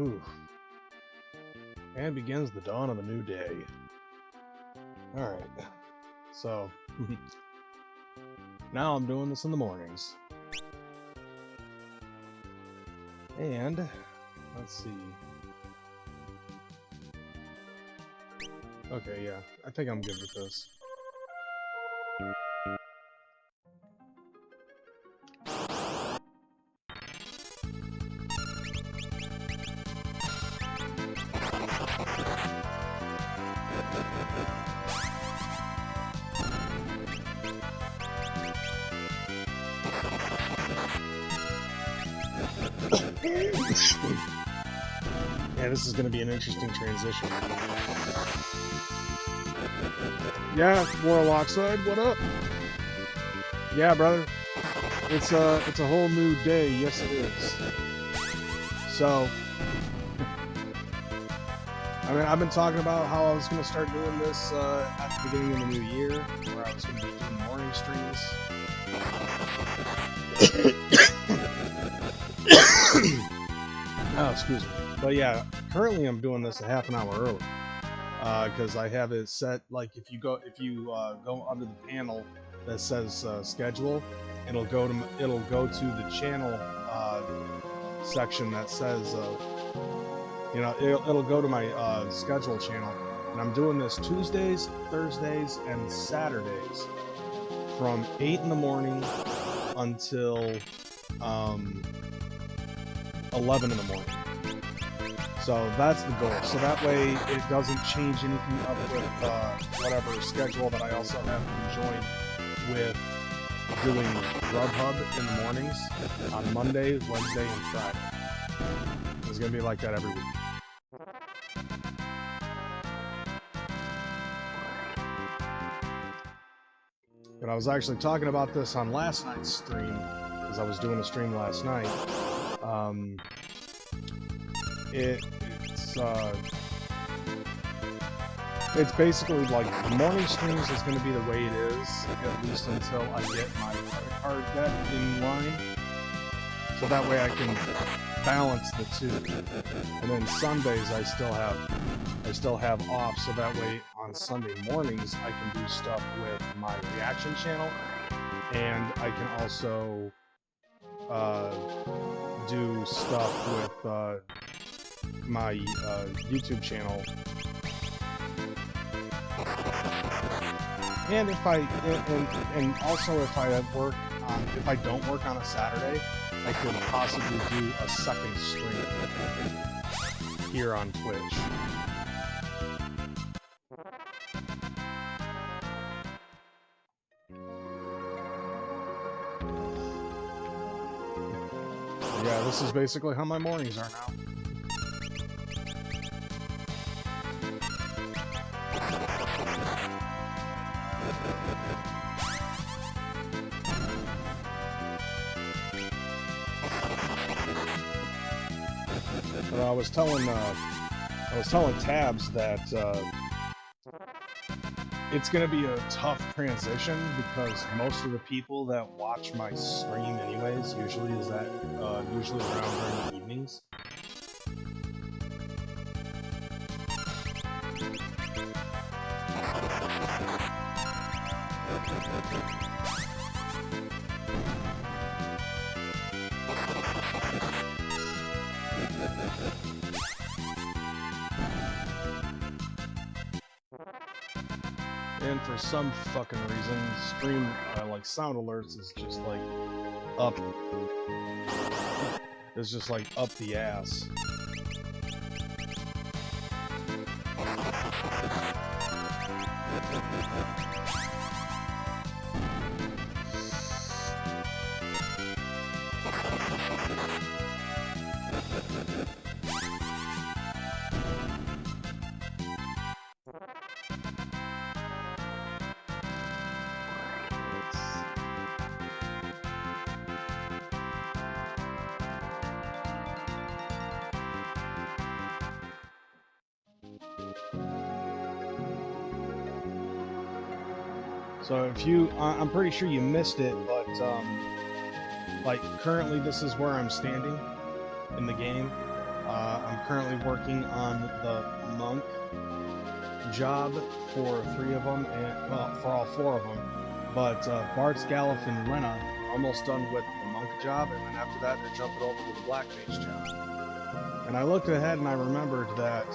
Whew. And begins the dawn of a new day. Alright. So, now I'm doing this in the mornings. And, let's see. Okay, yeah. I think I'm good with this. Yeah, this is going to be an interesting transition. Yeah, Warlockside, what up? Yeah, brother. It's a whole new day. Yes, it is. So, I mean, I've been talking about how I was going to start doing this at the beginning of the new year, where I was going to be doing morning streams. Oh, excuse me. But yeah, currently I'm doing this a half an hour early because I have it set. Like if you go under the panel that says schedule, it'll go to the channel section that says it'll go to my schedule channel, and I'm doing this Tuesdays, Thursdays, and Saturdays from 8 in the morning until 11 in the morning. So that's the goal. So that way it doesn't change anything up with whatever schedule that I also have conjoined with doing Grubhub in the mornings on Monday, Wednesday, and Friday. It's going to be like that every week. But I was actually talking about this on last night's stream, because I was doing a stream last night. It's basically like the morning streams is going to be the way it is, at least until I get my credit card debt in line. So that way I can balance the two. And then Sundays I still have off, so that way on Sunday mornings I can do stuff with my reaction channel, and I can also do stuff with my YouTube channel. And if I also if I don't work on a Saturday, I could possibly do a second stream here on Twitch. Yeah, this is basically how my mornings are now. But I was telling Tabs that it's going to be a tough transition because most of the people that watch my stream anyways usually around during the evenings. And for some fucking reason, stream like sound alerts is just like up. It's just like up the ass. So if I'm pretty sure you missed it, but like currently this is where I'm standing in the game. I'm currently working on the monk job for 3 of them, and well, for all 4 of them. But Bart's, Galif, and Lena are almost done with the monk job, and then after that they're jumping over to the black mage job. And I looked ahead and I remembered that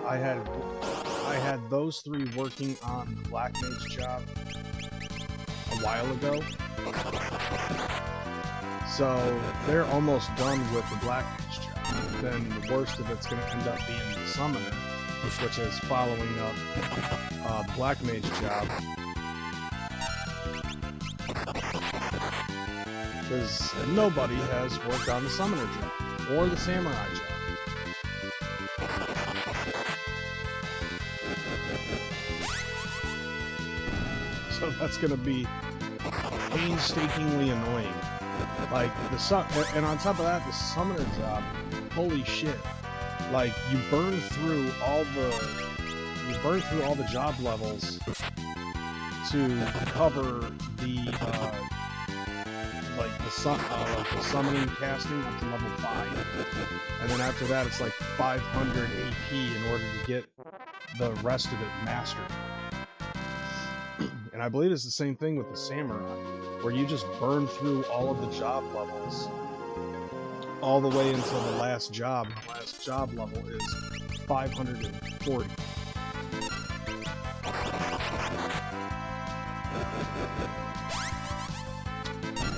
I had those 3 working on the black mage job a while ago. So they're almost done with the black mage job. Then the worst of it's going to end up being the summoner, which is following up the black mage job. Because nobody has worked on the summoner job or the samurai job. So that's going to be painstakingly annoying. Like, and on top of that, the summoner job, holy shit. Like, you burn through all the job levels to cover the, the summoning casting up to level 5. And then after that, it's like 500 AP in order to get the rest of it mastered. And I believe it's the same thing with the samurai, where you just burn through all of the job levels all the way until the last job. The last job level is 540.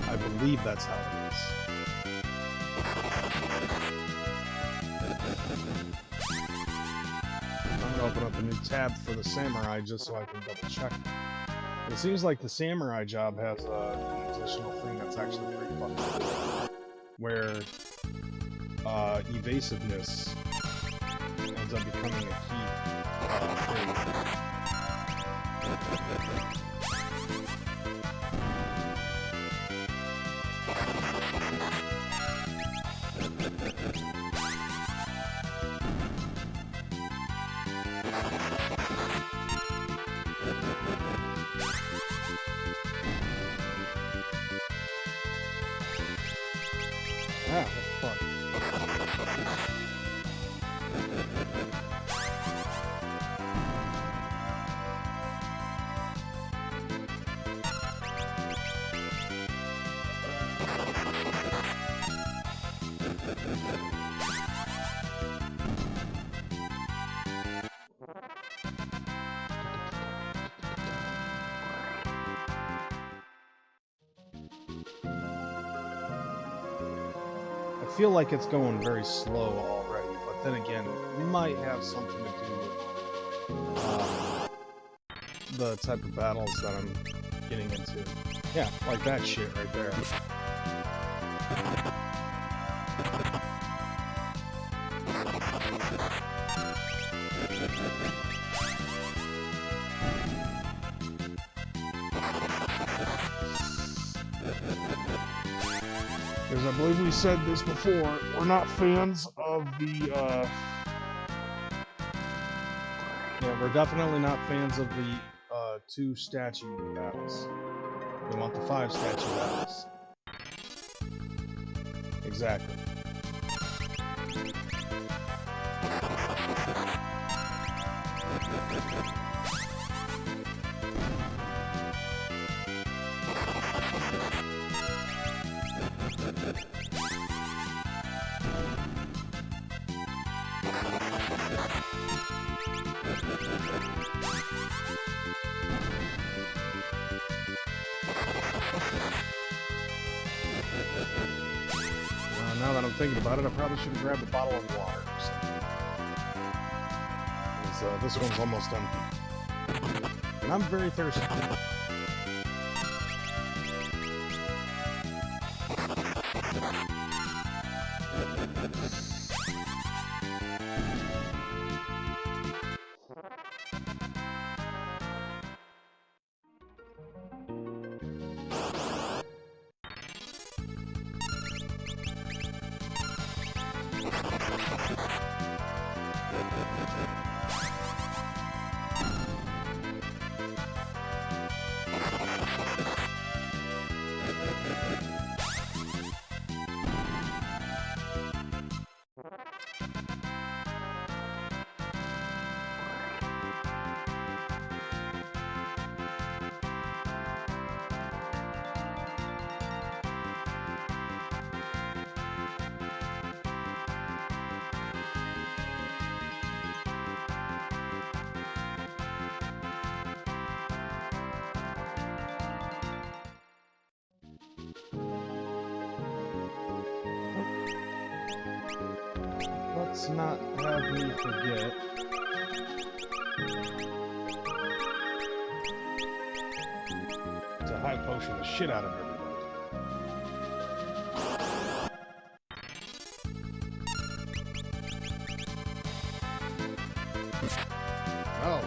I believe that's how it is. I'm going to open up a new tab for the samurai just so I can double check. It seems like the samurai job has an additional thing that's actually pretty fucking cool, where evasiveness ends up becoming a key thing. Ah, that's fun. I feel like it's going very slow already, but then again, it might have something to do with the type of battles that I'm getting into. Yeah, like that shit right there. Because I believe we said this before, we're not fans of the, yeah, we're definitely not fans of the 2 statue battles. We want the 5 statue battles. Exactly. Now that I'm thinking about it, I probably should have grabbed a bottle of water or something. Because this one's almost empty. And I'm very thirsty. let's not have me forget. To high potion the shit out of everybody. Oh.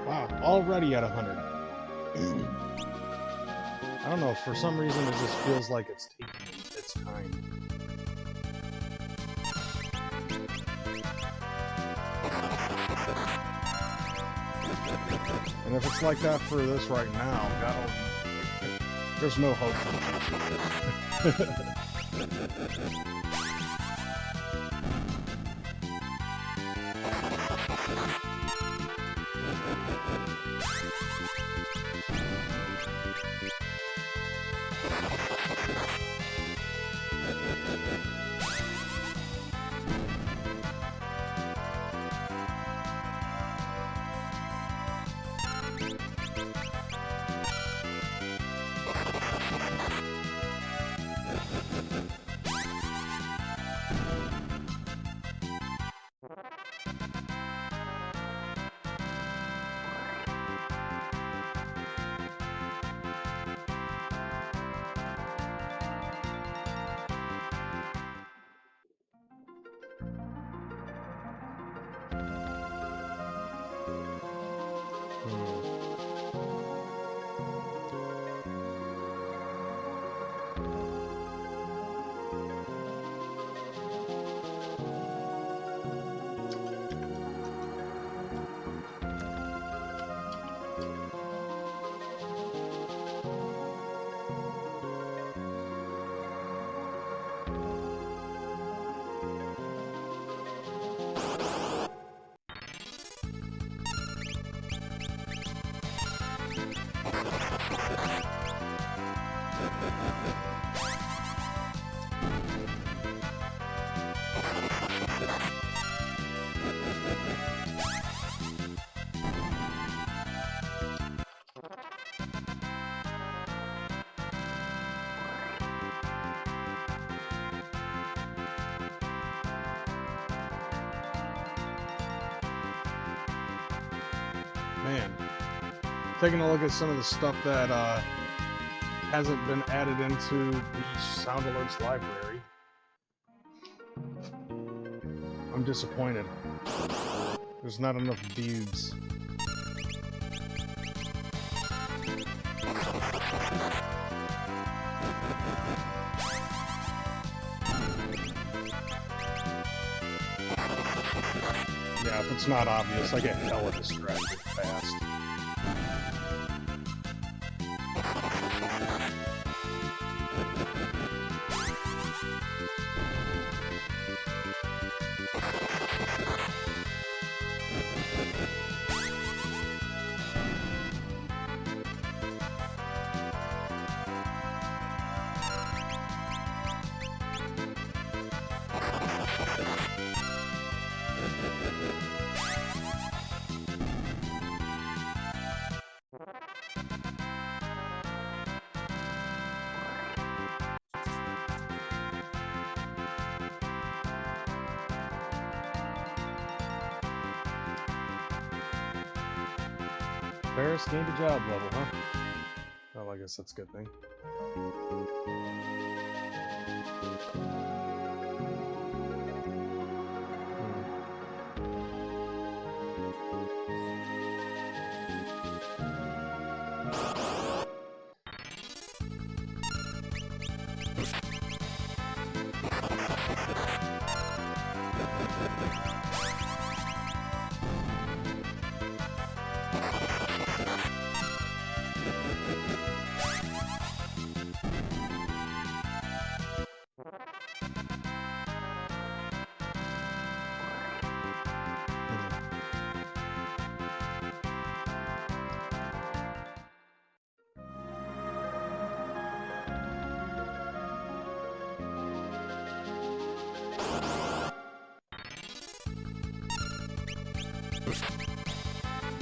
Wow, already at 100. I don't know, for some reason it just feels like it's taking its time. And if it's like that for this right now, God, there's no hope for me. Man, taking a look at some of the stuff that hasn't been added into the Sound Alerts library, I'm disappointed. There's not enough dudes. Yeah, if it's not obvious, I get hella distracted fast. Ferris gained a job level, huh? Well, I guess that's a good thing.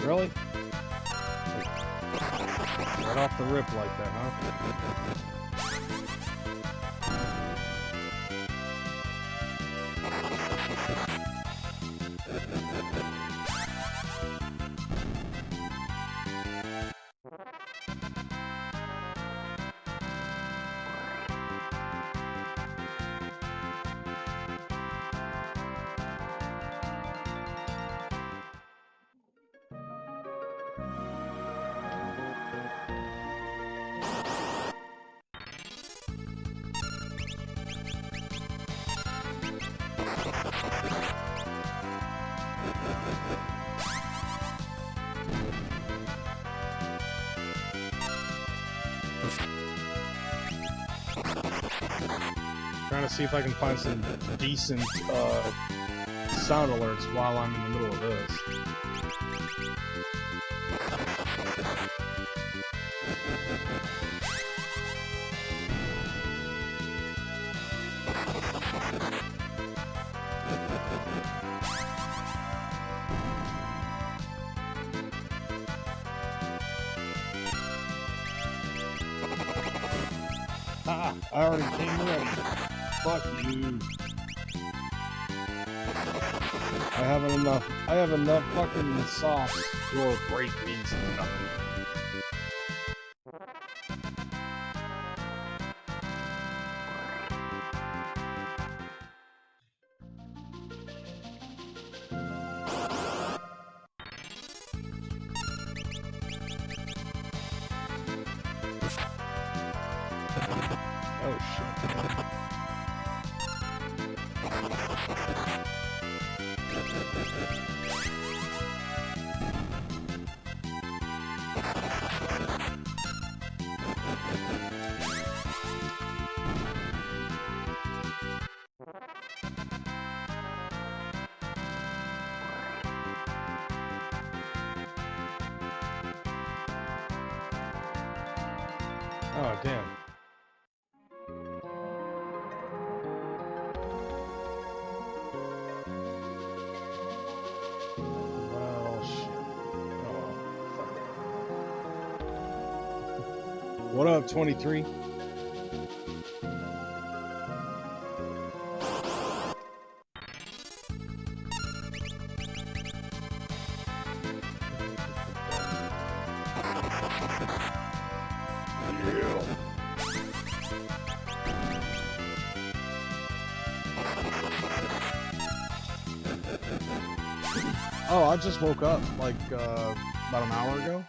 Really? Right off the rip like that, huh? Trying to see if I can find some decent sound alerts while I'm in the middle of this. Ah, I already came ready. Fuck you. I have enough fucking sauce for break beans and nothing. Oh shit. Oh damn. What up, 23? Oh, I just woke up like about an hour ago.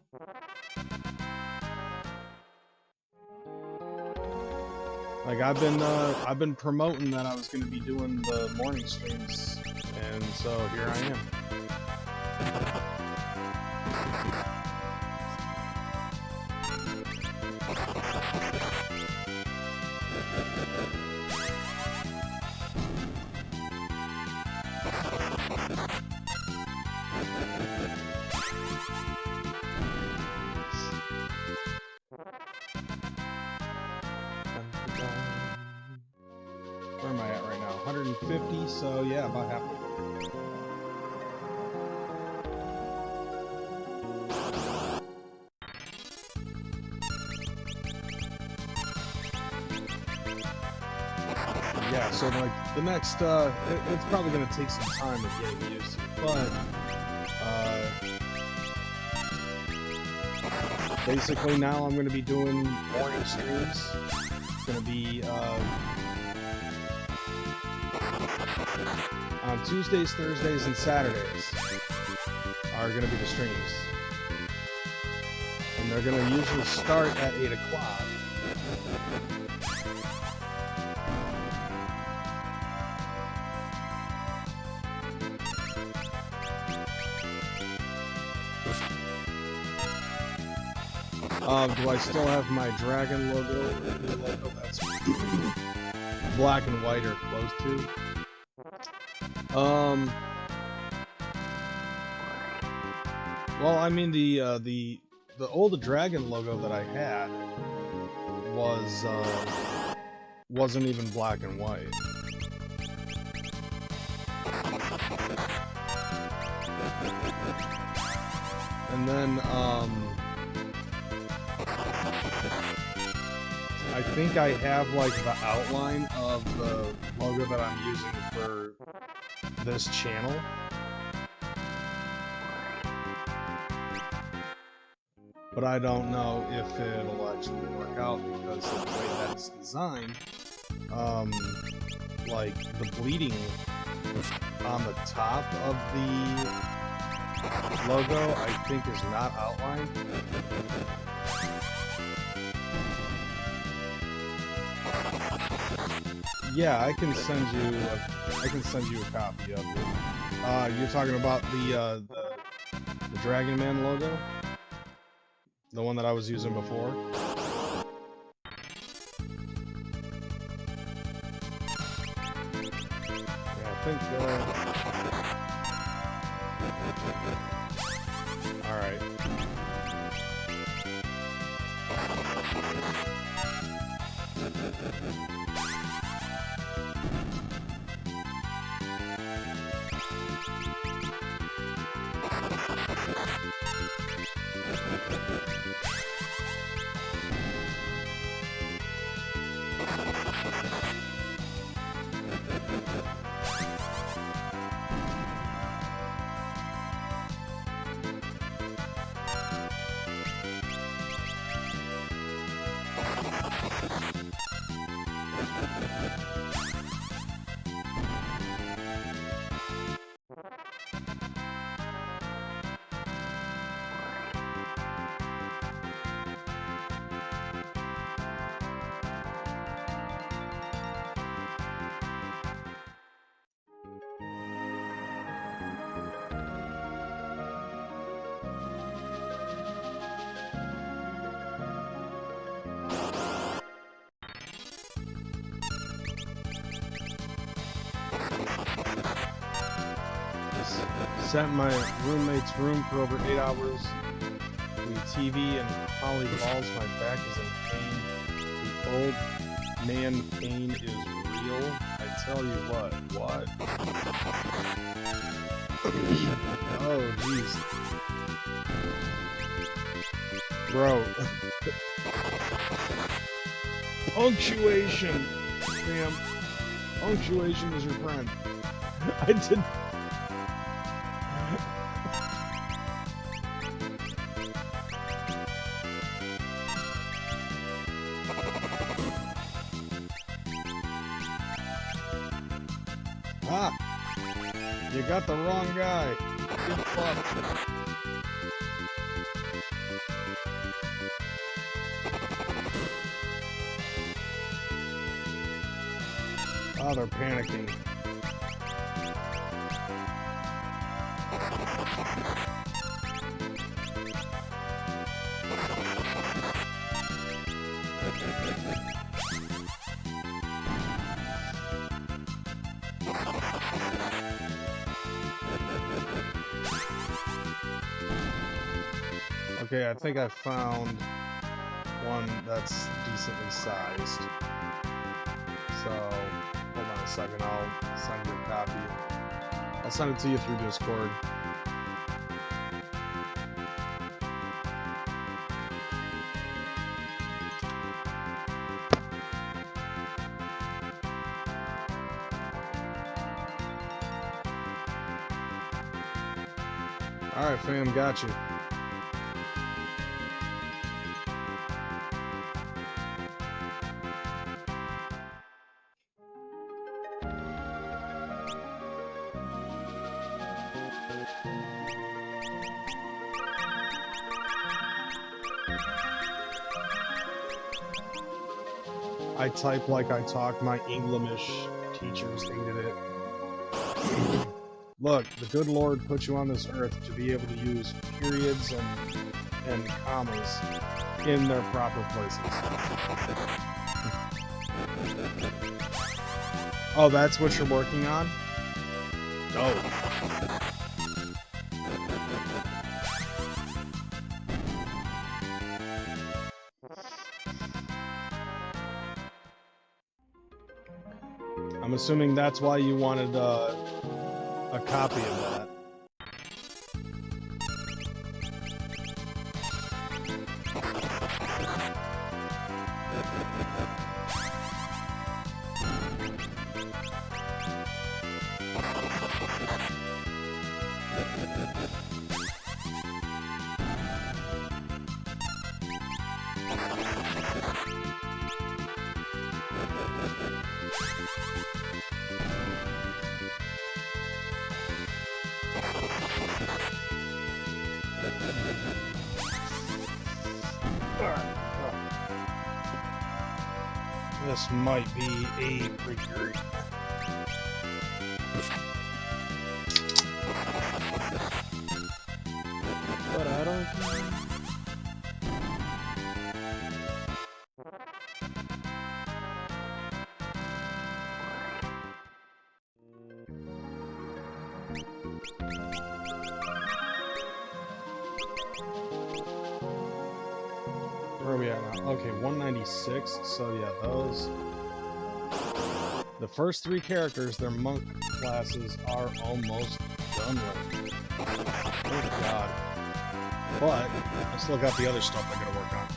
Like I've been promoting that I was going to be doing the morning streams, and so here I am. Where am I at right now? 150, so yeah, about halfway. Yeah, so like the next, it's probably going to take some time of getting used to, but basically now I'm going to be doing morning streams. It's going to be on Tuesdays, Thursdays, and Saturdays are going to be the streams. And they're going to usually start at 8 o'clock. Do I still have my dragon logo? That's black and white or close to. Well, I mean the old dragon logo that I had wasn't even black and white. And then, I think I have, like, the outline of the logo that I'm using for this channel. But I don't know if it'll actually work out because of the way that it's designed. Like, the bleeding on the top of the logo, I think, is not outlined. Yeah, I can send you a copy of it. You're talking about the Dragon Man logo? The one that I was using before? Yeah, I think, alright. Sat in my roommate's room for over 8 hours. The TV and Holly balls, my back is in pain. The old man pain is real. I tell you what. Oh, jeez. Bro. Punctuation! Damn. Punctuation is your friend. I didn't... Ah! You got the wrong guy. Get fucked. Oh, they're panicking. Okay, I think I found one that's decently sized. So, hold on a second, I'll send you a copy. I'll send it to you through Discord. Alright, fam, got you. I type like I talk, my English teachers hated it. Look, the good Lord put you on this earth to be able to use periods and commas in their proper places. Oh, that's what you're working on? Dope. I'm assuming that's why you wanted a copy of that. This might be a breaker. But I don't care. Where are we at now? Okay, 196. So yeah, those. The first three characters, their monk classes are almost done with. Oh god. But I still got the other stuff I gotta work on.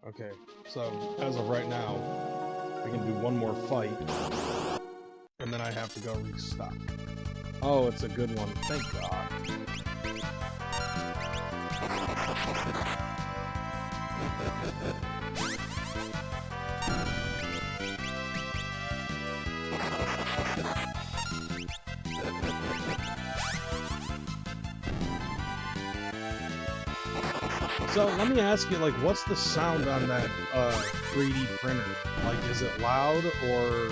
Okay, so as of right now, I can do one more fight, and then I have to go restock. Oh, it's a good one. Thank God. So let me ask you, like, what's the sound on that 3D printer? Like, is it loud or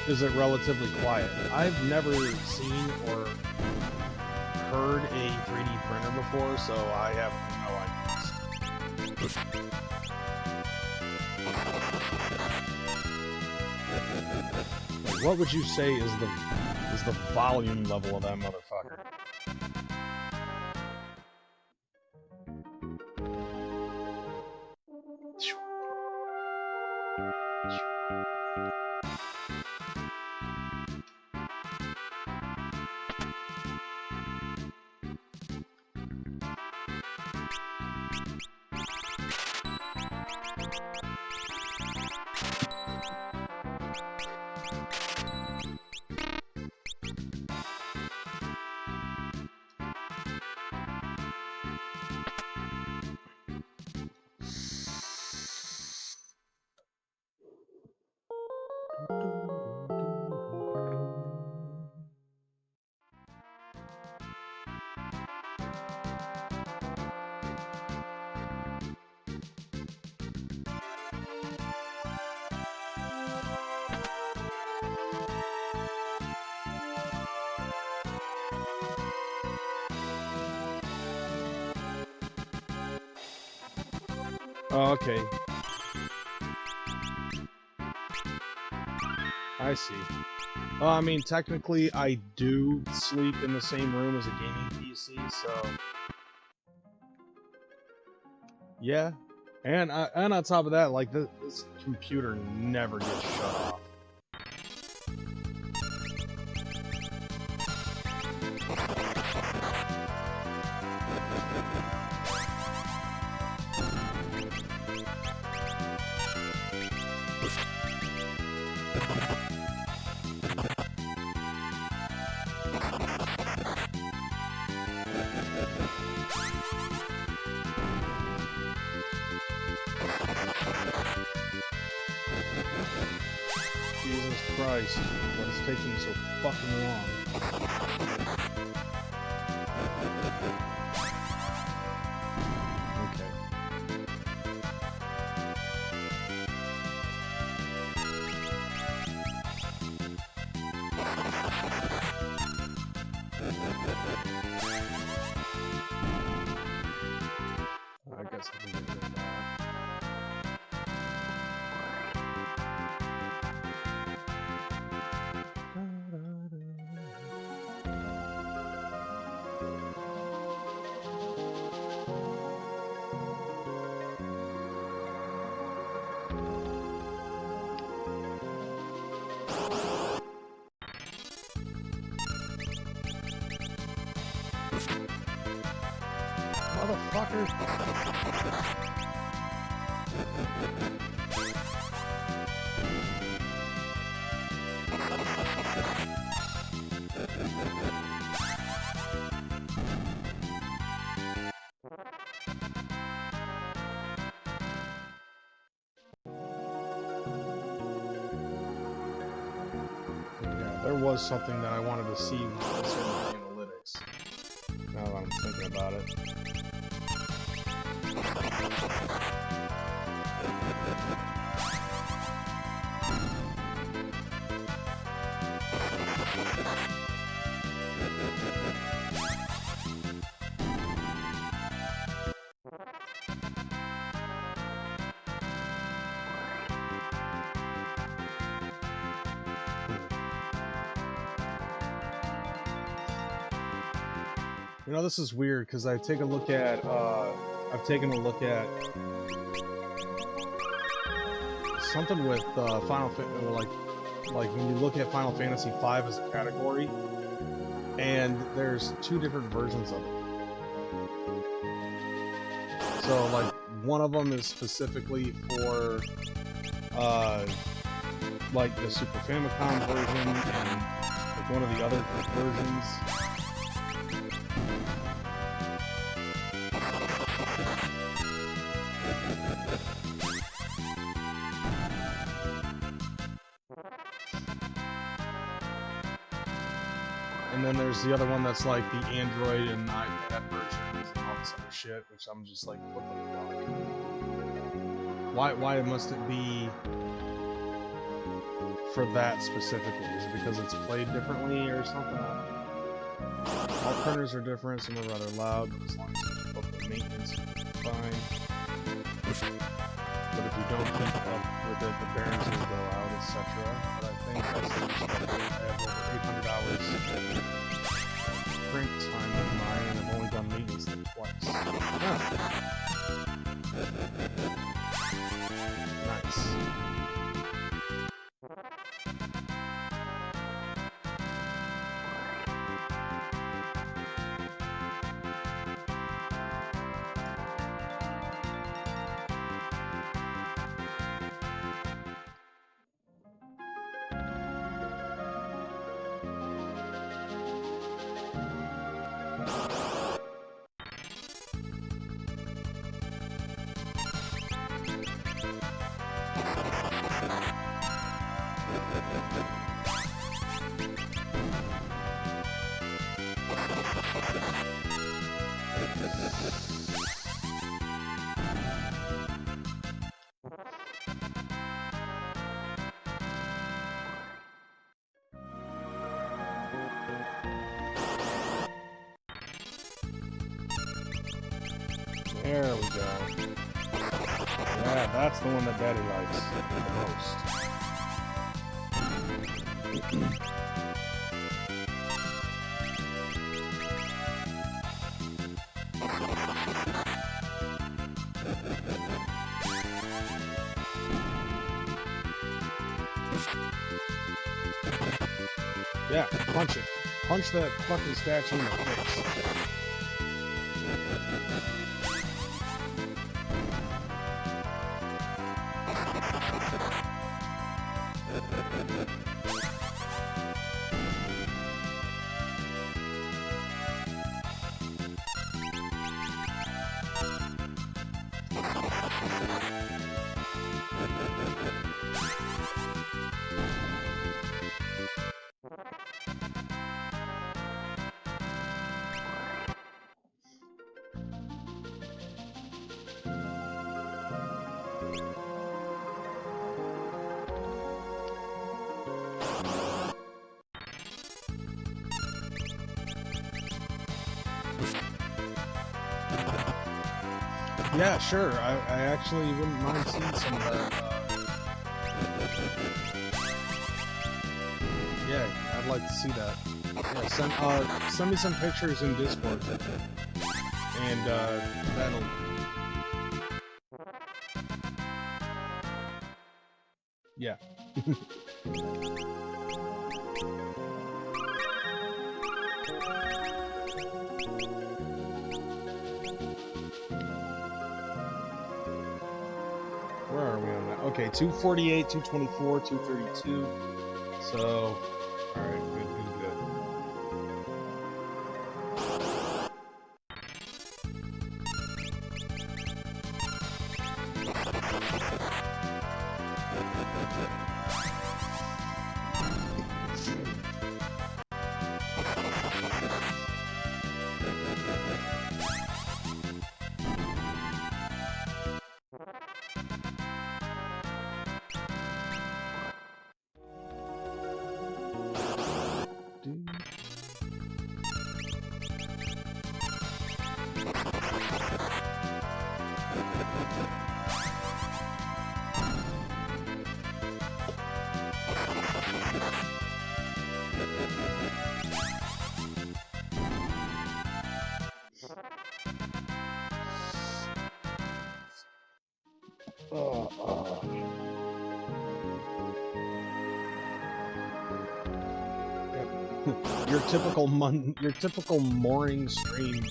is it relatively quiet? I've never seen or heard a 3D printer before, so I have no idea. Like, what would you say is the volume level of that motherfucker? Oh, okay. I see. Well, I mean, technically, I do sleep in the same room as a gaming PC, so... Yeah. And on top of that, like, this computer never gets shut off. Jesus Christ, what is taking so fucking long? Okay. I guess I can get rid of that. motherfucker! Yeah, there was something that I wanted to see with certain analytics. Now that I'm thinking about it. You know, this is weird because I've taken a look at something with Final Fantasy, like when you look at Final Fantasy V as a category, and there's two different versions of it. So, like, one of them is specifically for like the Super Famicom version, and like one of the other versions. And then there's the other one that's like the Android and iPad versions and all this other shit, which I'm just like, what the fuck? Why must it be for that specifically? Is it because it's played differently or something? I don't know. All printers are different, some are rather loud, but as long as you keep up with maintenance, you're fine. But if you don't keep up with it, the bearings will go out, etc. But I think that's the I have over 800 hours print time with mine, and I've only done maintenance like twice. Huh. Nice. There we go. Yeah, that's the one that Daddy likes the most. Yeah, punch it. Punch that fucking statue in the face. Yeah, sure. I actually wouldn't mind seeing some of that. Yeah, I'd like to see that. Yeah, send me some pictures in Discord, and that'll. Yeah. Okay, 248, 224, 232. So, alright, good, good, good. Your typical morning stream,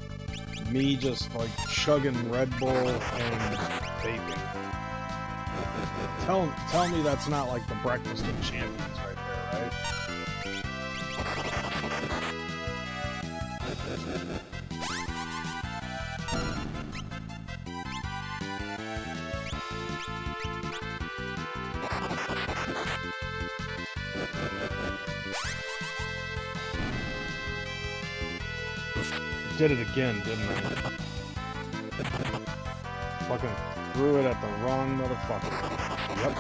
me just like chugging Red Bull and vaping. Tell me that's not like the breakfast of champions right there, right? Did it again, didn't I? Fucking threw it at the wrong motherfucker. Yep.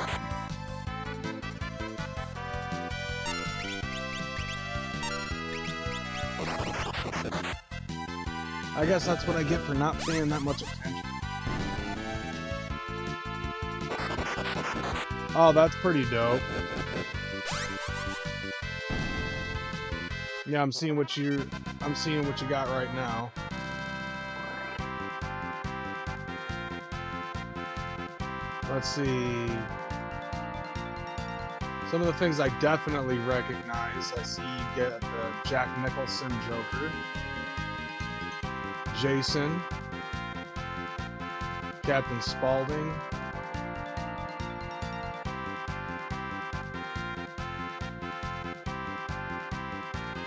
I guess that's what I get for not paying that much attention. Oh, that's pretty dope. Yeah, I'm seeing what you got right now. Let's see. Some of the things I definitely recognize. I see you get the Jack Nicholson Joker, Jason, Captain Spaulding.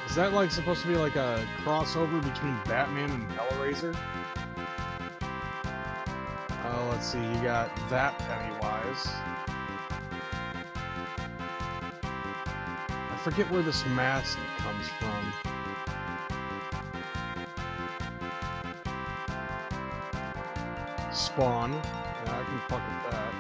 Is that like supposed to be like a crossover between Batman and Hellraiser? Oh, let's see, you got that Pennywise. I forget where this mask comes from. Spawn. Yeah, I can fuck with that.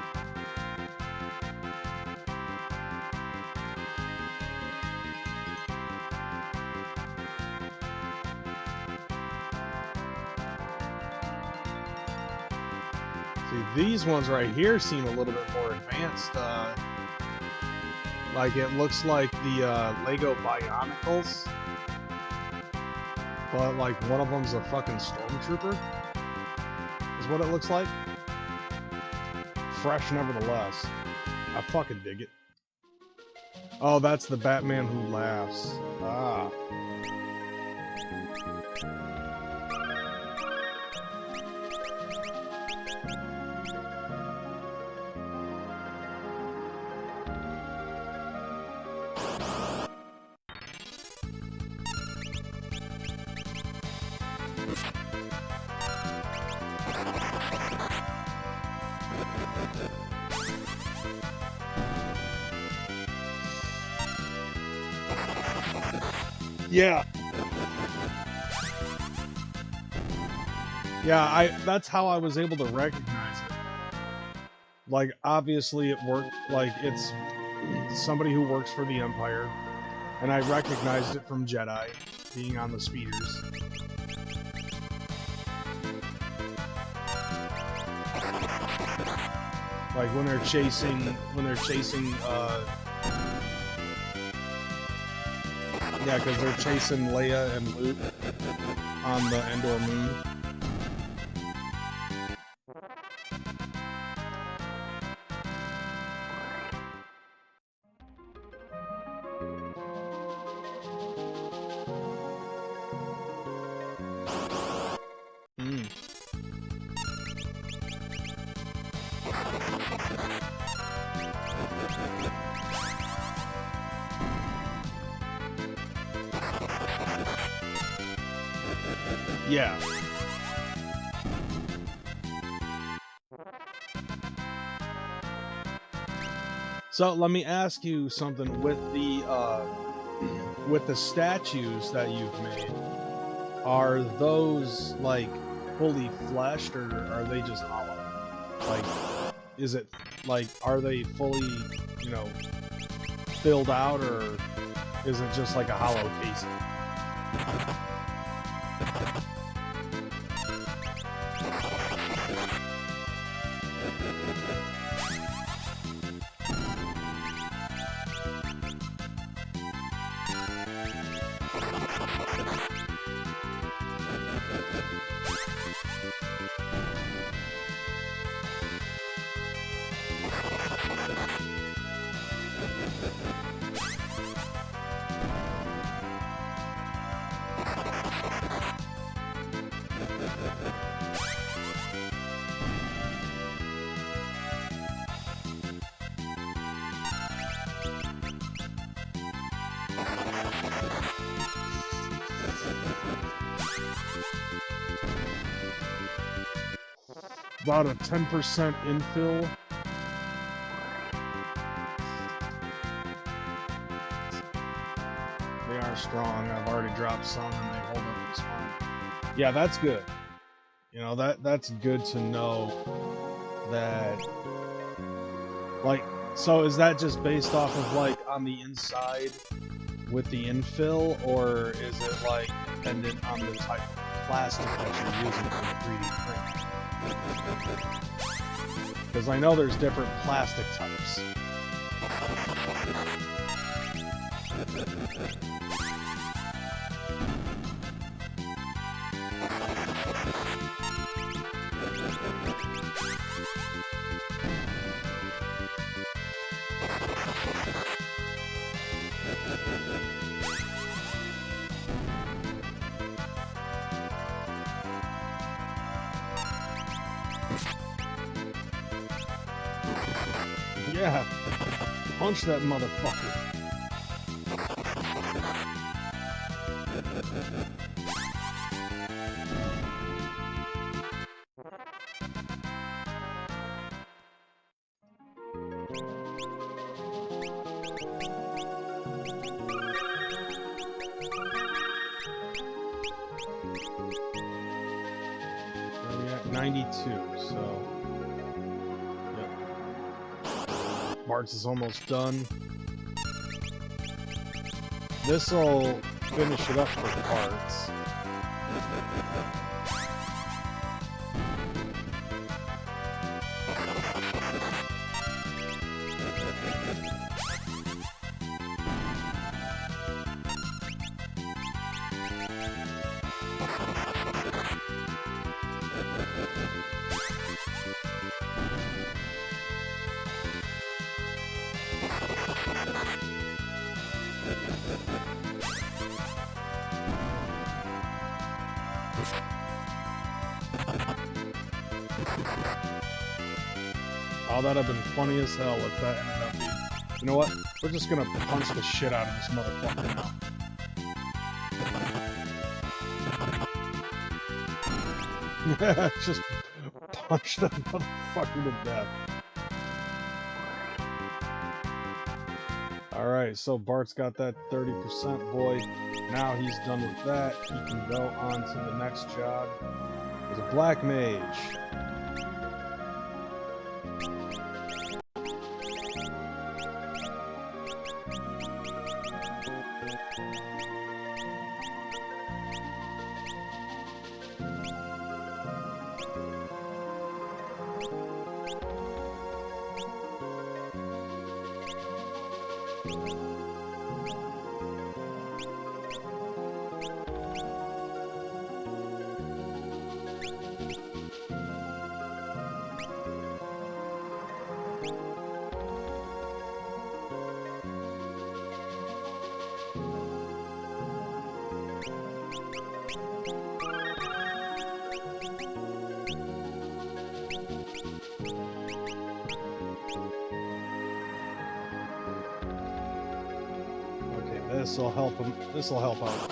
These ones right here seem a little bit more advanced. Like it looks like the Lego Bionicles, but like one of them's a fucking stormtrooper. Is what it looks like. Fresh nevertheless. I fucking dig it. Oh, that's the Batman who laughs. Ah. Yeah. Yeah, that's how I was able to recognize it. Like, obviously it worked, like, it's somebody who works for the Empire, and I recognized it from Jedi, being on the speeders. Like, when they're chasing, yeah, because they're chasing Leia and Luke on the Endor moon. Yeah. So let me ask you something with the statues that you've made. Are those like fully fleshed or are they just hollow? Like, is it like, are they fully, you know, filled out, or is it just like a hollow casing? About a 10% infill. They are strong. I've already dropped some and they hold up this fine. Yeah, that's good. You know, that's good to know that, like, so is that just based off of like on the inside with the infill, or is it like dependent on the type of plastic that you're using for the 3D print? Because I know there's different plastic types. Yeah, punch that motherfucker. Where are we at? 92, so... Bart's is almost done. This'll finish it up for Bart's. Oh, that'd have been funny as hell if that ended up being... You know what? We're just gonna punch the shit out of this motherfucker now. Just punch that motherfucker to death. Alright, so Bart's got that 30% boy. Now he's done with that. He can go on to the next job. There's a black mage. This will help him. This will help out.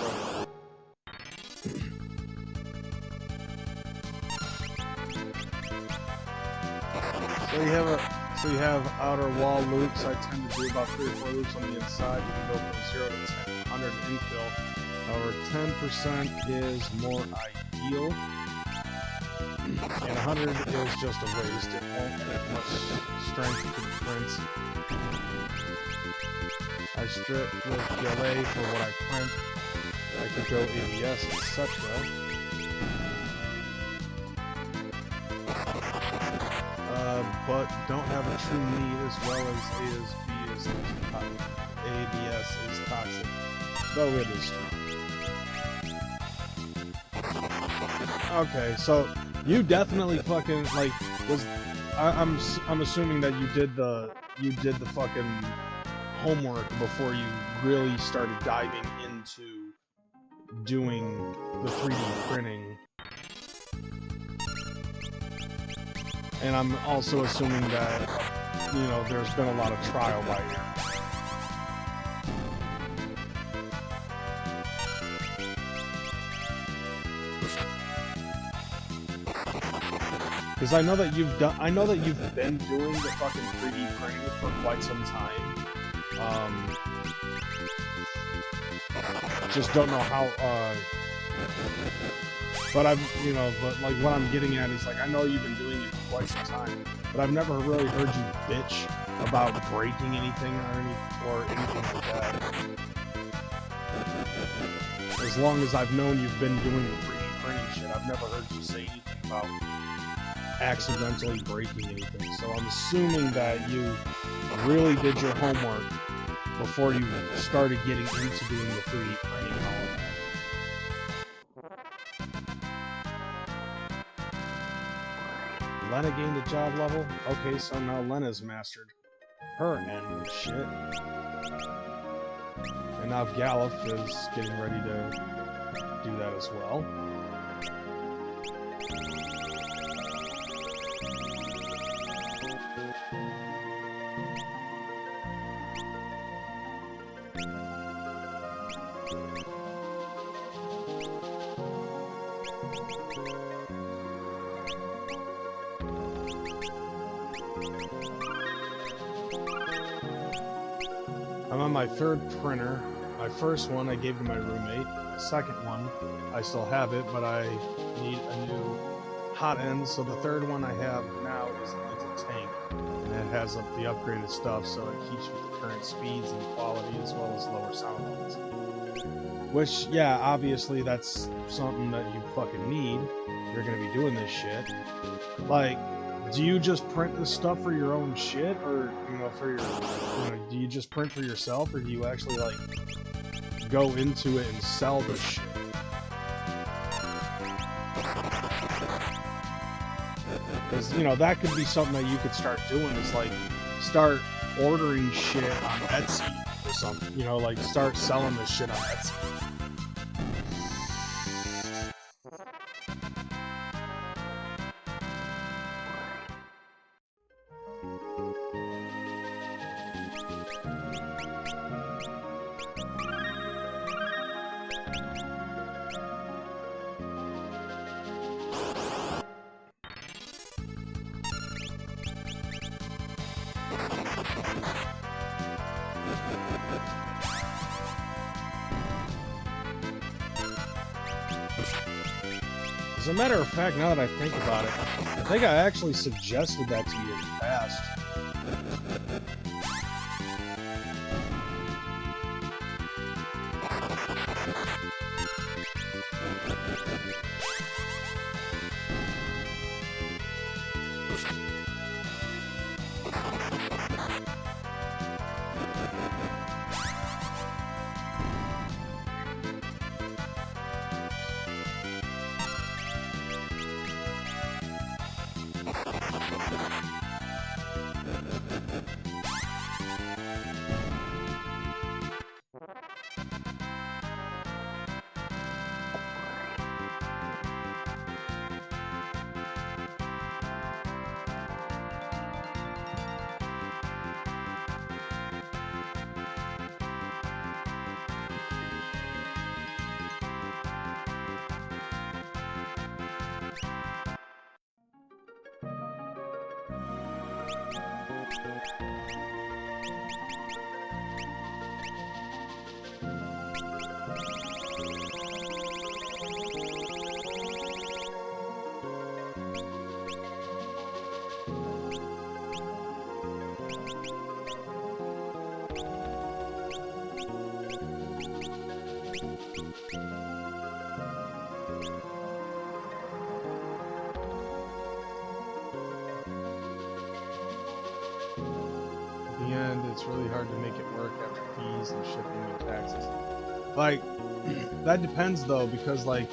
So you have outer wall loops. I tend to do about 3 or 4 loops on the inside. You can go from 0 to 100 infill. However, 10% is more ideal, and 100 is just a waste. It won't get much strength to the prints. I strip with PLA for what I print. I could go ABS, etc. But don't have a true need as well as ABS is toxic, though it is strong. Okay, so you definitely fucking like I'm assuming that you did the fucking homework before you really started diving into doing the 3D printing. And I'm also assuming that, you know, there's been a lot of trial by ear. Because I know that you've been doing the fucking 3D printing for quite some time. Just don't know how, but like what I'm getting at is like, I know you've been doing it for quite some time, but I've never really heard you bitch about breaking anything or anything like that. As long as I've known you've been doing the 3D printing shit, I've never heard you say anything about accidentally breaking anything. So I'm assuming that you really did your homework before you started getting into doing the 3D printing and all of that. Lena gained a job level? Okay, so now Lena's mastered her end of shit. And now Galuf is getting ready to do that as well. I'm on my 3rd printer. My first one I gave to my roommate. The second one, I still have it, but I need a new hot end. So the 3rd one I have now is a tank, and it has the upgraded stuff, so it keeps with the current speeds and quality as well as lower sound levels. Which, yeah, obviously that's something that you fucking need. You're gonna be doing this shit. Like, do you just print this stuff for your own shit, or, you know, do you just print for yourself, or do you actually, like, go into it and sell this shit? Because, you know, that could be something that you could start doing, is, like, start ordering shit on Etsy or something, you know, like, start selling this shit on Etsy. As a matter of fact, now that I think about it, I think I actually suggested that to you in the past. the end, it's really hard to make it work after fees and shipping and taxes. Like, that depends though, because like,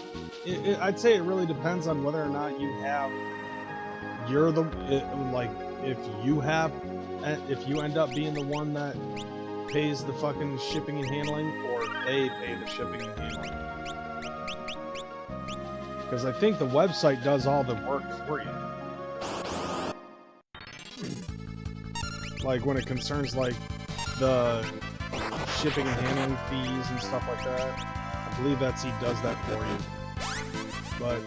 I'd say it really depends on whether or not you have, like, if you end up being the one that pays the fucking shipping and handling, or they pay the shipping and handling. Because I think the website does all the work for you. Like when it concerns like the shipping and handling fees and stuff like that, I believe Etsy does that for you. But,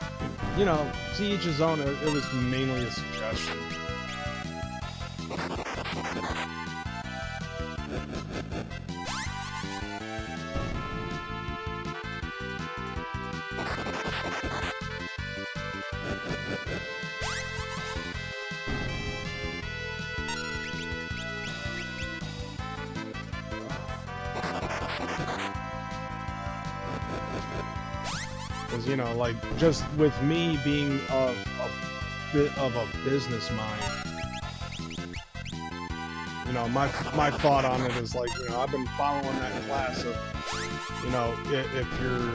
you know, to each his own, it was mainly a suggestion. Because, you know, like, just with me being a bit of a business mind, you know, my thought on it is like, you know, I've been following that class of, you know, if you're,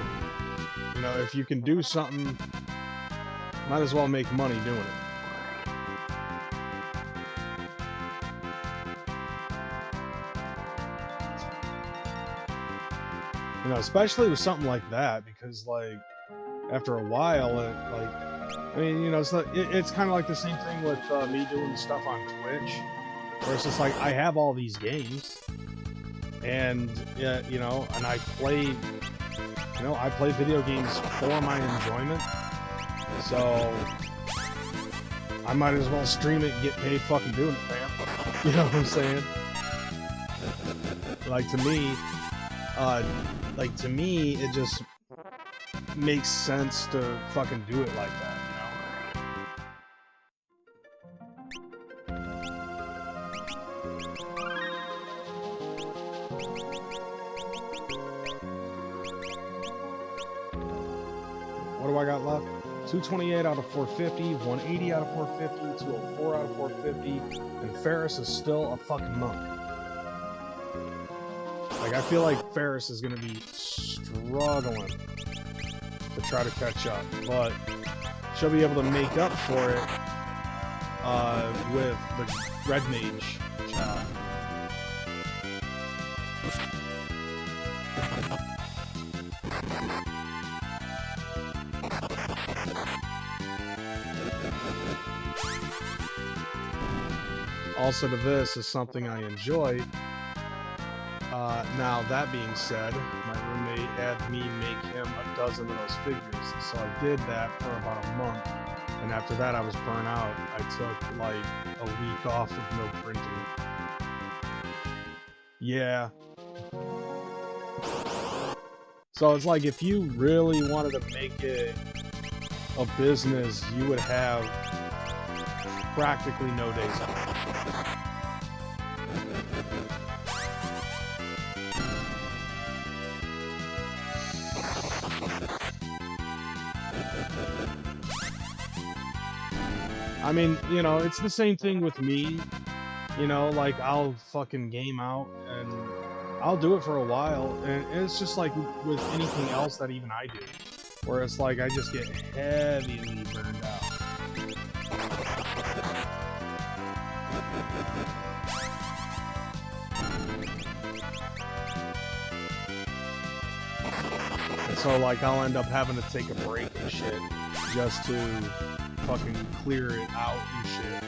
you know, if you can do something, might as well make money doing it. You know, especially with something like that, because like after a while, like, I mean, you know, it's kind of like the same thing with me doing stuff on Twitch, where it's just like I have all these games, and you know, and I play video games for my enjoyment, so I might as well stream it and get paid fucking doing it, man. You know what I'm saying? Like to me, it just makes sense to fucking do it like that, you know? What do I got left? 228 out of 450, 180 out of 450, 204 out of 450, and Ferris is still a fucking monk. Like, I feel like Ferris is gonna be struggling to try to catch up, but she'll be able to make up for it with the Red Mage child. Also to this is something I enjoy. Now, that being said, my roommate had me make him a dozen of those figures, so I did that for about a month, and after that I was burnt out. I took, like, a week off of no printing. Yeah. So it's like, if you really wanted to make it a business, you would have practically no days off. I mean, you know, it's the same thing with me. You know, like, I'll fucking game out, and I'll do it for a while, and it's just like with anything else that even I do, where it's like I just get heavily burned out. And so, like, I'll end up having to take a break and shit just to fucking clear it out and shit.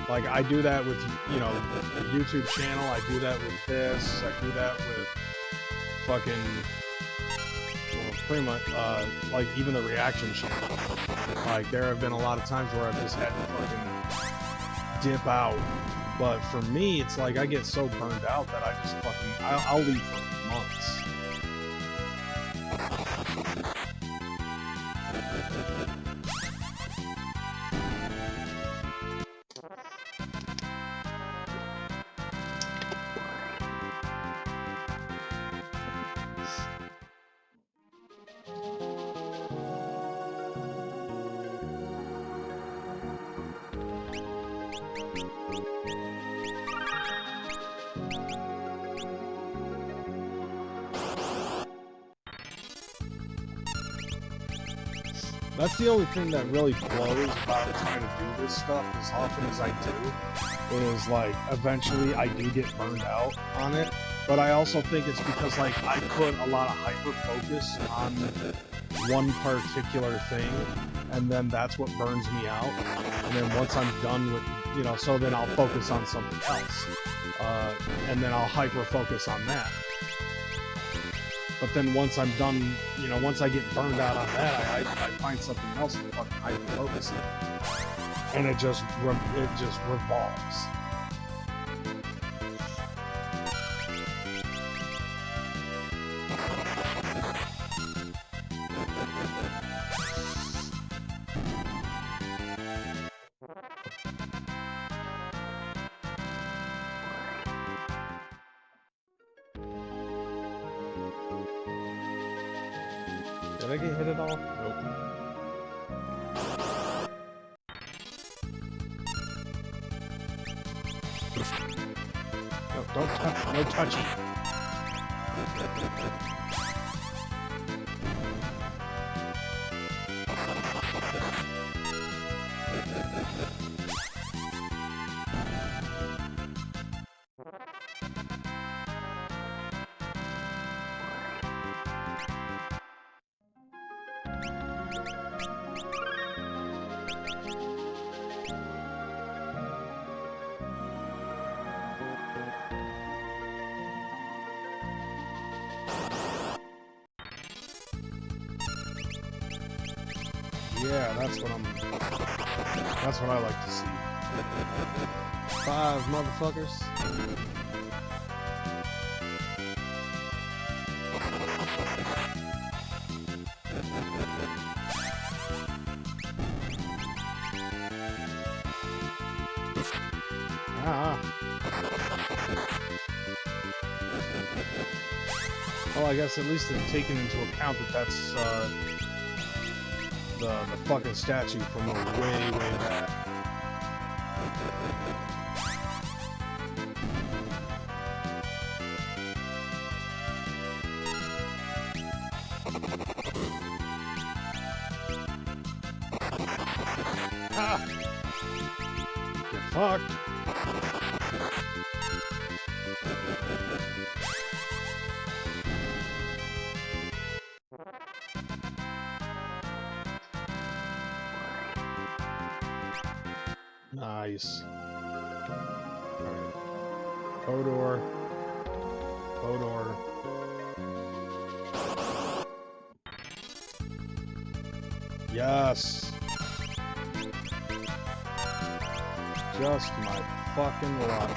Like, I do that with, you know, the YouTube channel, I do that with this, I do that with fucking, well, pretty much, like, even the reaction channel. Like, there have been a lot of times where I've just had to fucking dip out. But for me, it's like I get so burned out that I just fucking, I'll leave for months. That's the only thing that really blows about trying to do this stuff as often as I do, is like eventually I do get burned out on it. But I also think it's because like I put a lot of hyper focus on one particular thing, and then that's what burns me out. And then once I'm done with, you know, so then I'll focus on something else, and then I'll hyper focus on that. But then once I'm done, you know, once I get burned out on that, I find something else to fucking hyper focus on, and it just revolves. Did I get hit at all? Nope. No, don't touch. No touchy. Yeah, that's what I like to see. 5 motherfuckers. Well, I guess at least they've taken into account that that's the fucking statue from the way back. Ah! Get fucked. Nice. Alright. Hodor. Hodor. Yes! Just my fucking luck.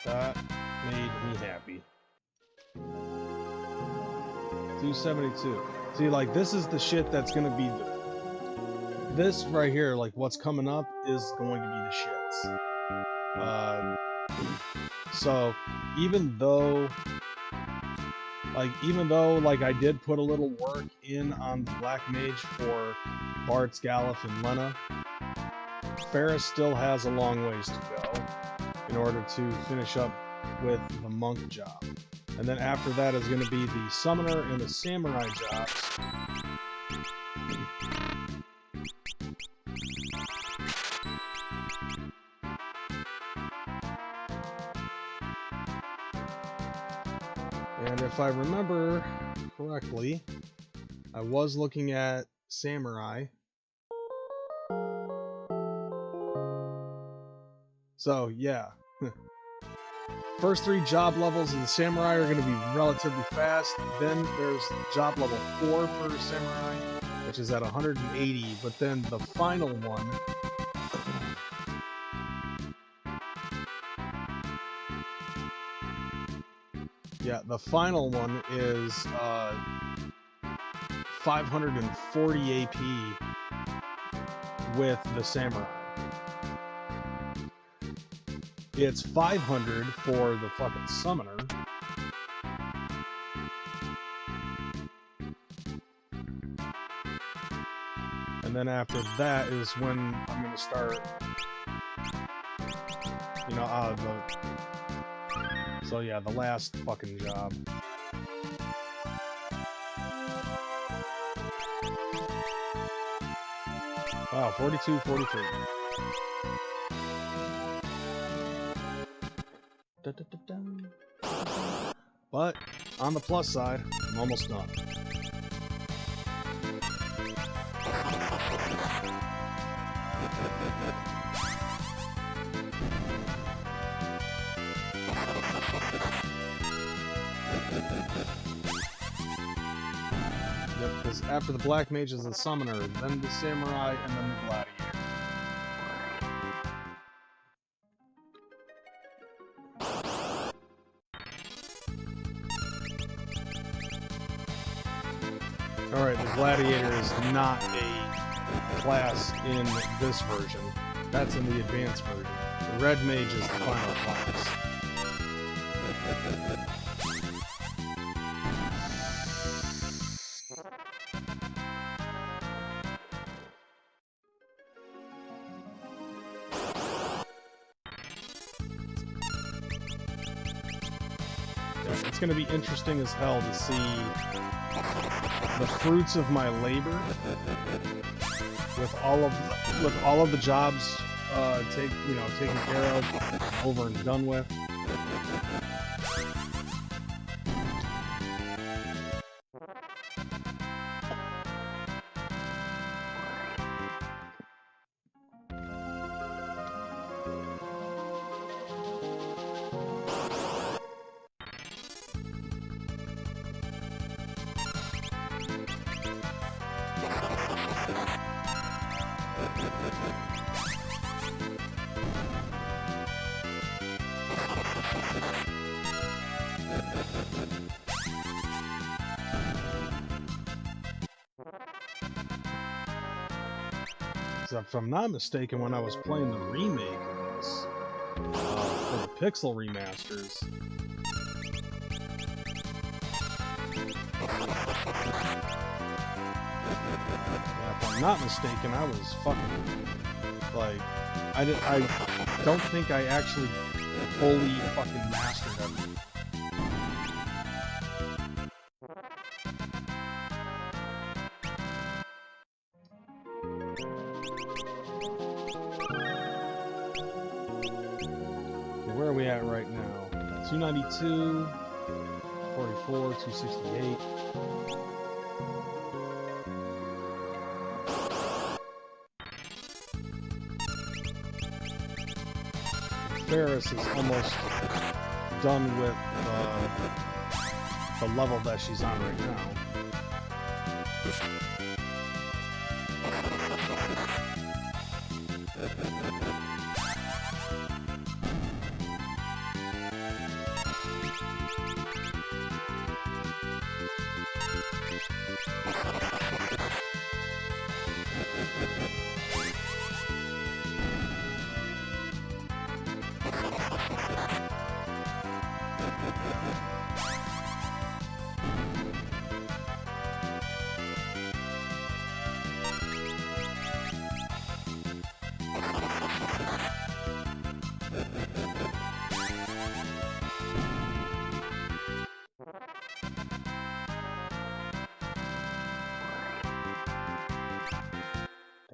That made me happy. 272. See, like, this is the shit that's gonna be this right here, like, what's coming up is going to be the shits. So, even though, like, I did put a little work in on the Black Mage for Bart's, Galuf, and Lena, Ferris still has a long ways to go in order to finish up with the monk job. And then after that is going to be the summoner and the samurai jobs. And if I remember correctly, I was looking at samurai. So, yeah. First 3 job levels in the Samurai are going to be relatively fast. Then there's job level 4 for Samurai, which is at 180. But then the final one... Yeah, the final one is 540 AP with the Samurai. It's 500 for the fucking Summoner. And then after that is when I'm going to start, you know, so yeah, the last fucking job. Wow, 42, 43. Da, da, da, da. But, on the plus side, I'm almost done. Yep, because after the Black Mage is the Summoner, then the Samurai, and then the Gladiator. Alright, the Gladiator is not a class in this version. That's in the advanced version. The Red Mage is the final class. Yeah, it's going to be interesting as hell to see the fruits of my labor with all of the jobs taken care of, over and done with. If I'm not mistaken, when I was playing the remake of this, for the Pixel remasters, yeah, if I'm not mistaken, I was fucking, like, I don't think I actually fully fucking mastered everything. Where are we at right now? 292, 44, 268. Ferris is almost done with the level that she's on right now.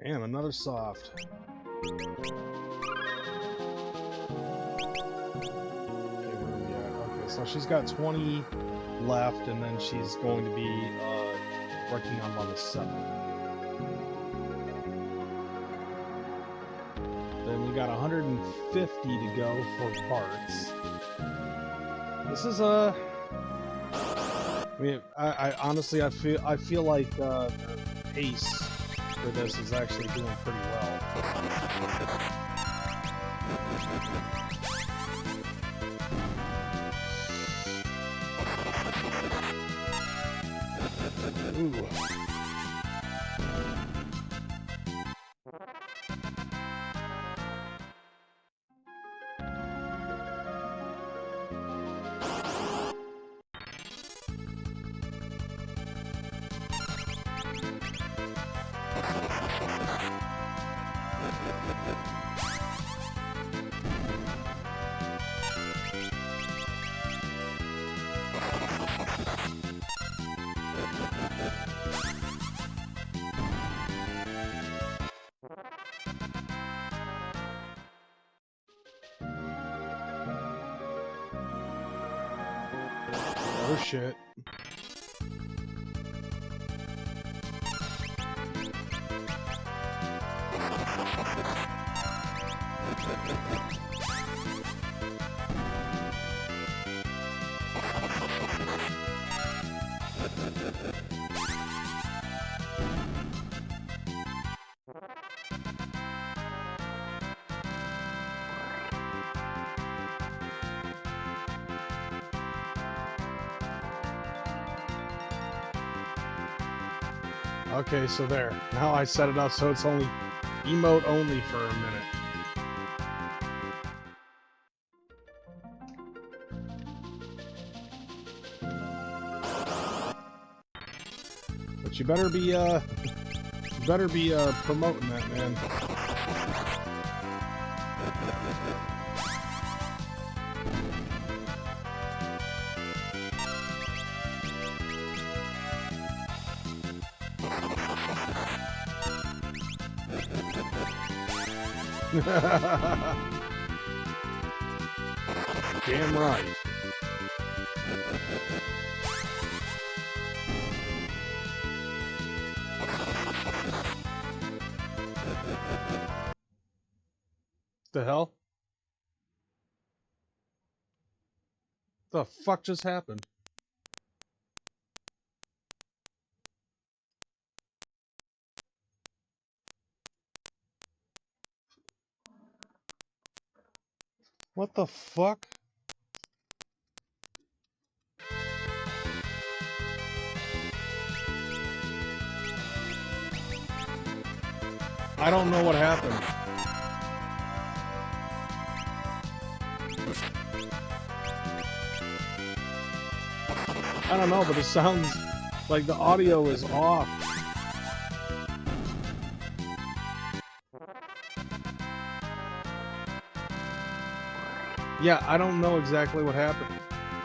Damn, another soft. Okay, where are we at? Okay, so she's got 20 left, and then she's going to be working on level 7. Then we we got 150 to go for parts. This is a... I mean, I honestly, I feel like the pace for this is actually doing pretty well. Ooh. Oh shit. Okay, so there. Now I set it up so it's only emote only for a minute. But you better be promoting that, man. Damn right. The hell? The fuck just happened? What the fuck? I don't know what happened. I don't know, but it sounds like the audio is off. Yeah, I don't know exactly what happened.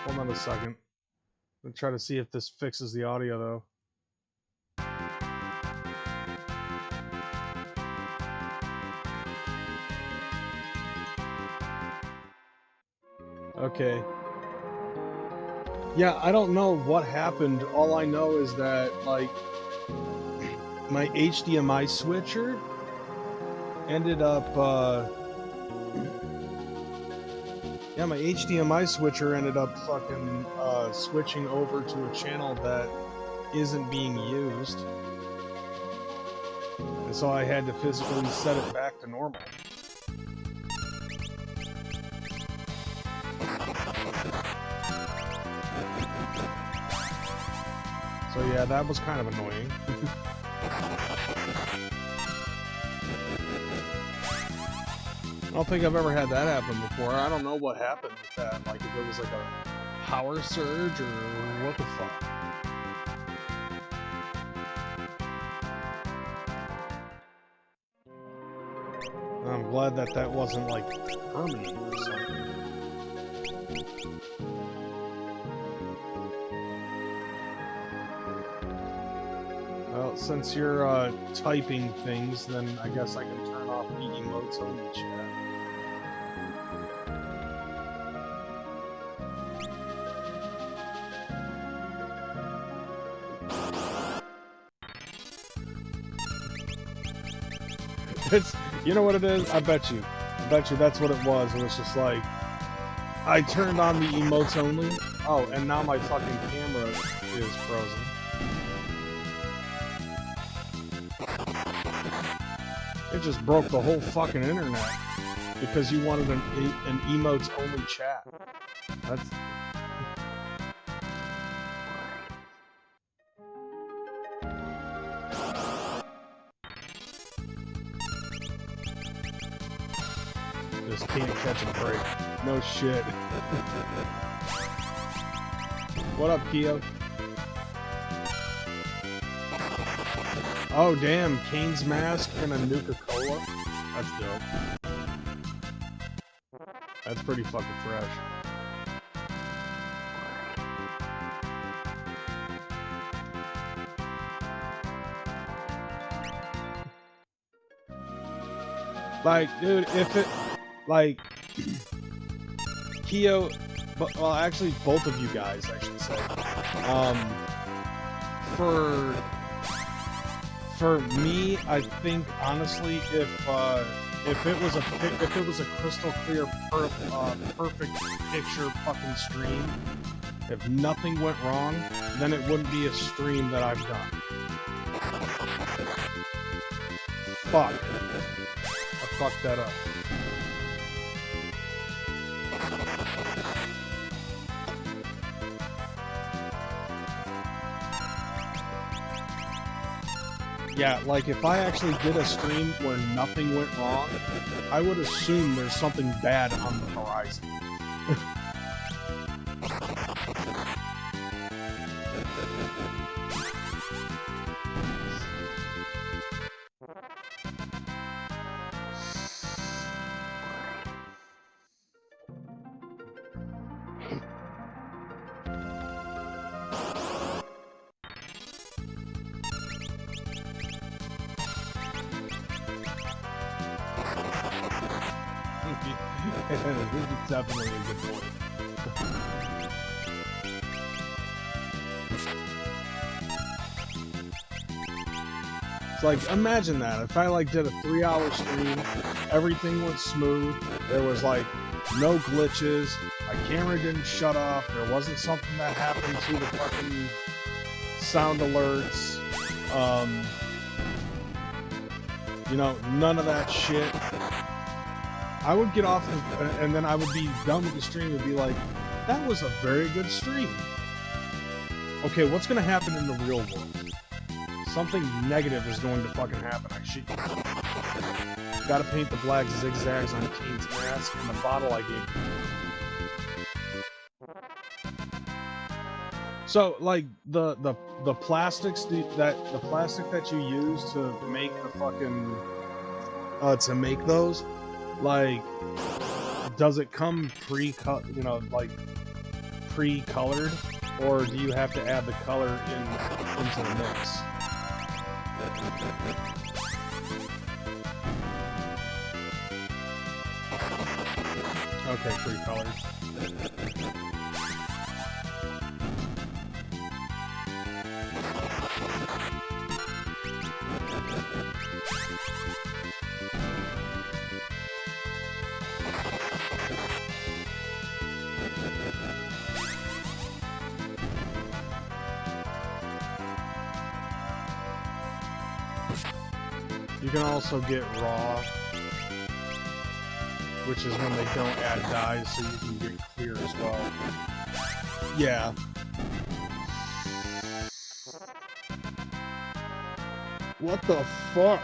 Hold on a second. I'm gonna try to see if this fixes the audio, though. Okay. Yeah, I don't know what happened. All I know is that, like, my HDMI switcher ended up, yeah, my HDMI switcher ended up fucking, switching over to a channel that isn't being used. And so I had to physically set it back to normal. So yeah, that was kind of annoying. I don't think I've ever had that happen before. I don't know what happened with that. Like, if it was like a power surge or what the fuck. I'm glad that that wasn't like permanent or something. Well, since you're typing things, then I guess I can turn off the emotes on the chat. It's, you know what it is? I bet you. I bet you that's what it was. It was just like, I turned on the emotes only. Oh, and now my fucking camera is frozen. It just broke the whole fucking internet because you wanted an emotes only chat. That's... Just can't catch a break. No shit. What up, Keo? Oh, damn. Kane's mask and a Nuka-Cola? That's dope. That's pretty fucking fresh. Like, dude, if it... Like... Keo... Well, actually, both of you guys, I should say. For me, I think honestly, if it was a crystal clear, perfect picture fucking stream, if nothing went wrong, then it wouldn't be a stream that I've done. Fuck. I fucked that up. Yeah, like if I actually did a stream where nothing went wrong, I would assume there's something bad on the horizon. This is definitely a good point. It's like, imagine that. If I like did a 3-hour stream, everything went smooth, there was like no glitches, my camera didn't shut off, there wasn't something that happened to the fucking sound alerts, you know, none of that shit. I would get off and then I would be done with the stream and be like, that was a very good stream. Okay, what's gonna happen in the real world? Something negative is going to fucking happen. I shit you. Gotta paint the black zigzags on Kane's mask and the bottle I gave you. So, like, the plastics the plastic that you use to make the fucking to make those, like, does it come pre-cut, you know, like pre-colored, or do you have to add the color into the mix? Okay, pre-colored. You can also get raw, which is when they don't add dyes, so you can get clear as well. Yeah. What the fuck?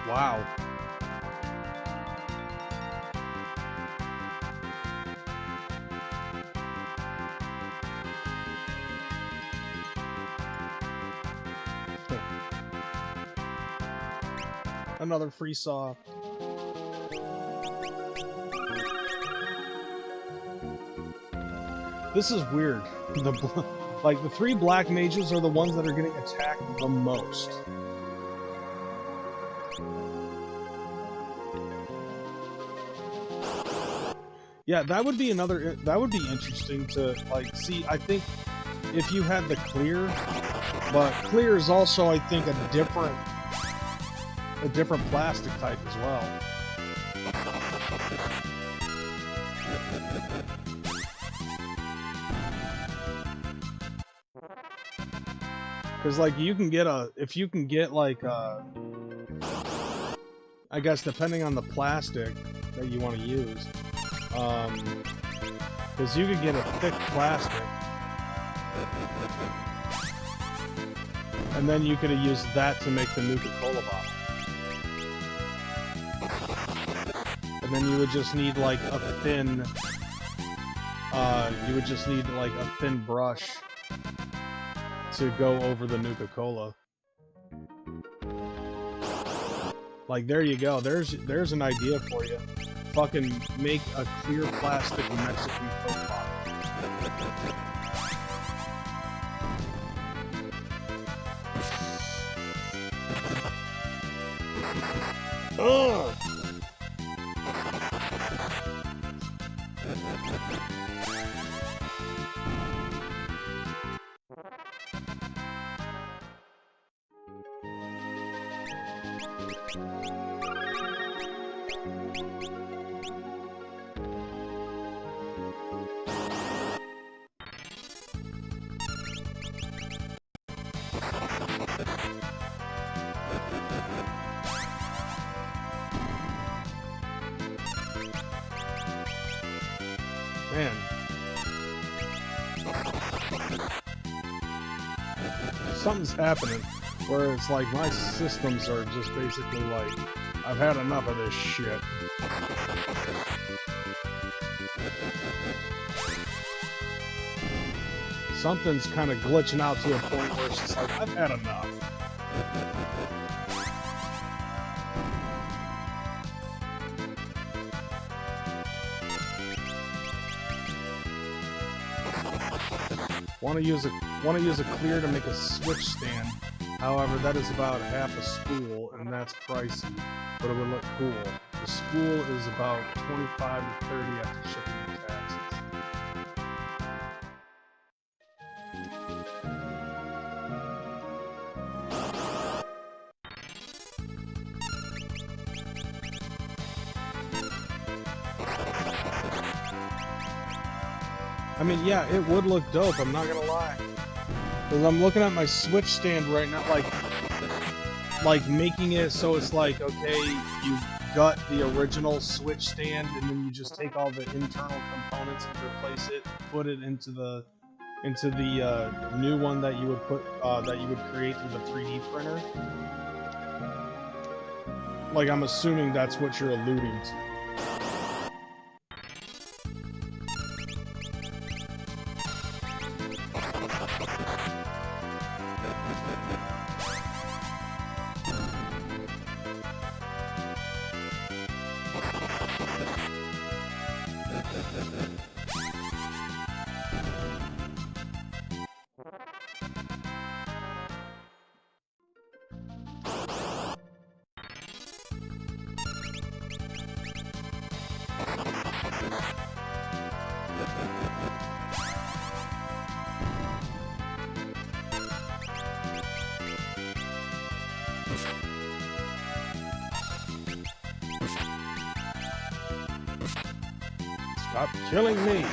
Wow. Another free saw. This is weird. Like, the 3 black mages are the ones that are getting attacked the most. Yeah, that would be another. That would be interesting to like see. I think if you had the clear, but clear is also, I think, a different plastic type as well. Because like you can get if you can get like I guess depending on the plastic that you want to use, because you could get a thick plastic, and then you could have used that to make the Nuka-Cola bottle. And then you would just need like a thin, you would just need like a thin brush to go over the Nuka-Cola. Like, there you go. There's an idea for you. Fucking make a clear plastic Mexican Coke bottle. Ugh! Man. Something's happening where it's like my systems are just basically like, I've had enough of this shit. Something's kind of glitching out to a point where it's just like, I've had enough. Want to use a clear to make a switch stand. However, that is about half a spool, and that's pricey, but it would look cool. The spool is about 25 to 30 after shipping and taxes. I mean, yeah, it would look dope, I'm not gonna lie. Because I'm looking at my Switch stand right now, like making it so it's like, okay, you gut the original Switch stand, and then you just take all the internal components and replace it, put it into the new one that you would create through the 3D printer. Like, I'm assuming that's what you're alluding to. Stop killing me!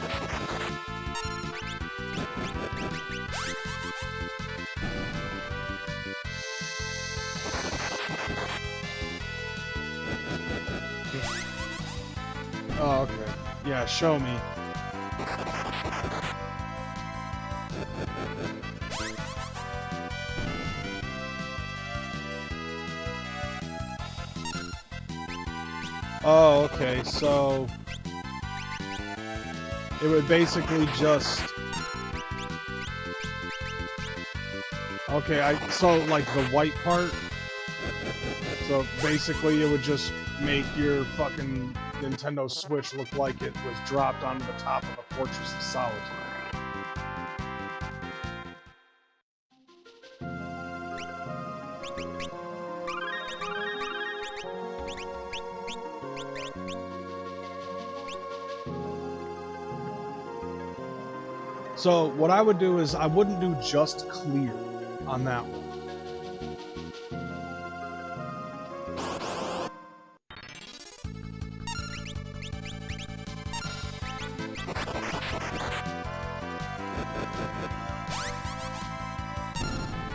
Oh, okay. Yeah, show me. Oh, okay, so it would basically just... Okay, so like the white part, so basically it would just make your fucking Nintendo Switch look like it was dropped onto the top of a Fortress of Solitude. So what I would do is I wouldn't do just clear on that one.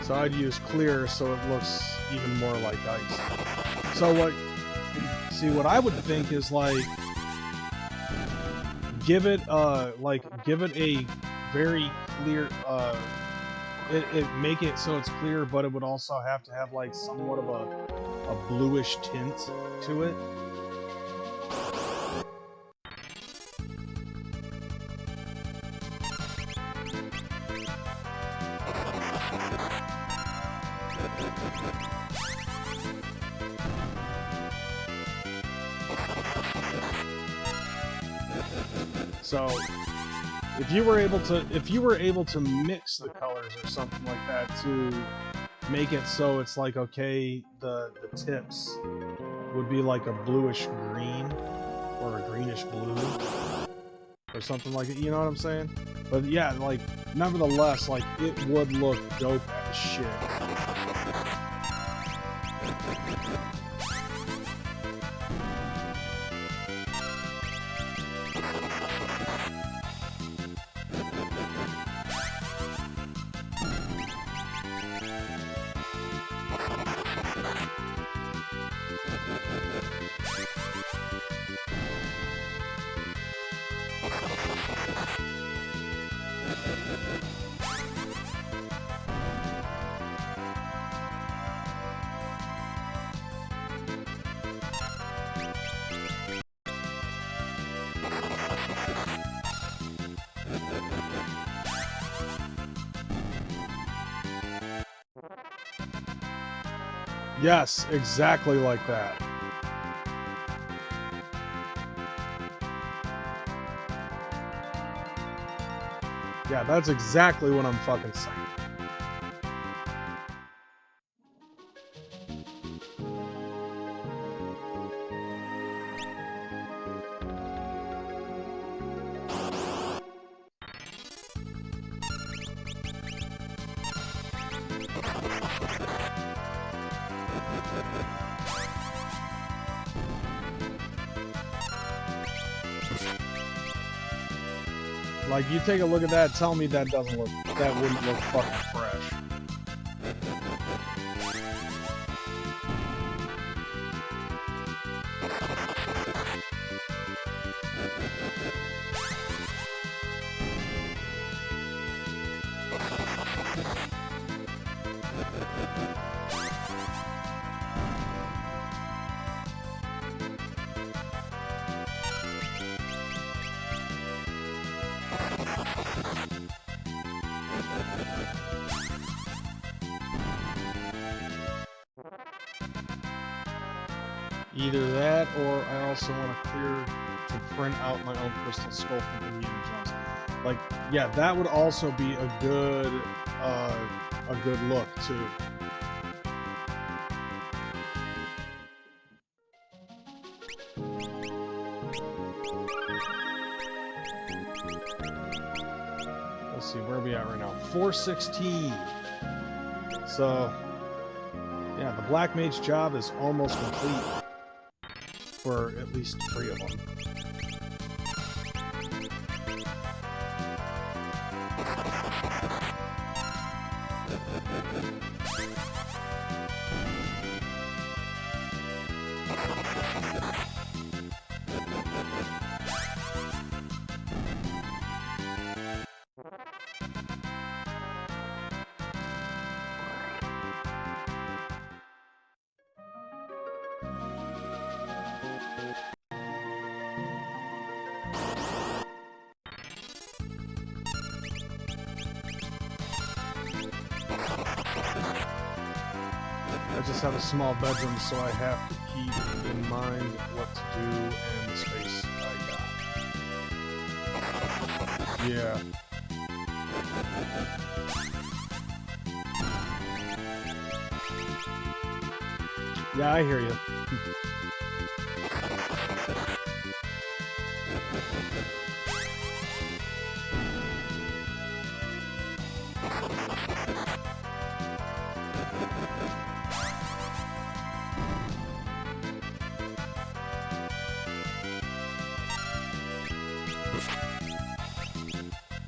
So I'd use clear so it looks even more like ice. So what I would think is like give it a very clear make it so it's clear, but it would also have to have like somewhat of a bluish tint to it. So if you were able to mix the colors or something like that to make it so it's like, okay, the tips would be like a bluish green or a greenish blue or something like it, you know what I'm saying? But yeah, like nevertheless, like it would look dope as shit. Yes, exactly like that. Yeah, that's exactly what I'm fucking saying. Like, you take a look at that, tell me that wouldn't look fucking fresh. Either that, or I also want to clear to print out my own crystal skull from Indiana Jones. Like, yeah, that would also be a good look too. Let's see, where are we at right now? 416. So, yeah, the Black Mage job is almost complete. For at least 3 of them. I just have a small bedroom, so I have to keep in mind what to do and the space I got. Yeah. Yeah, I hear you.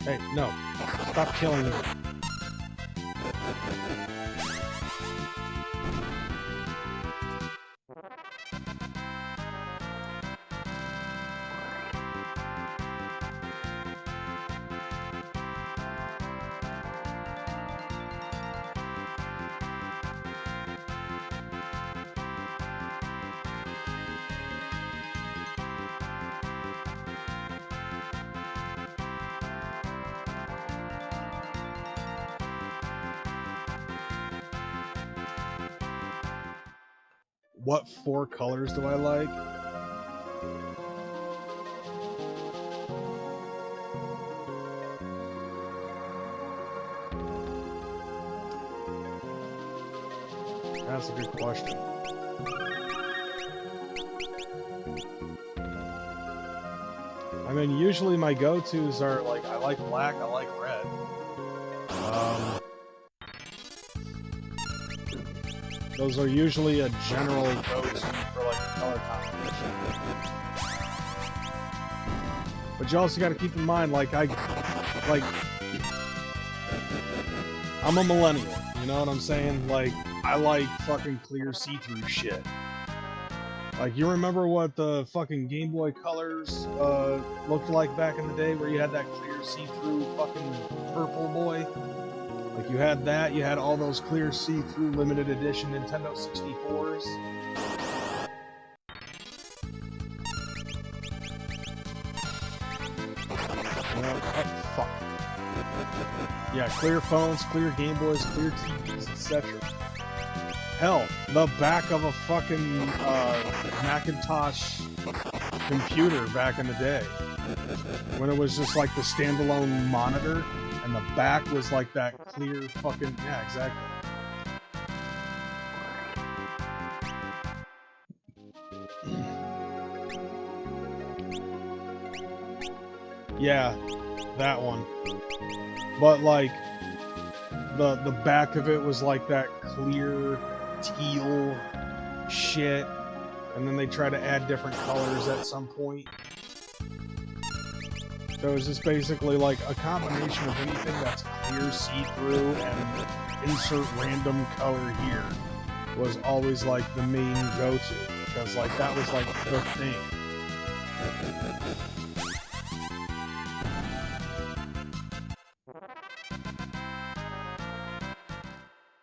Hey, no. Stop killing me. What 4 colors do I like? That's a good question. I mean, usually my go-tos are like, I like black, I like red. Those are usually a general go-to for like a color combination. But you also got to keep in mind, like I'm a millennial. You know what I'm saying? Like, I like fucking clear see-through shit. Like, you remember what the fucking Game Boy Colors looked like back in the day, where you had that clear see-through fucking purple boy? Like, you had that, you had all those clear see-through limited edition Nintendo 64s. You know, oh, fuck. Yeah, clear phones, clear Game Boys, clear TVs, etc. Hell, the back of a fucking Macintosh computer back in the day, when it was just like the standalone monitor, and the back was like that clear fucking... Yeah, exactly. Yeah, that one. But like, the back of it was like that clear teal shit, and then they try to add different colors at some point. So it was just basically like a combination of anything that's clear see-through and insert random color here was always like the main go-to, because like that was like the thing.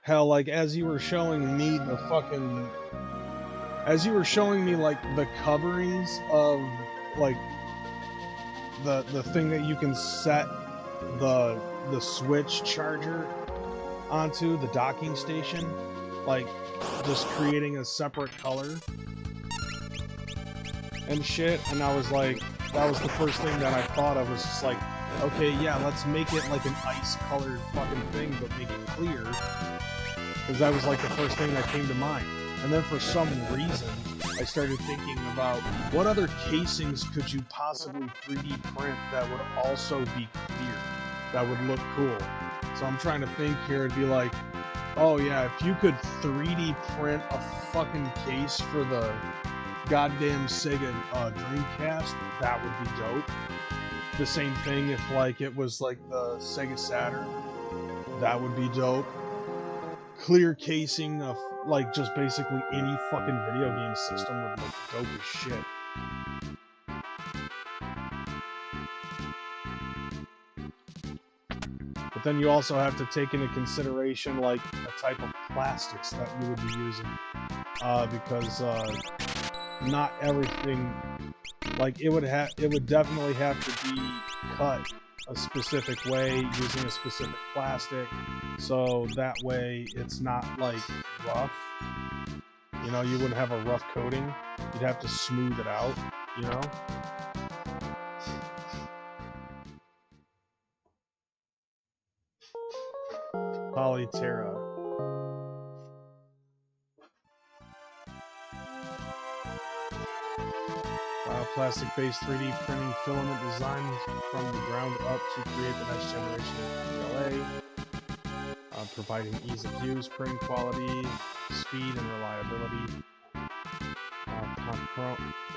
Hell, like, as you were showing me the fucking... As you were showing me, like, the coverings of, like, the thing that you can set the Switch charger onto, the docking station, like, just creating a separate color and shit, and I was like, that was the first thing that I thought of, was just like, okay, yeah, let's make it like an ice-colored fucking thing, but make it clear. Because that was like the first thing that came to mind. And then for some reason, I started thinking about what other casings could you possibly 3D print that would also be clear, that would look cool. So I'm trying to think here, it'd be like, oh yeah, if you could 3D print a fucking case for the goddamn Sega Dreamcast, that would be dope. The same thing if like it was like the Sega Saturn, that would be dope. Clear casing of like just basically any fucking video game system would look dope as shit. But then you also have to take into consideration like the type of plastics that you would be using, because not everything, like it would definitely have to be cut a specific way using a specific plastic, so that way it's not like rough. You know, you wouldn't have a rough coating. You'd have to smooth it out, you know? Polyterra. Plastic-based 3D printing filament designed from the ground up to create the next generation of PLA, providing ease of use, print quality, speed, and reliability.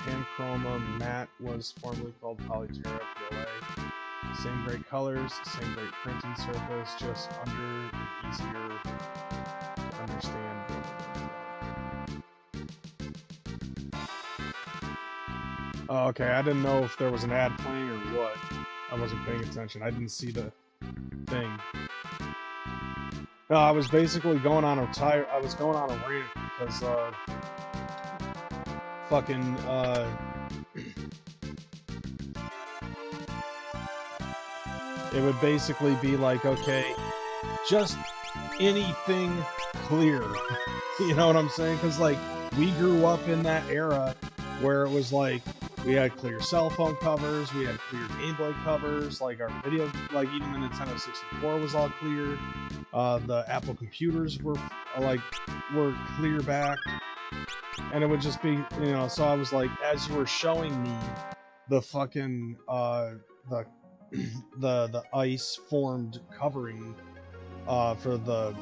Panchroma matte was formerly called Polyterra PLA. Same great colors, same great printing surface, just under and easier to understand. Oh, okay, I didn't know if there was an ad playing or what. I wasn't paying attention. I didn't see the thing. No, I was basically going on a rant because fucking it would basically be like, okay, just anything clear. You know what I'm saying? Because like we grew up in that era where it was like we had clear cell phone covers, we had clear Game Boy covers, like our video, like even the Nintendo 64 was all clear. The Apple computers were clear back, and it would just be, you know. So I was like, as you were showing me the fucking the ice formed covering for the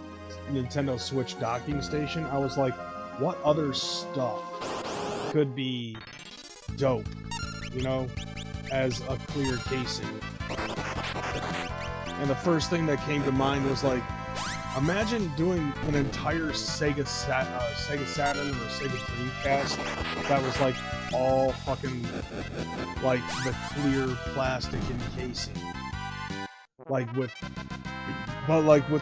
Nintendo Switch docking station, I was like, what other stuff could be dope, you know, as a clear casing? And the first thing that came to mind was like, imagine doing an entire Sega Saturn or Sega Dreamcast that was like all fucking like the clear plastic encasing. But with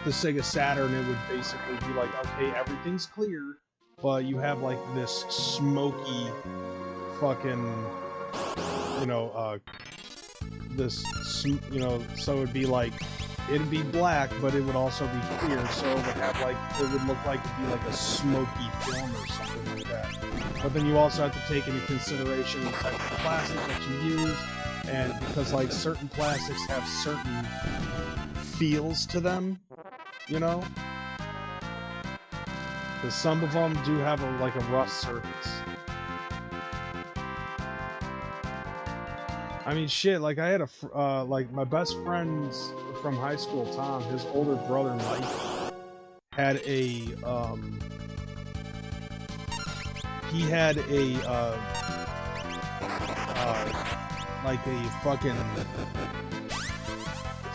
the Sega Saturn, it would basically be like, okay, everything's clear, but you have like this smoky fucking, you know, so it'd be like, it'd be black, but it would also be clear, so it would have like, it would look like it'd be like a smoky film or something like that. But then you also have to take into consideration the type of plastic that you use, and because like certain plastics have certain feels to them, you know? Because some of them do have a rough surface. I mean, shit, like I had like my best friends from high school, Tom, his older brother Mike had he had like a fucking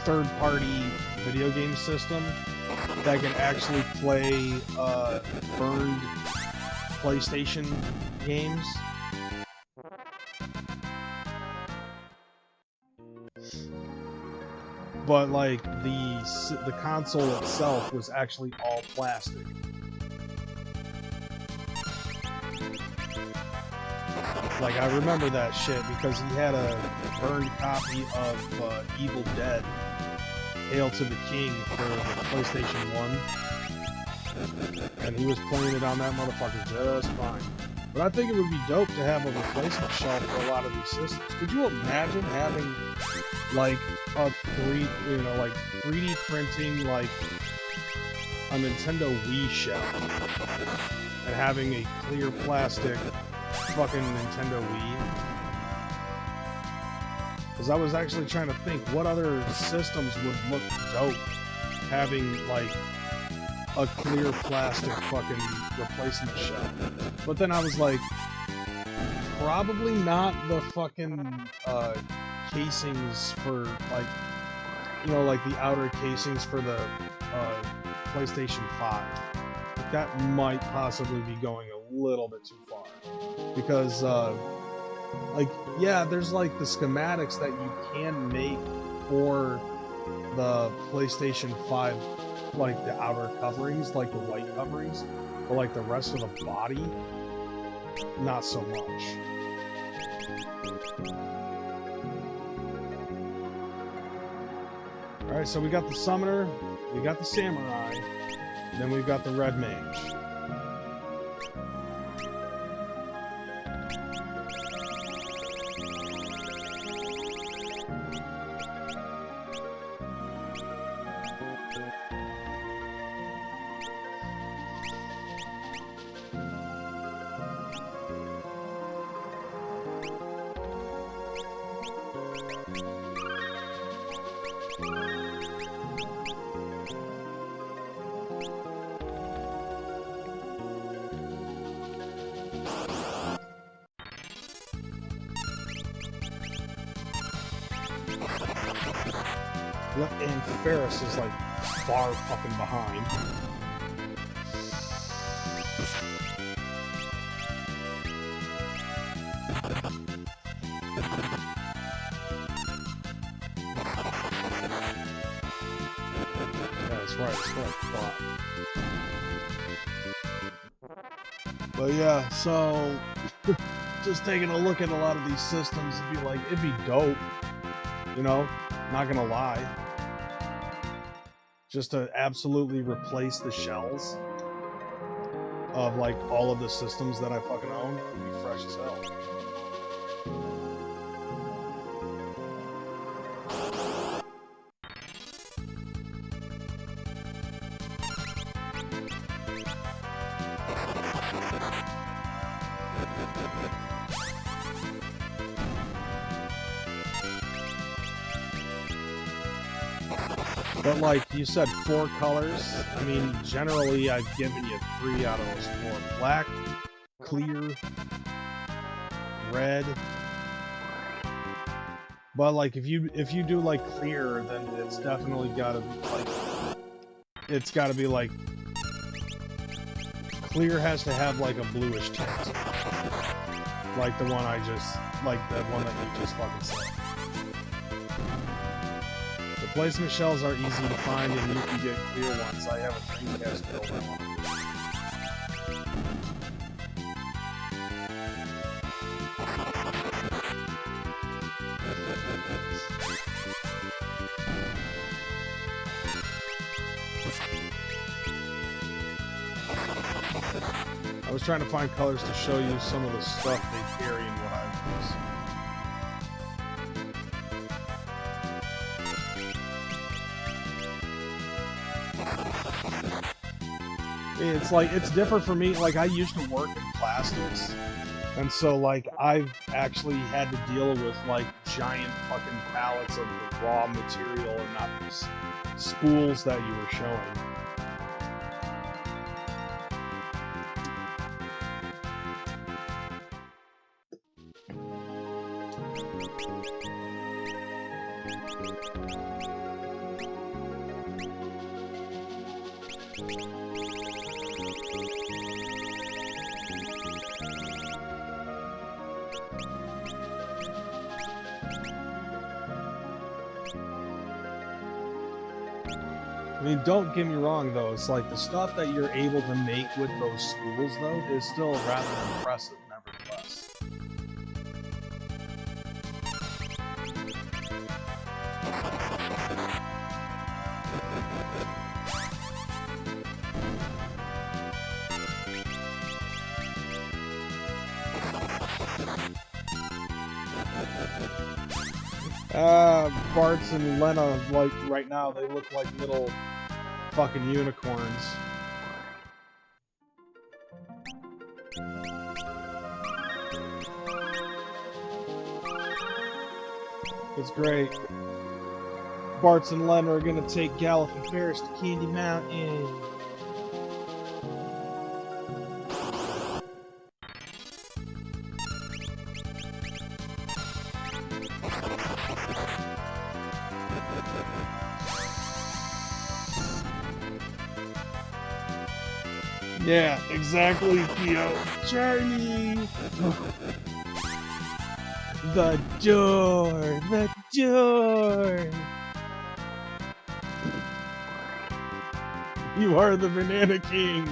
third-party video game system that can actually play burned PlayStation games. But like the console itself was actually all plastic. Like I remember that shit because he had a burned copy of Evil Dead: Hail to the King for the PlayStation 1, and he was playing it on that motherfucker just fine. But I think it would be dope to have a replacement shelf for a lot of these systems. Could you imagine having like a 3D printing like a Nintendo Wii shelf and having a clear plastic fucking Nintendo Wii? Because I was actually trying to think what other systems would look dope having like a clear plastic fucking replacement shelf. But then I was like, probably not the fucking casings for like, you know, like the outer casings for the PlayStation 5. Like that might possibly be going a little bit too far. Because like, yeah, there's like the schematics that you can make for the PlayStation 5, like the outer coverings, like the white coverings, but like the rest of the body, not so much. Alright, so we got the Summoner, we got the Samurai, then we've got the Red Mage. And Ferris is like far fucking behind. That's right, it's what I thought. But yeah, so just taking a look at a lot of these systems, it'd be dope, you know, not gonna lie. Just to absolutely replace the shells of like all of the systems that I fucking own would be fresh as hell. But like you said, 4 colors. I mean, generally I've given you 3 out of those 4. Black, clear, red. But like if you do like clear, then it's definitely gotta be like, it's gotta be like, clear has to have like a bluish tint. Like the one that you just fucking said. Replacement shells are easy to find and you can get clear ones. I have a Dreamcast build I want to do. I was trying to find colors to show you some of the stuff they carry and what I use. It's like, it's different for me. Like, I used to work in plastics, and so like I've actually had to deal with like giant fucking pallets of the raw material and not just spools that you were showing. I mean, don't get me wrong, though. It's like the stuff that you're able to make with those spools, though, is still rather impressive, nevertheless. Bart's and Lena, like, right now, they look like little fucking unicorns. It's great. Bart's and Lena are gonna take Gallif and Ferris to Candy Mountain. Yeah, exactly, Theo. Charlie! The door! The door! You are the Banana King!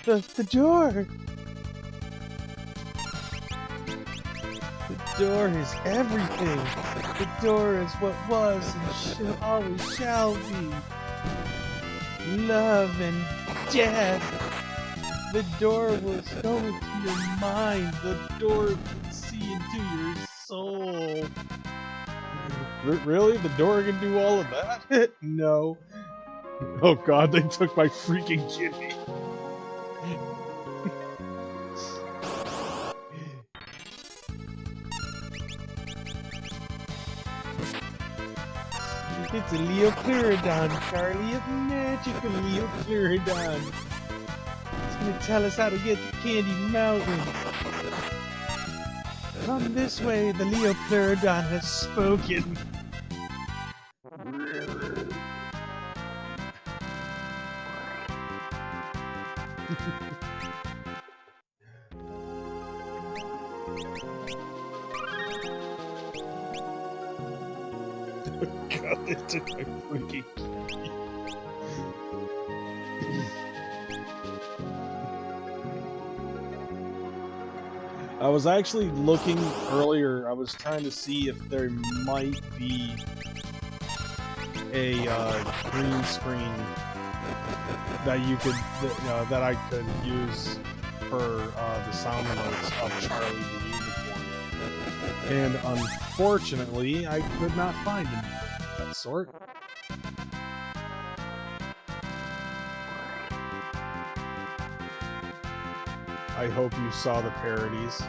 The door! The door is everything! The door is what was and always shall be. Love and death. The door will go into your mind. The door can see into your soul. Really? The door can do all of that? No. Oh god, they took my freaking kidney. It's a Leoclerodon, Charlie. A magical Leoclerodon. It's gonna tell us how to get to Candy Mountain. Come this way, the Leoplerodon has spoken. God, it took my freaking key. I was actually looking earlier, I was trying to see if there might be a green screen that you could, that I could use for the sound notes of Charlie the Unicorn. And unfortunately, I could not find anything of that sort. I hope you saw the parodies.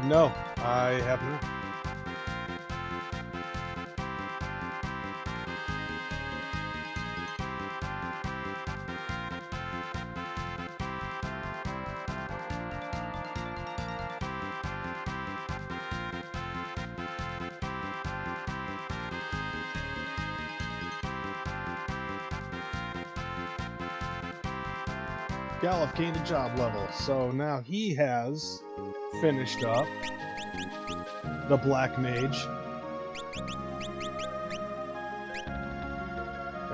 No, I have not. Gallup gained a job level, so now he has finished up the Black Mage.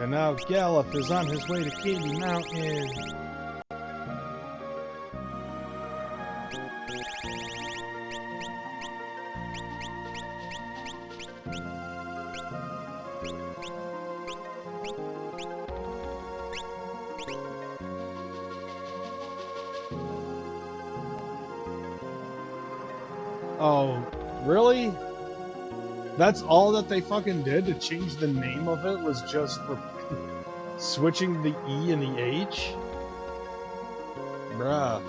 And now Gallup is on his way to Katy Mountain. Oh, really? That's all that they fucking did to change the name of it, was just for switching the E and the H? Bruh.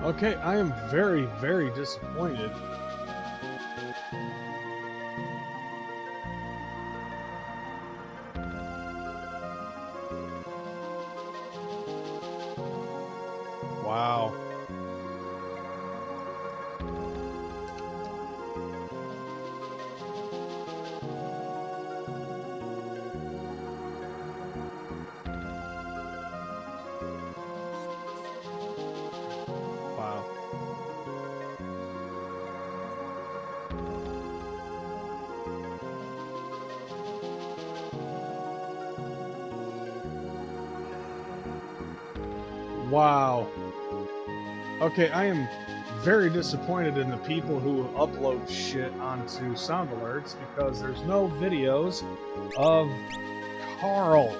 Okay, I am very, very disappointed. Wow. Wow. Okay, I am very disappointed in the people who upload shit onto Sound Alerts, because there's no videos of Carl.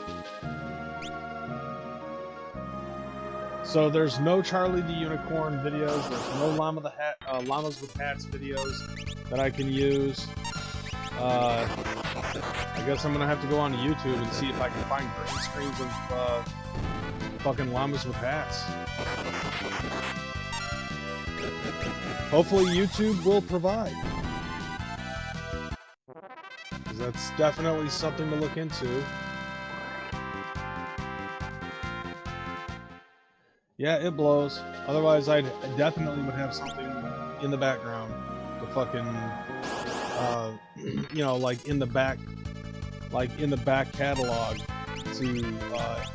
So there's no Charlie the Unicorn videos, there's no Llamas with Hats videos that I can use. I guess I'm gonna have to go onto YouTube and see if I can find green screens of fucking Llamas with Hats. Hopefully YouTube will provide, because that's definitely something to look into. Yeah, it blows. Otherwise, I definitely would have something in the background to fucking, you know, like in the back catalog to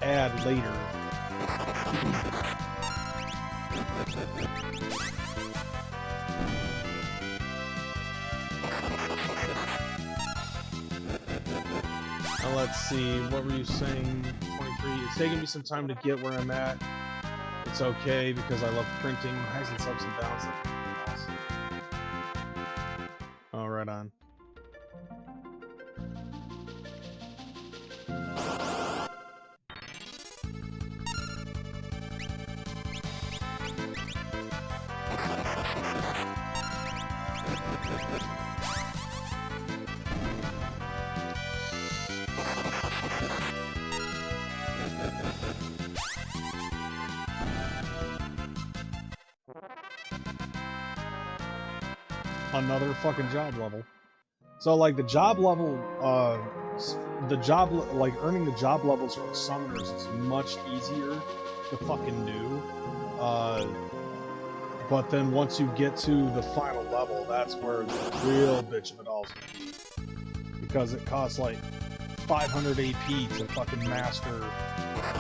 add later. Now let's see, what were you saying? 23. It's taking me some time to get where I'm at. It's okay because I love printing. Highs and ups and downs. Oh, right on. another fucking job level. So like the job level, like earning the job levels for the summoners is much easier to fucking do. But then once you get to the final level, that's where the real bitch of it all's gonna be. Because it costs like 500 AP to fucking master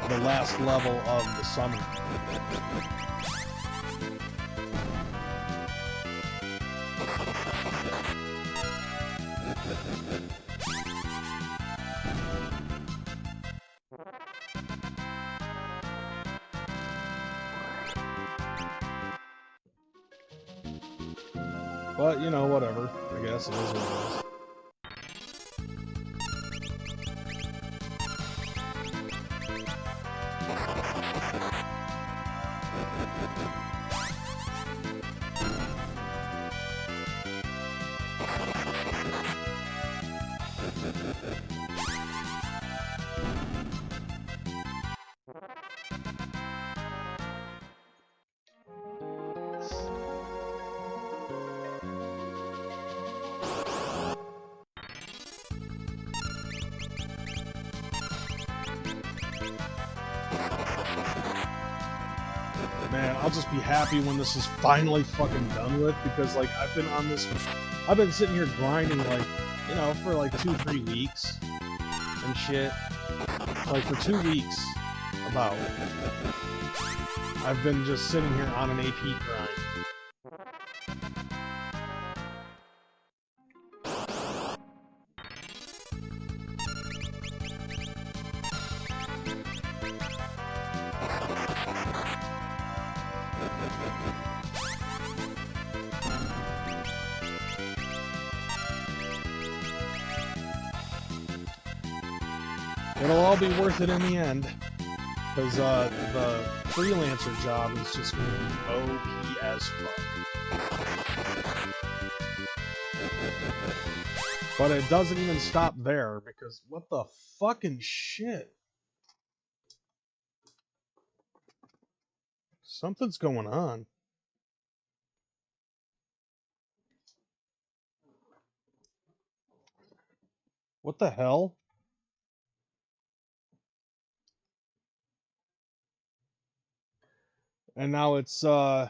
the last level of the summoner. But, you know, whatever. I guess it is what it is. Man, I'll just be happy when this is finally fucking done with, because, like, I've been sitting here grinding, like, you know, for, like, 2-3 weeks and shit. Like, for 2 weeks, about, I've been just sitting here on an AP grind. It'll all be worth it in the end, because the freelancer job is just going to be OP as fuck. But it doesn't even stop there, because what the fucking shit? Something's going on. What the hell? And now it's, yeah,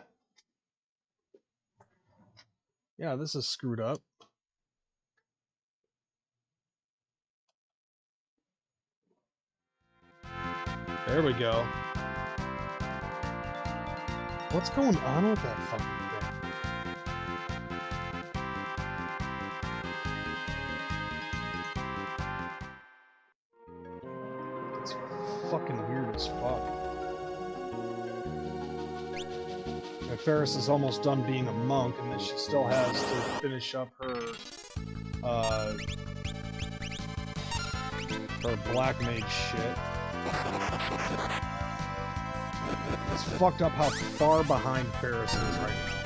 this is screwed up. There we go. What's going on with that fucking thing? It's fucking weird as fuck. And Ferris is almost done being a monk, and then she still has to finish up her black mage shit. It's fucked up how far behind Ferris is right now.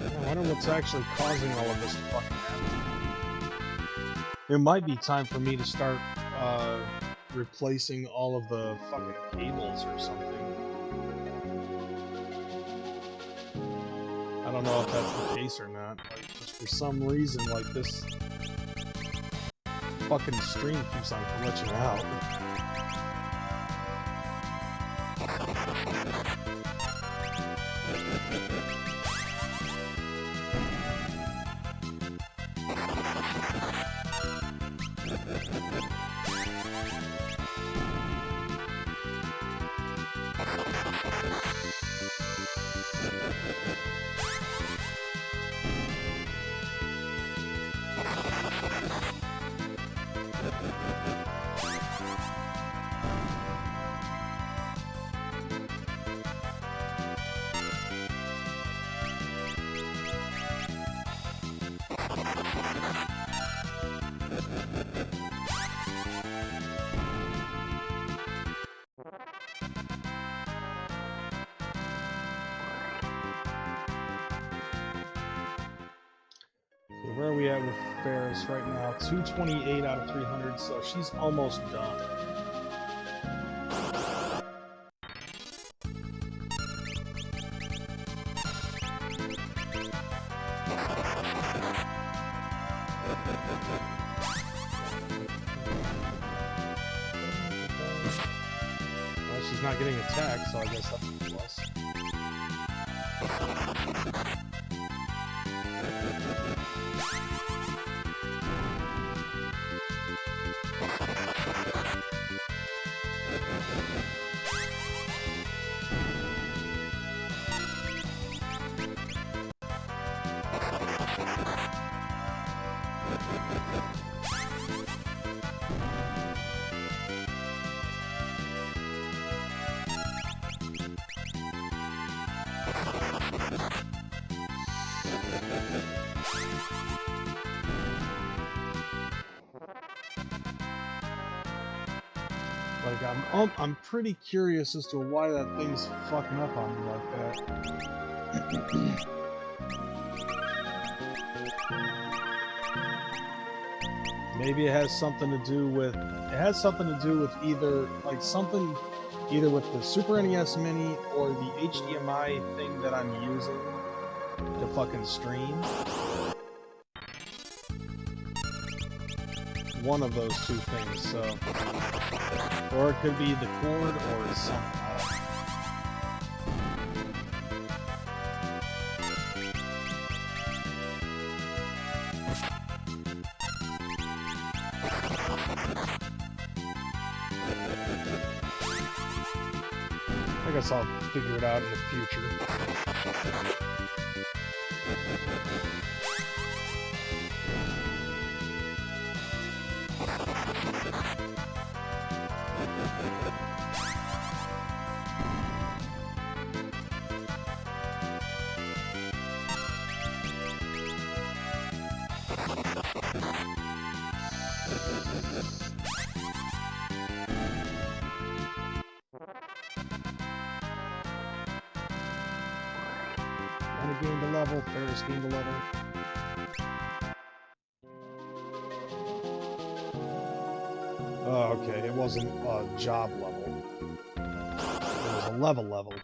I wonder what's actually causing all of this to fucking happen. It might be time for me to start replacing all of the fucking cables or something. I don't know if that's the case or not. Like, just for some reason, like, this fucking stream keeps on glitching out. Where are we at with Ferris right now? 228 out of 300, so she's almost done. Well, she's not getting attacked, so I guess that's a plus. Like, I'm pretty curious as to why that thing's fucking up on me like that. Maybe it has something to do with... either, like, something... either with the Super NES Mini or the HDMI thing that I'm using to fucking stream. One of those two things, so... or it could be the cord or something. I guess I'll figure it out in the future. Lena gained a level, Ferris gained a level. Oh, okay, it wasn't a job level. It was a level.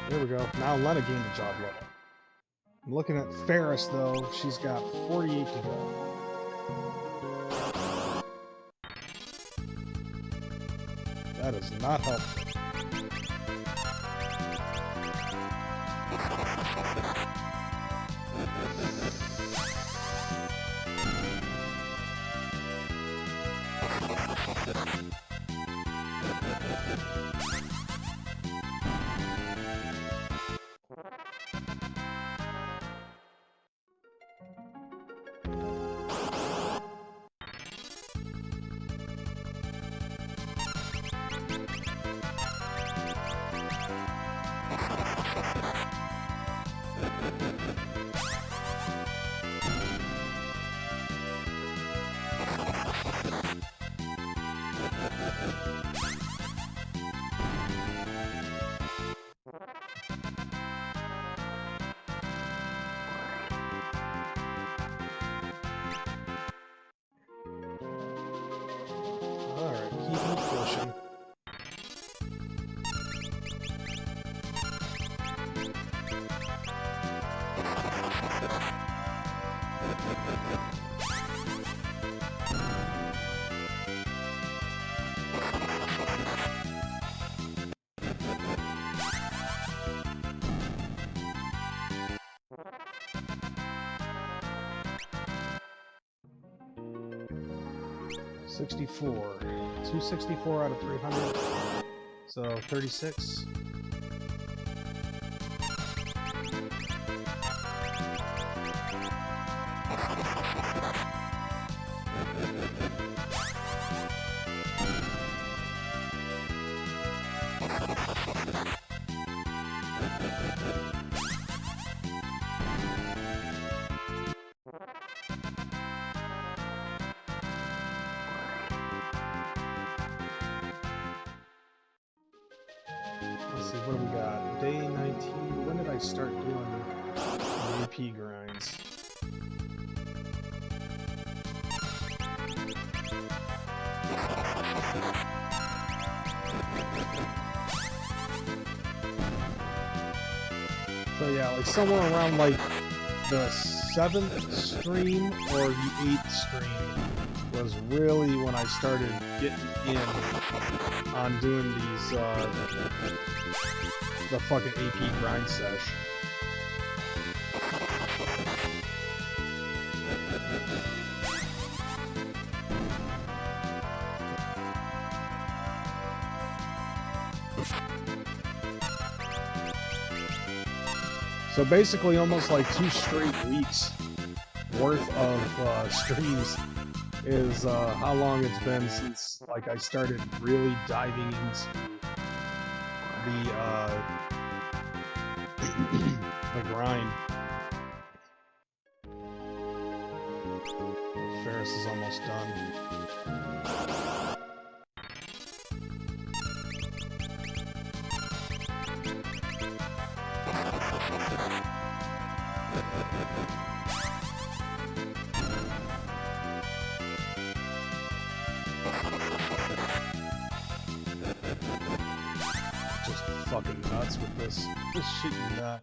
There we go. Now Lena gained a job level. I'm looking at Ferris, though. She's got 48 to go. That is not helpful. Alright, keep it pushing. 64. 264 out of 300. So 36. Let's see, what do we got? Day 19. When did I start doing AP grinds? So yeah, like somewhere around like the 7th stream or the 8th stream was really when I started getting in on doing these the fucking AP grind sesh. So basically almost like 2 straight weeks worth of streams is how long it's been since like I started really diving into the grind. Ferris is almost done. Just fucking nuts with this shit you got.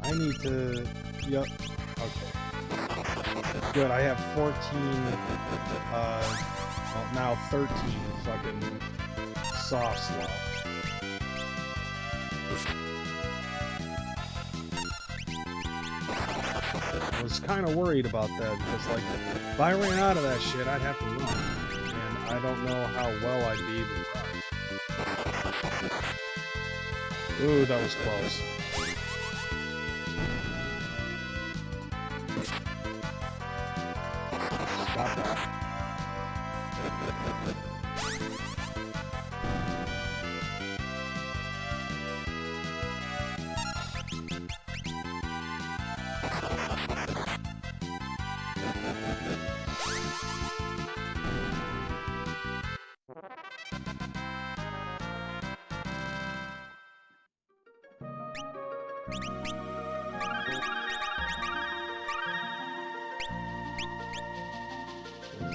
I need to... Yep. Okay. Good, I have 14, well, now 13 fucking softs left. I was kind of worried about that, because, like, if I ran out of that shit, I'd have to run. And I don't know how well I'd be able to run. Ooh, that was close. Stop that.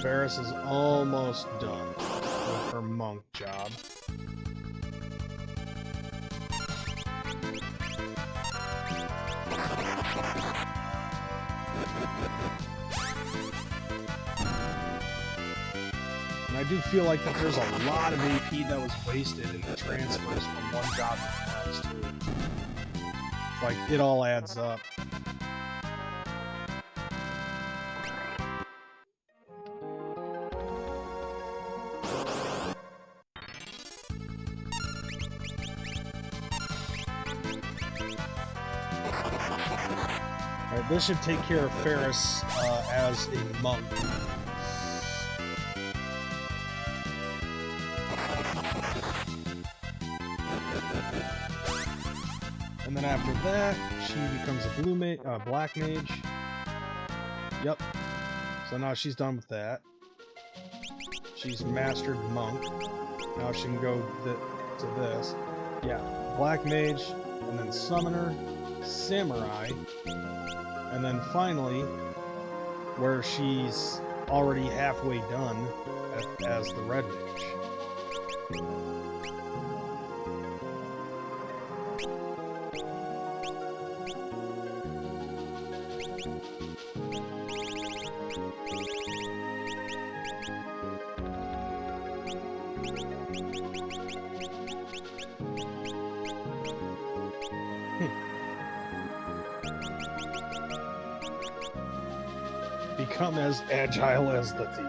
Ferris is almost done with her monk job. And I do feel like that there's a lot of AP that was wasted in the transfers from one job to the next, too. It's like, it all adds up. Alright, this should take care of Ferris as a monk. And then after that, she becomes a black mage. Yep. So now she's done with that. She's mastered monk. Now she can go to this. Yeah, black mage, and then summoner. samurai, and then finally, where she's already halfway done as the red mage. Become as agile as the thief.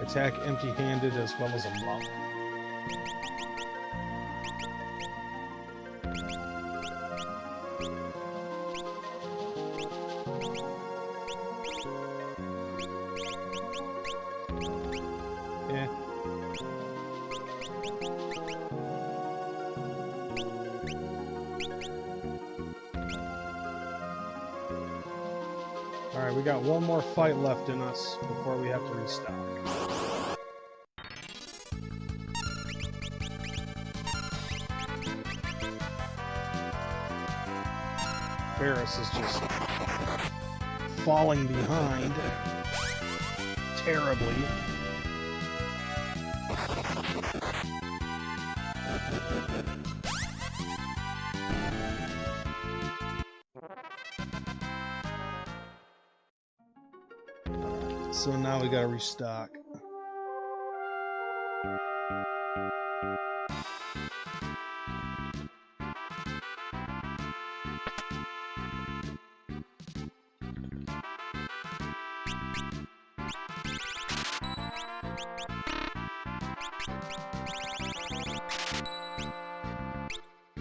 Attack empty-handed as well as a monk. Yeah. Alright, we got one more fight left in us before we have to restock. Ferris is just falling behind terribly. So now we gotta restock.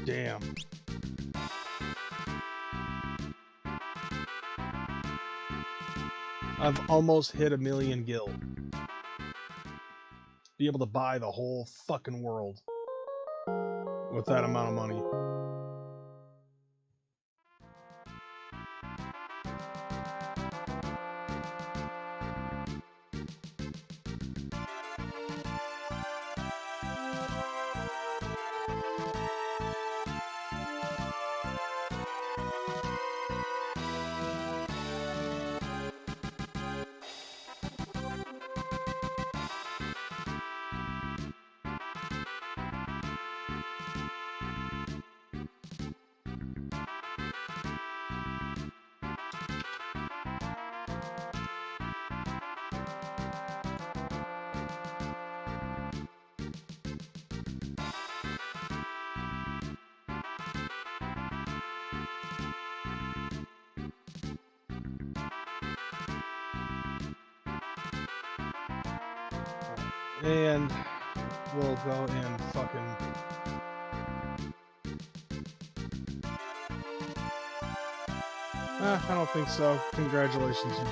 Damn. I've almost hit 1,000,000 gil. Be able to buy the whole fucking world with that amount of money. And we'll go and fucking... I don't think so. Congratulations, you've been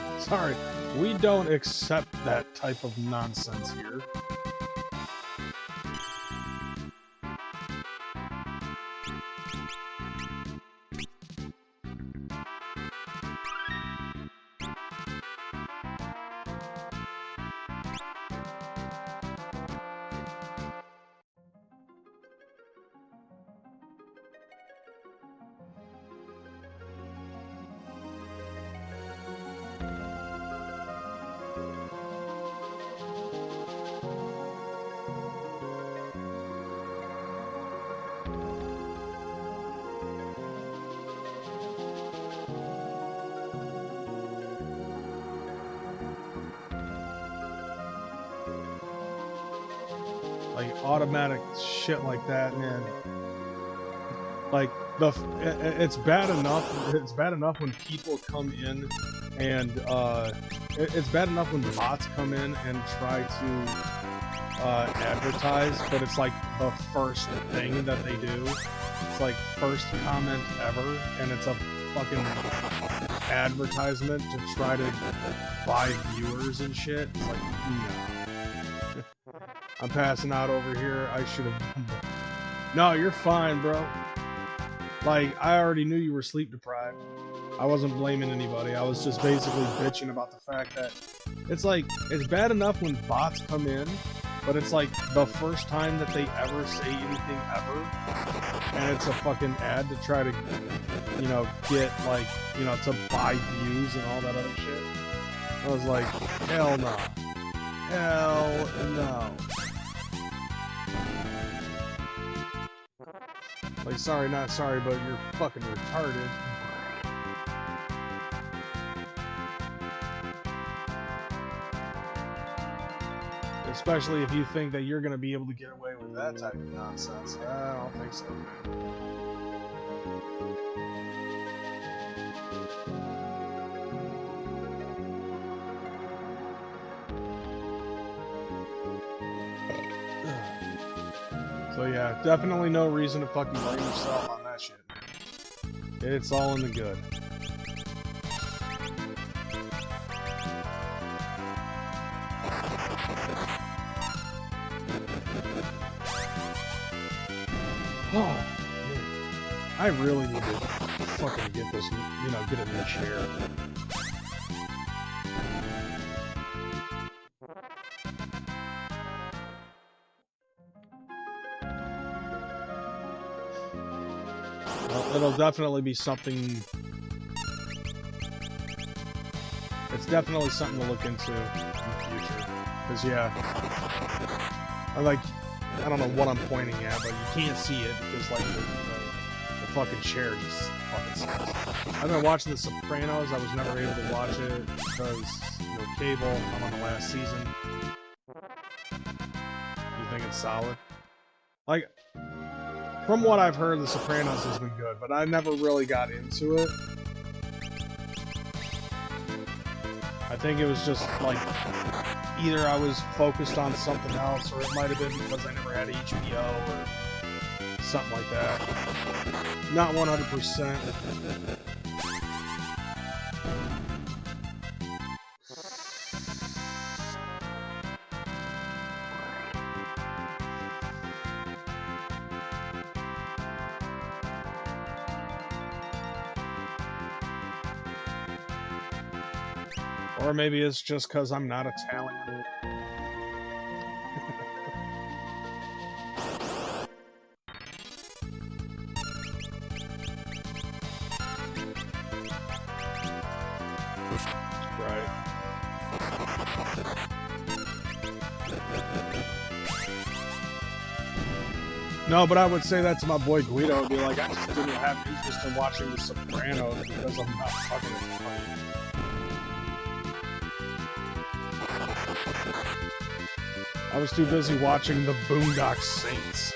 banned. Sorry, we don't accept that type of nonsense here. Like automatic shit like that, man. Like it's bad enough. It's bad enough when people come in, and it's bad enough when bots come in and try to advertise, but it's like the first thing that they do. It's like first comment ever, and it's a fucking advertisement to try to buy viewers and shit. It's like, no. I'm passing out over here. I should have... No, you're fine, bro. Like, I already knew you were sleep deprived. I wasn't blaming anybody. I was just basically bitching about the fact that it's like, it's bad enough when bots come in, but it's like the first time that they ever say anything ever, and it's a fucking ad to try to, you know, get like, you know, to buy views and all that other shit. I was like, hell no. Hell no. Like, sorry, not sorry, but you're fucking retarded. Especially if you think that you're going to be able to get away with that type of nonsense. I don't think so. So yeah, definitely no reason to fucking blame yourself on that shit, man. It's all in the good. Oh, man. I really need to fucking get this, you know, get a new chair. Well, it'll definitely be something. It's definitely something to look into in the future. Because, yeah, I don't know what I'm pointing at, but you can't see it because, like, the fucking chair just fucking sucks. I've been watching The Sopranos. I was never able to watch it because no cable. I'm on the last season. You think it's solid? Like, from what I've heard, The Sopranos has been good, but I never really got into it. I think it was just, like, either I was focused on something else, or it might have been because I never had HBO, or something like that. Not 100%. Or maybe it's just because I'm not Italian. Right. No, but I would say that to my boy Guido. I'd be like, I just didn't have interest in watching The Sopranos because I'm not fucking Italian. I was too busy watching The Boondock Saints.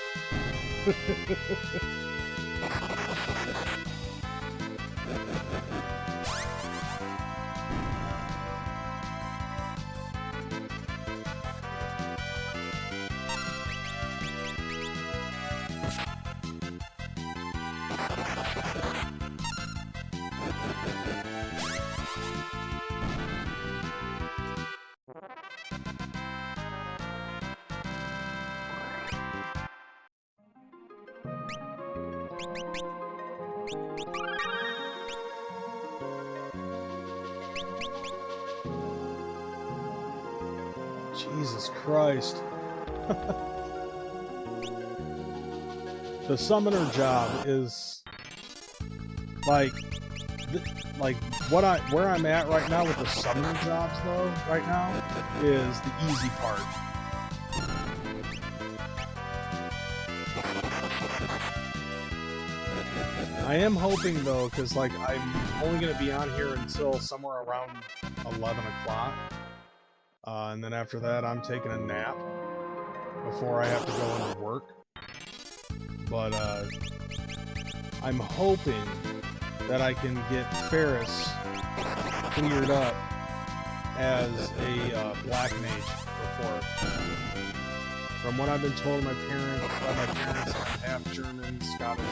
Jesus Christ. The summoner job is like where I'm at right now with the summoner jobs though, right now, is the easy part. I am hoping though, because like I'm only gonna be on here until somewhere around 11 o'clock. And then after that, I'm taking a nap before I have to go into work. But I'm hoping that I can get Ferris cleared up as a black mage before. From what I've been told by my parents, I'm half German, Scottish,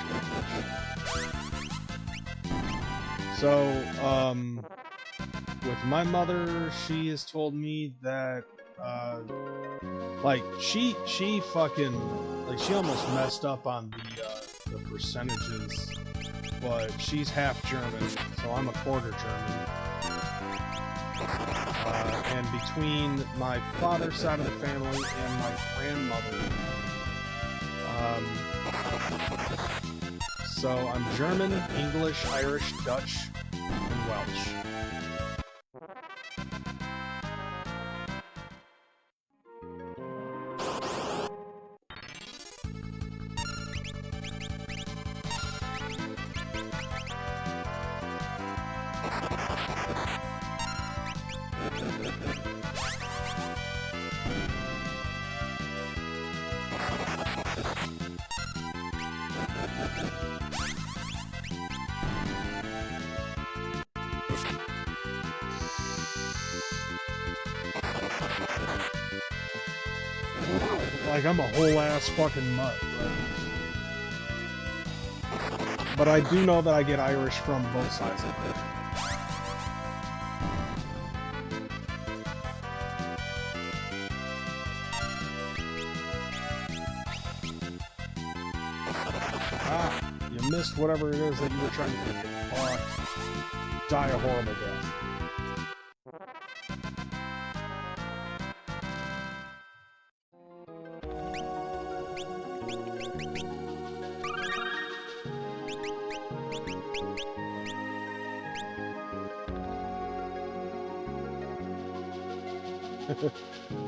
British. So, with my mother, she has told me that, like, she fucking, like, she almost messed up on the percentages, but she's half German, so I'm a quarter German. And between my father's side of the family and my grandmother, so I'm German, English, Irish, Dutch, and Welsh. Like, I'm a whole ass fucking mutt, but I do know that I get Irish from both sides of it. Ah, you missed whatever it is that you were trying to do. Die a horrible death.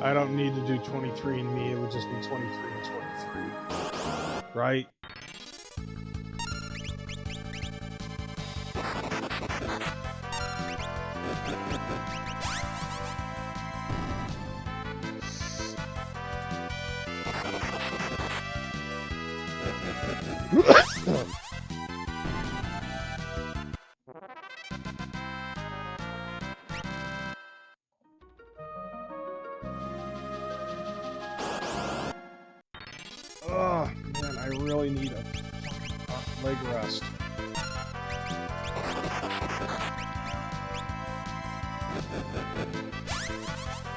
I don't need to do 23andMe, it would just be 23 and 23. Right? Oh, man, I really need a leg rest.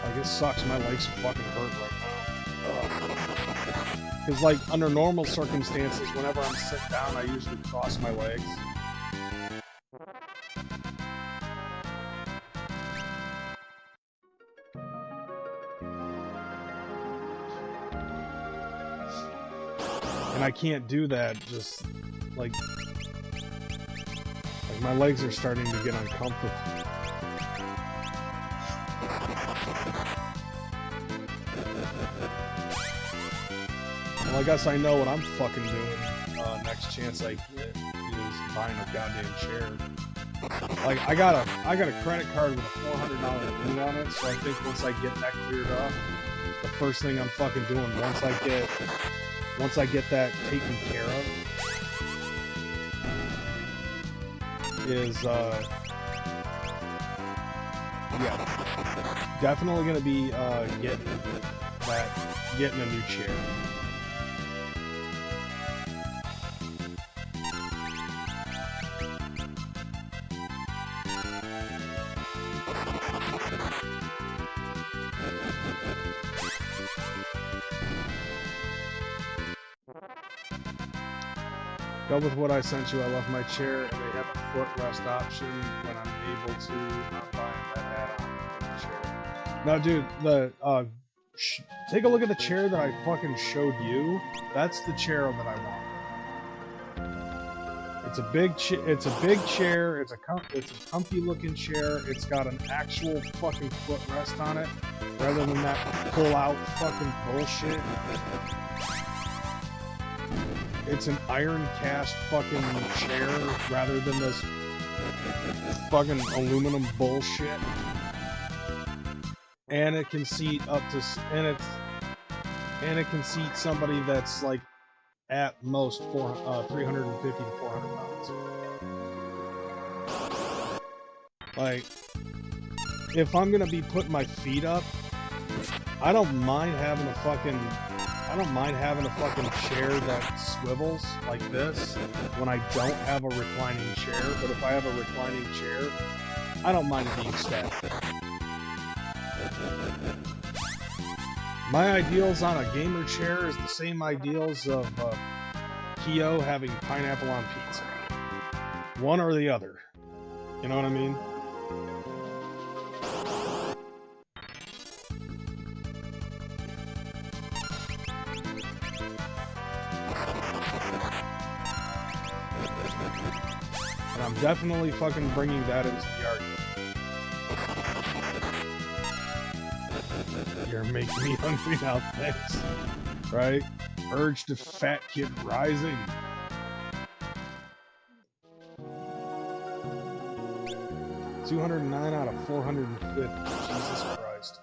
Like, it sucks. My legs fucking hurt right now. Because, like, under normal circumstances, whenever I'm sitting down, I usually cross my legs. And I can't do that, just, like my legs are starting to get uncomfortable. Well, I guess I know what I'm fucking doing next chance I get is buying a goddamn chair. Like, I got a credit card with a $400 limit on it, so I think once I get that cleared up, the first thing I'm fucking doing once I get that taken care of is yeah, definitely gonna be getting a new chair. Go with what I sent you. I left my chair, and they have a footrest option when I'm able to. I'm buying that add-on chair. Now, dude, take a look at the chair that I fucking showed you. That's the chair that I want. It's a big chair. It's a comfy looking chair. It's got an actual fucking footrest on it, rather than that pull-out fucking bullshit. It's an iron cast fucking chair rather than this fucking aluminum bullshit. And it can seat up to and it can seat somebody that's like at most 350 to 400 pounds. Like, if I'm gonna be putting my feet up, I don't mind having a fucking chair that swivels like this when I don't have a reclining chair, but if I have a reclining chair, I don't mind it being stacked. My ideals on a gamer chair is the same ideals of Kyo having pineapple on pizza. One or the other. You know what I mean? definitely fucking bringing that into the argument. You're making me hungry now, thanks. Right? Urge to fat kid rising. $209 out of 450. Jesus Christ.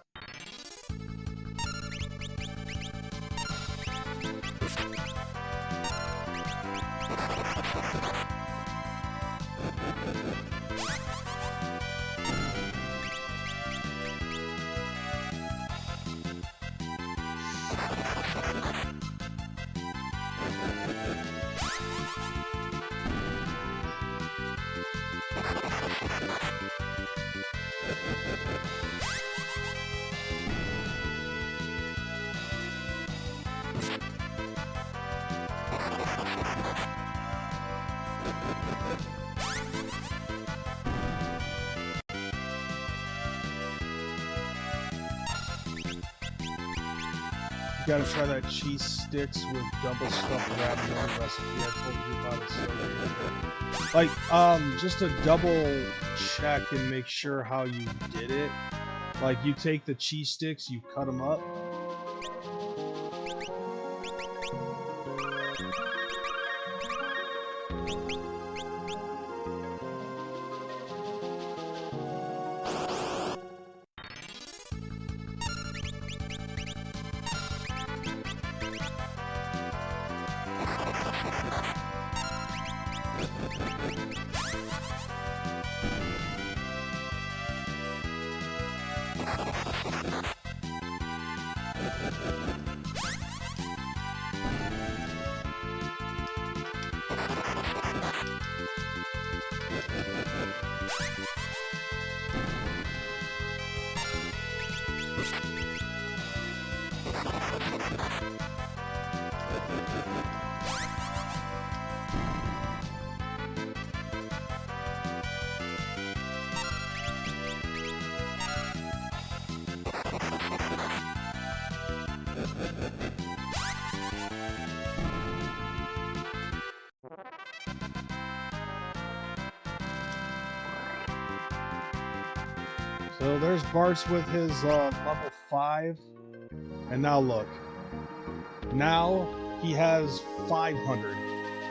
Gotta try that cheese sticks with double stuffed ravioli recipe I told you about. It's so good. Like, just to double check and make sure how you did it. Like, you take the cheese sticks, you cut them up. So there's Bart's with his level 5, and now look. Now he has 500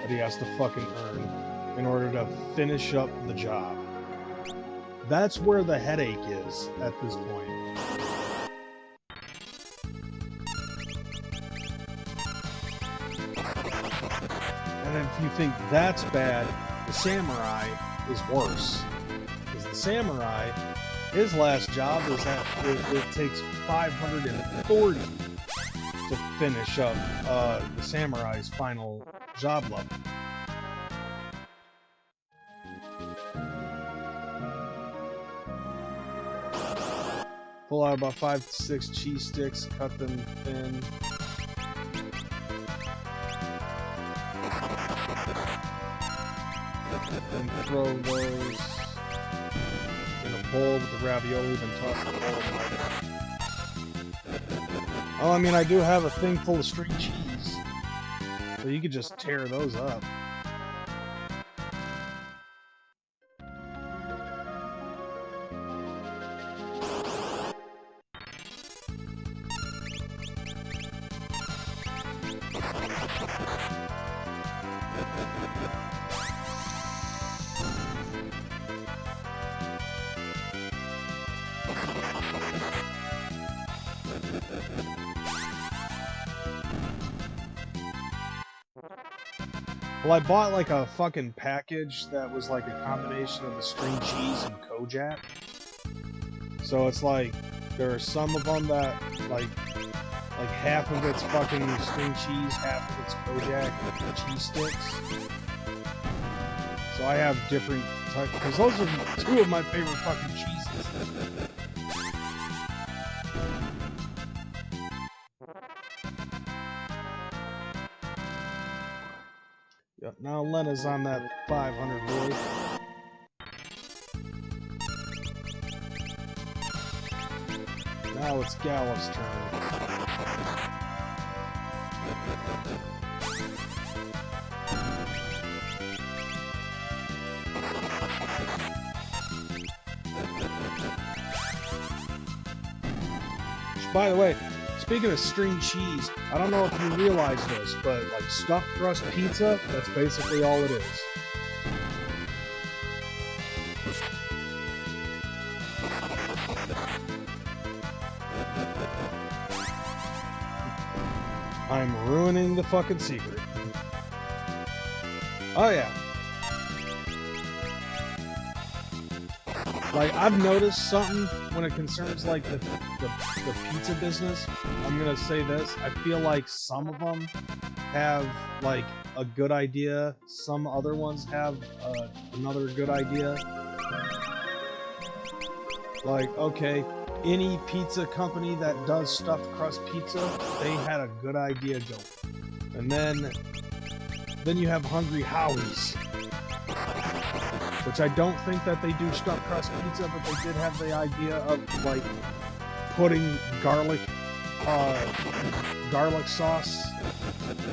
that he has to fucking earn in order to finish up the job. That's where the headache is at this point. And if you think that's bad, the samurai is worse. Because the samurai, his last job is that it takes 540 to finish up the samurai's final job level. Pull out about 5 to 6 cheese sticks, cut them thin. And throw those in a bowl with the ravioli, then toss the bowl in. Oh, I mean, I do have a thing full of string cheese, so you could just tear those up. Well, I bought like a fucking package that was like a combination of the string cheese and Kojak. So it's like, there are some of them that, like half of it's fucking string cheese, half of it's Kojak cheese sticks. So I have different types, because those are 2 of my favorite fucking cheeses. Yep, now Lena's on that 500 boy. Now it's Gallup's turn. By the way, speaking of string cheese, I don't know if you realize this, but like stuffed crust pizza, that's basically all it is. I'm ruining the fucking secret. Oh yeah. Like, I've noticed something when it concerns, like, the pizza business. I'm gonna say this. I feel like some of them have, like, a good idea. Some other ones have another good idea. Like, okay, any pizza company that does stuffed crust pizza, they had a good idea going. And then you have Hungry Howie's, which I don't think that they do stuffed crust pizza, but they did have the idea of, like, putting garlic sauce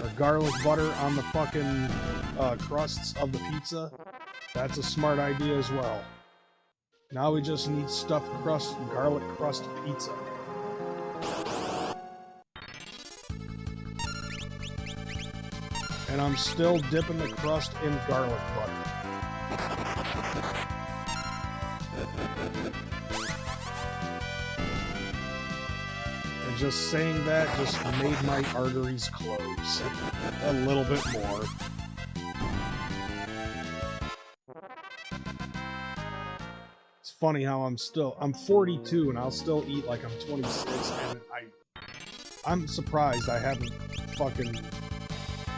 or garlic butter on the fucking crusts of the pizza. That's a smart idea as well. Now we just need stuffed crust, garlic crust pizza. And I'm still dipping the crust in garlic butter. And just saying that just made my arteries close a little bit more. It's funny how I'm 42 and I'll still eat like I'm 26, and I'm surprised I haven't fucking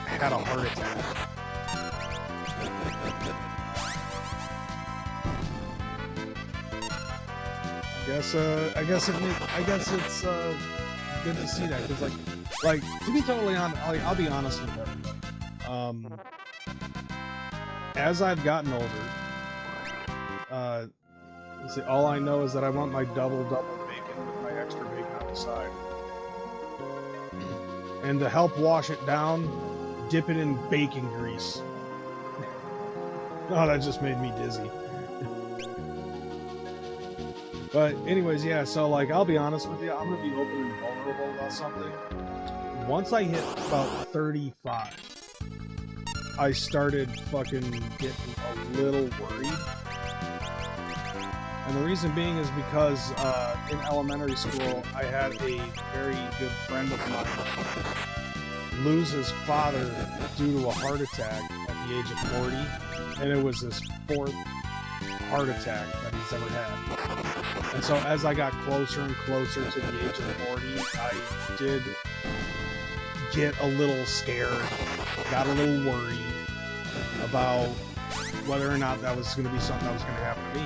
had a heart attack. I guess it's good to see that, because like to be totally honest, I'll be honest with everybody. As I've gotten older, see, all I know is that I want my double bacon with my extra bacon on the side, and to help wash it down, dip it in bacon grease. Oh, that just made me dizzy. But anyways, yeah, so like, I'll be honest with you, I'm gonna be open and vulnerable about something. Once I hit about 35, I started fucking getting a little worried. And the reason being is because in elementary school, I had a very good friend of mine lose his father due to a heart attack at the age of 40, and it was his 4th heart attack that he's ever had. And so as I got closer and closer to the age of 40, I did get a little scared, got a little worried about whether or not that was going to be something that was going to happen to me.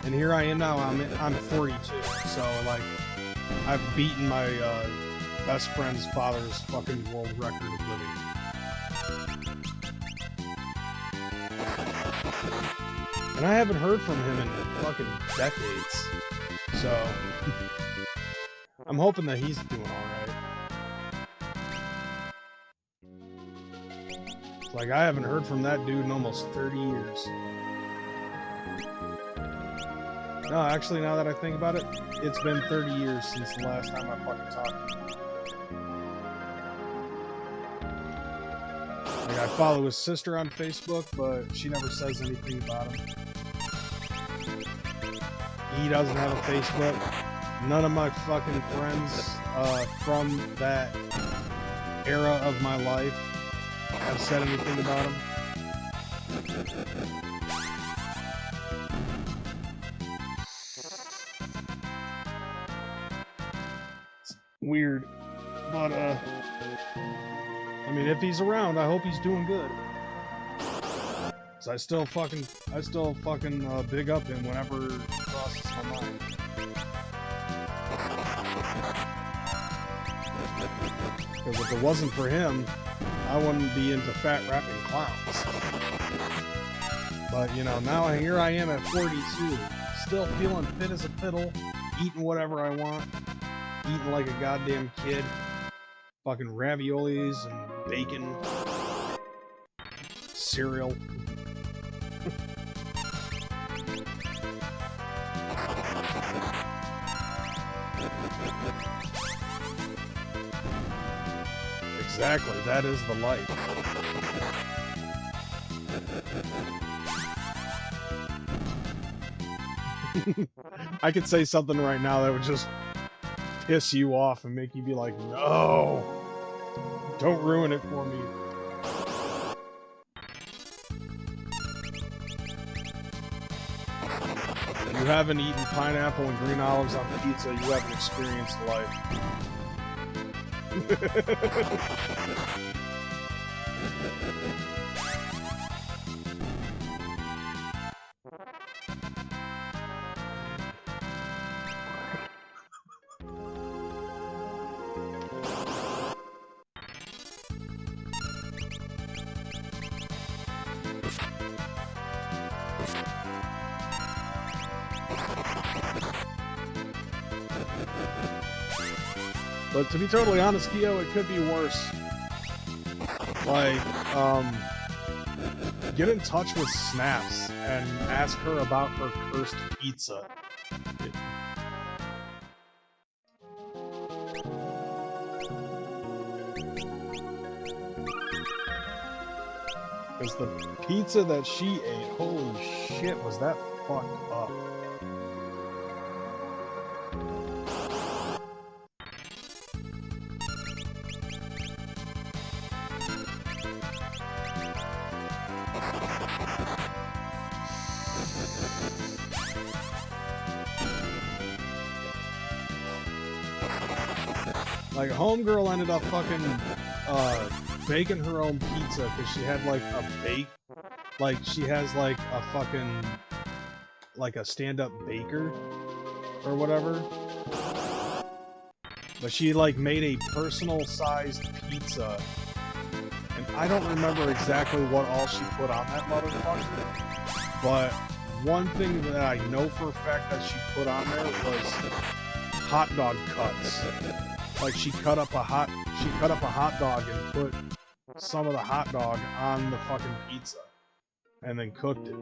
And here I am now, I'm 42, so like, I've beaten my best friend's father's fucking world record of living. And I haven't heard from him in fucking decades, so I'm hoping that he's doing alright. It's like, I haven't heard from that dude in almost 30 years. No, actually, now that I think about it, it's been 30 years since the last time I fucking talked to him. Like, I follow his sister on Facebook, but she never says anything about him. He doesn't have a Facebook. None of my fucking friends from that era of my life have said anything about him. It's weird, but I mean, if he's around, I hope he's doing good. So I still fucking big up him whenever it crosses my mind. Because if it wasn't for him, I wouldn't be into fat rapping clowns. But you know, now here I am at 42, still feeling fit as a fiddle, eating whatever I want, eating like a goddamn kid, fucking raviolis and bacon, cereal. Exactly, that is the life. I could say something right now that would just piss you off and make you be like, no! Don't ruin it for me. You haven't eaten pineapple and green olives on pizza, you haven't experienced life. But to be totally honest, Kyo, it could be worse. Like, get in touch with Snaps and ask her about her cursed pizza. Because the pizza that she ate, holy shit, was that fucked up. Like, homegirl ended up fucking, baking her own pizza because she had, like, a bake. Like, she has, like, a fucking, like, a stand-up baker or whatever. But she, like, made a personal-sized pizza. And I don't remember exactly what all she put on that motherfucker. But one thing that I know for a fact that she put on there was hot dog cuts. Like, she cut up a hot dog and put some of the hot dog on the fucking pizza. And then cooked it.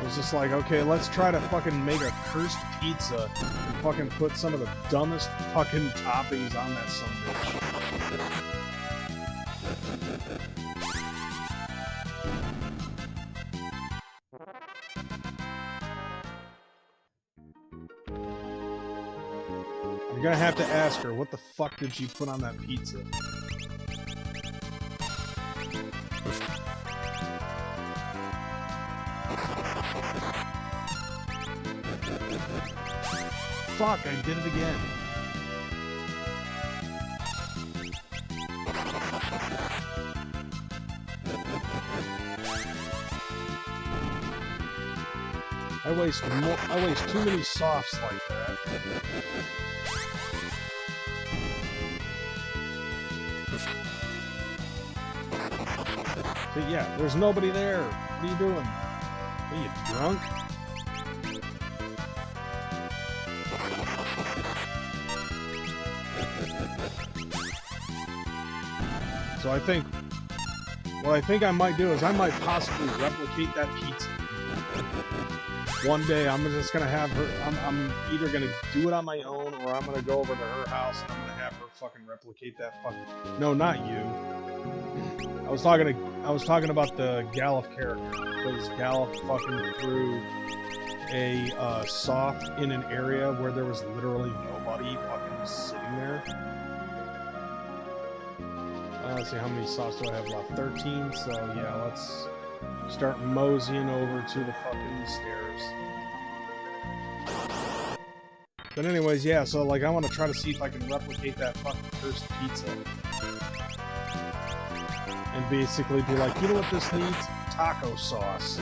It was just like, okay, let's try to fucking make a cursed pizza and fucking put some of the dumbest fucking toppings on that sumbitch. You're gonna have to ask her, what the fuck did you put on that pizza? Fuck, I did it again. I waste too many softs like that. But yeah, there's nobody there. What are you doing? Are you drunk? So I think, what I think I might do is I might possibly replicate that pizza. One day I'm just gonna have her, I'm either gonna do it on my own or I'm gonna go over to her house and I'm gonna have her fucking replicate that fucking, no, not you. I was talking about the Galuf character, because Galuf fucking threw a soft in an area where there was literally nobody fucking sitting there. Let's see, how many softs do I have left? 13, so yeah, let's start moseying over to the fucking stairs. But anyways, yeah, so like I want to try to see if I can replicate that fucking cursed pizza. And basically be like, you know what this needs? Taco sauce.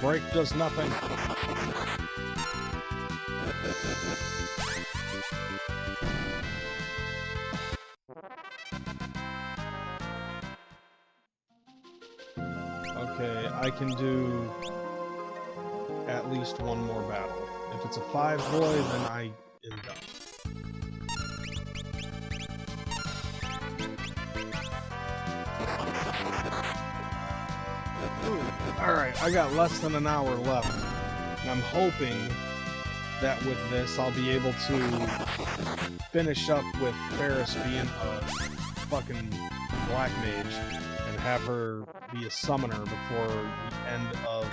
break does nothing. Okay, I can do at least one more battle. If it's a 5-boy, then I am done. Alright, I got less than an hour left. And I'm hoping that with this, I'll be able to finish up with Ferris being a fucking black mage and have her be a summoner before the end of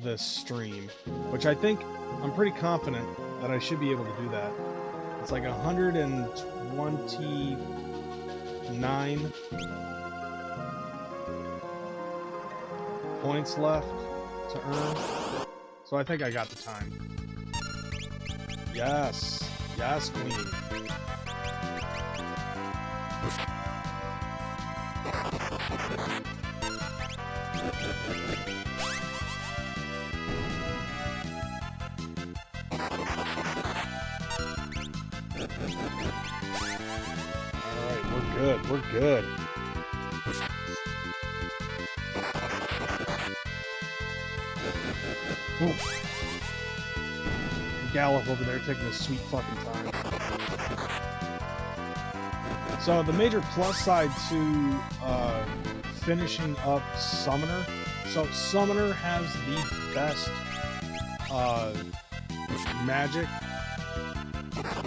this stream. Which I think, I'm pretty confident that I should be able to do that. It's like 129 points left to earn. So I think I got the time. Yes! Yes, queen! Alright, we're good, we're good. Ooh. Gallop over there taking his sweet fucking time. So the major plus side to finishing up Summoner. So Summoner has the best magic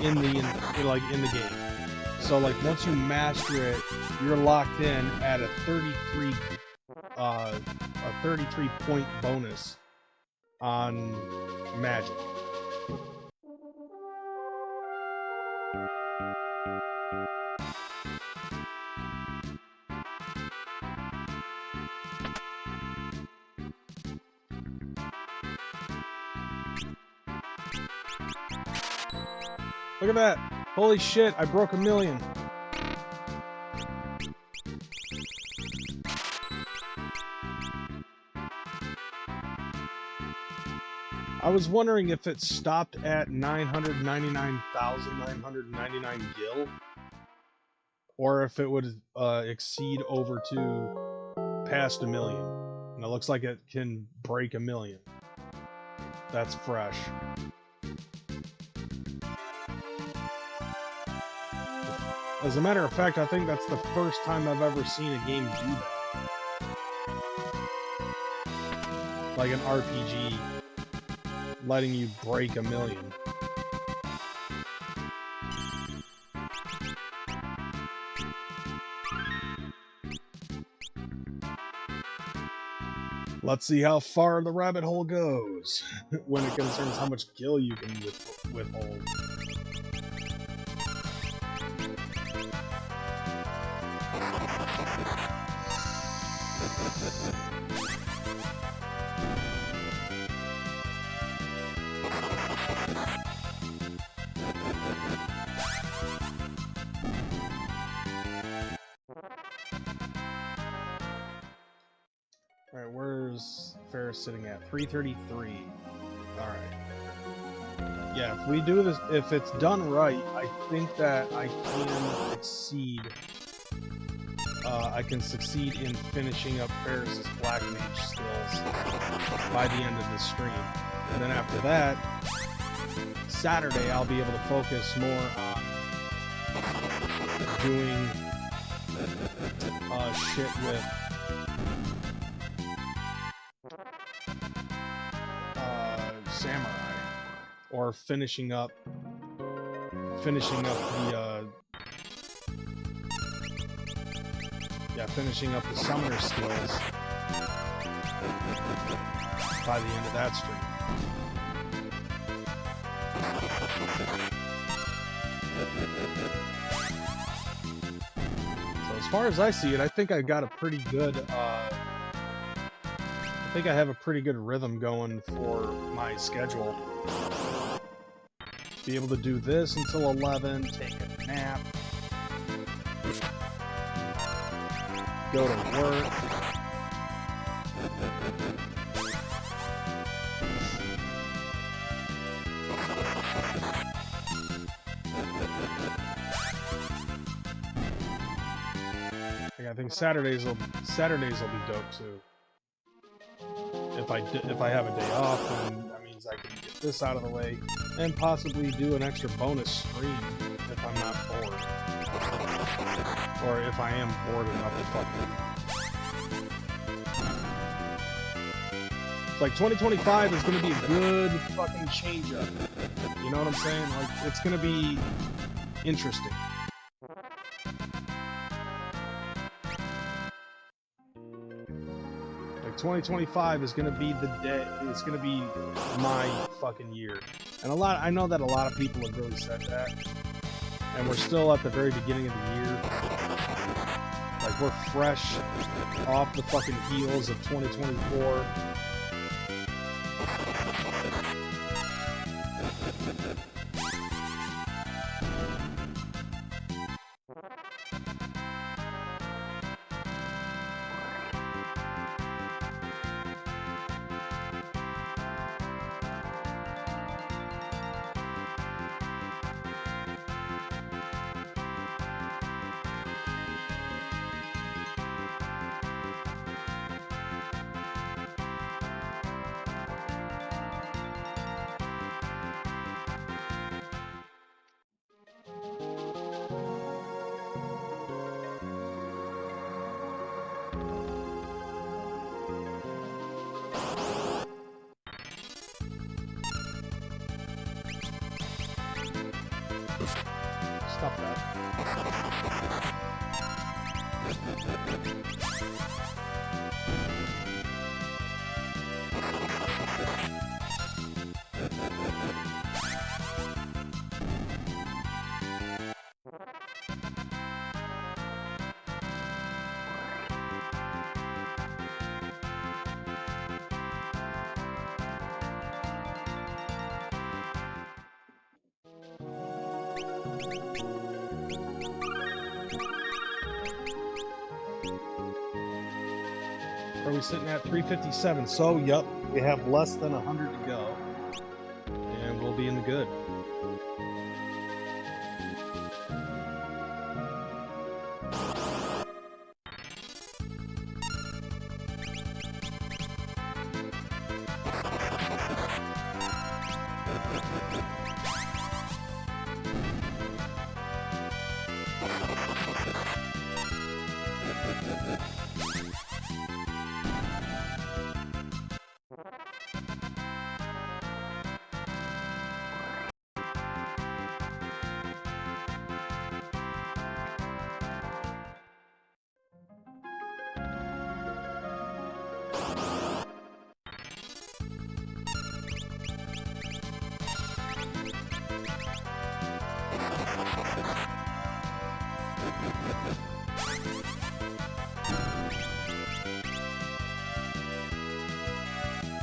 in the game. So like once you master it, you're locked in at a 33 point bonus on magic. Look at that! Holy shit, I broke 1 million! I was wondering if it stopped at 999,999 gil, or if it would exceed over to past 1 million. And it looks like it can break 1 million. That's fresh. As a matter of fact, I think that's the first time I've ever seen a game do that. Like an RPG letting you break 1 million. Let's see how far the rabbit hole goes when it concerns how much gil you can withhold. Alright, where's Ferris sitting at? 333. Alright. Yeah, if we do this, if it's done right, I think that I can exceed. I can succeed in finishing up Ferris's Black Mage skills by the end of this stream. And then after that, Saturday I'll be able to focus more on doing shit with Samurai, or finishing up the finishing up the summoner skills by the end of that stream. So as far as I see it, I think I got a pretty good I think I have a pretty good rhythm going for my schedule. Be able to do this until 11, take a nap, go to work, think Saturdays will be dope too. If I have a day off, then that means I can get this out of the way and possibly do an extra bonus stream if I'm not bored, or if I am bored enough to fucking. It's like 2025 is going to be a good fucking change up. You know what I'm saying? Like, it's going to be interesting. Like, 2025 is going to be the day. It's going to be my fucking year. And I know that a lot of people have really said that. And we're still at the very beginning of the year. Like, we're fresh off the fucking heels of 2024. Stop that. Are we sitting at 357? So, yep, we have less than 100 to go, and we'll be in the good.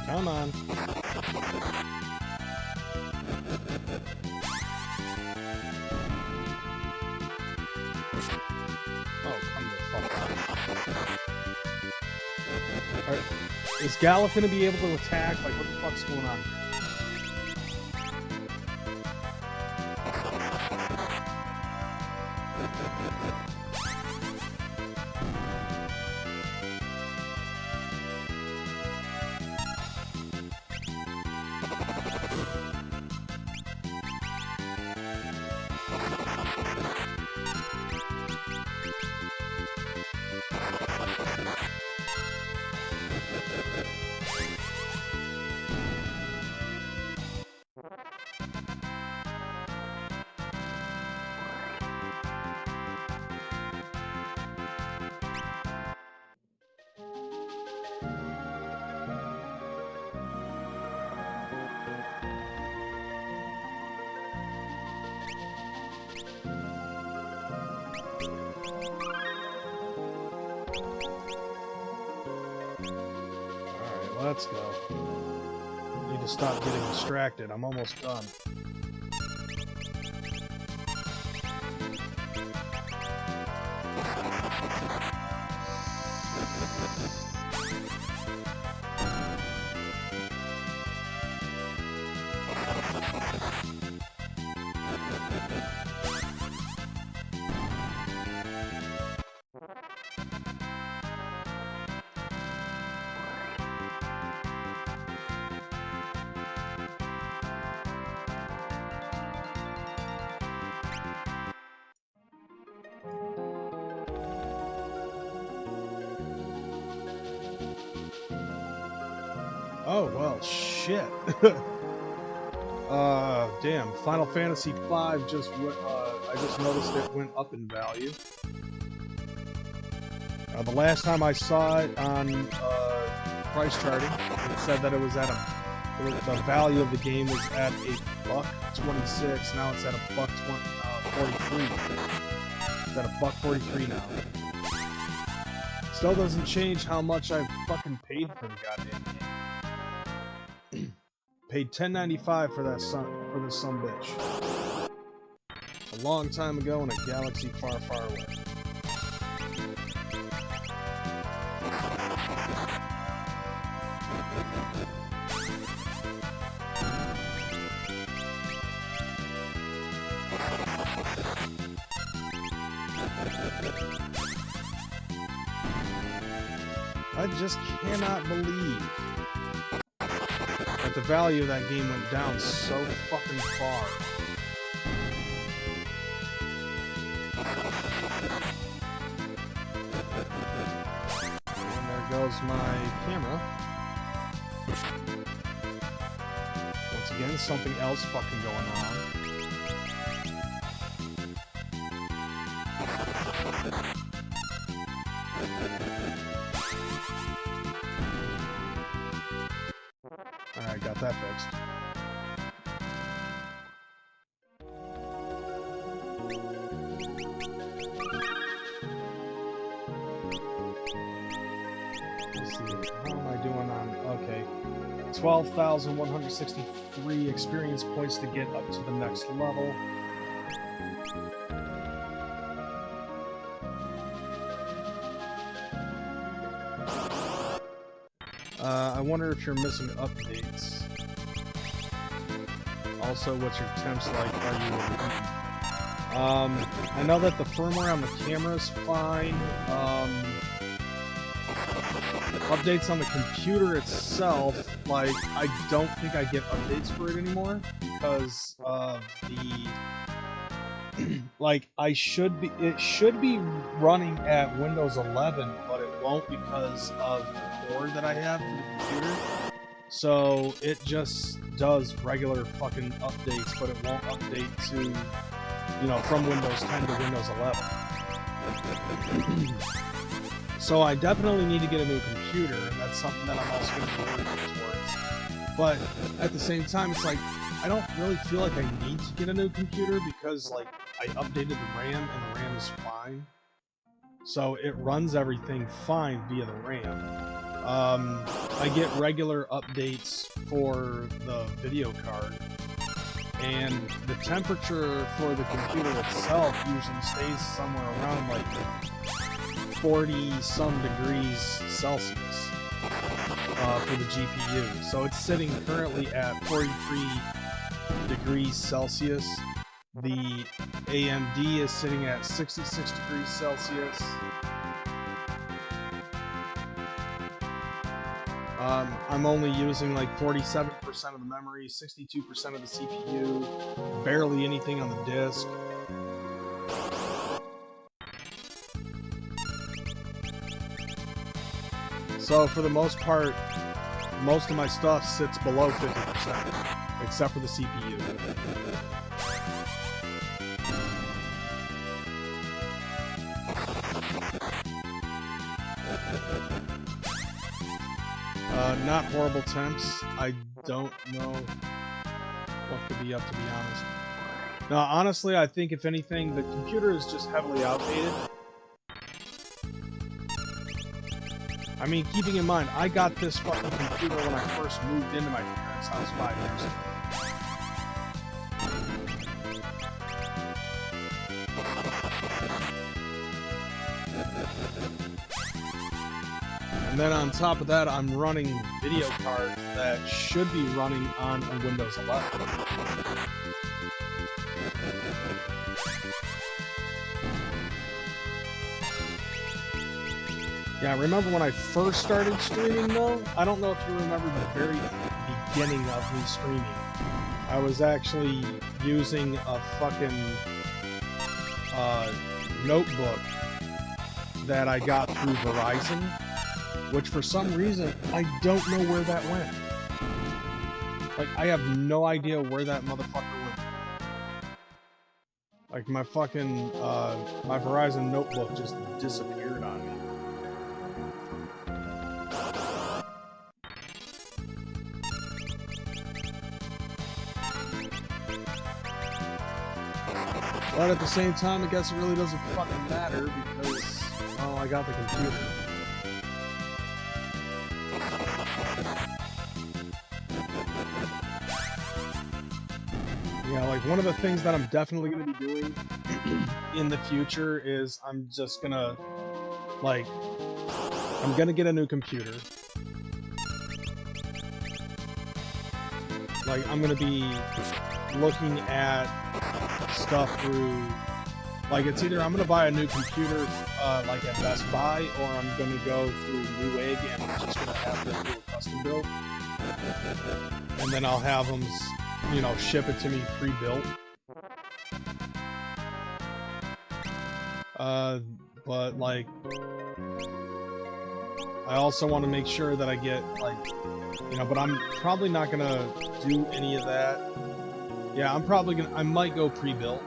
Come on. Oh, come the fuck on. Alright, is Gallup gonna be able to attack? Like, what the fuck's going on here? Let's go. Need to stop getting distracted. I'm almost done. Oh, well, shit. Damn. Final Fantasy V just went, I just noticed it went up in value. The last time I saw it on, price charting, it said that it was at the value of the game was at $1.26. Now it's at $1.43. It's at $1.43 now. Still doesn't change how much I've fucking paid for the goddamn game. Paid $10.95 for this sumbitch. A long time ago in a galaxy far, far away. I just cannot believe that the value of that game went down so fucking far. And there goes my camera. Once again, something else fucking going on. Alright, got that fixed. Let's see, how am I doing on... Okay. 12,163 experience points to get up to the next level. I wonder if you're missing updates. Also, what's your temps like? Are you... I know that the firmware on the camera is fine. Updates on the computer itself, like, I don't think I get updates for it anymore because of the... like, it should be running at Windows 11, but it won't because of the cord that I have for the computer. So it just does regular fucking updates, but it won't update to, you know, from Windows 10 to Windows 11. So I definitely need to get a new computer, and that's something that I'm also going to be working towards. But at the same time, it's like, I don't really feel like I need to get a new computer because, like, I updated the RAM, and the RAM is fine. So it runs everything fine via the RAM. I get regular updates for the video card, and the temperature for the computer itself usually stays somewhere around, like, 40-some degrees Celsius for the GPU. So it's sitting currently at 43 degrees Celsius. The AMD is sitting at 66 degrees Celsius. I'm only using like 47% of the memory, 62% of the CPU, barely anything on the disk. So for the most part, most of my stuff sits below 50%, except for the CPU. Not horrible temps. I don't know what could be up, to be honest. No, honestly, I think if anything, the computer is just heavily outdated. I mean, keeping in mind, I got this fucking computer when I first moved into my parents' house 5 years ago. And then on top of that, I'm running video cards that should be running on a Windows 11. Yeah, remember when I first started streaming, though? I don't know if you remember the very beginning of me streaming. I was actually using a fucking notebook that I got through Verizon, which for some reason, I don't know where that went. Like, I have no idea where that motherfucker went. Like, my fucking, my Verizon notebook just disappeared on me. But at the same time, I guess it really doesn't fucking matter because, well, I got the computer. Yeah, like, one of the things that I'm definitely going to be doing in the future is I'm just gonna, like, I'm gonna get a new computer. Like, I'm gonna be looking at stuff through, like, it's either I'm gonna buy a new computer, like at Best Buy, or I'm gonna go through Newegg and I'm just gonna have them do a custom build. And then I'll have them, you know, ship it to me pre-built. But, like, I also want to make sure that I get, like, you know, but I'm probably not gonna do any of that. Yeah, I'm probably gonna, I might go pre-built.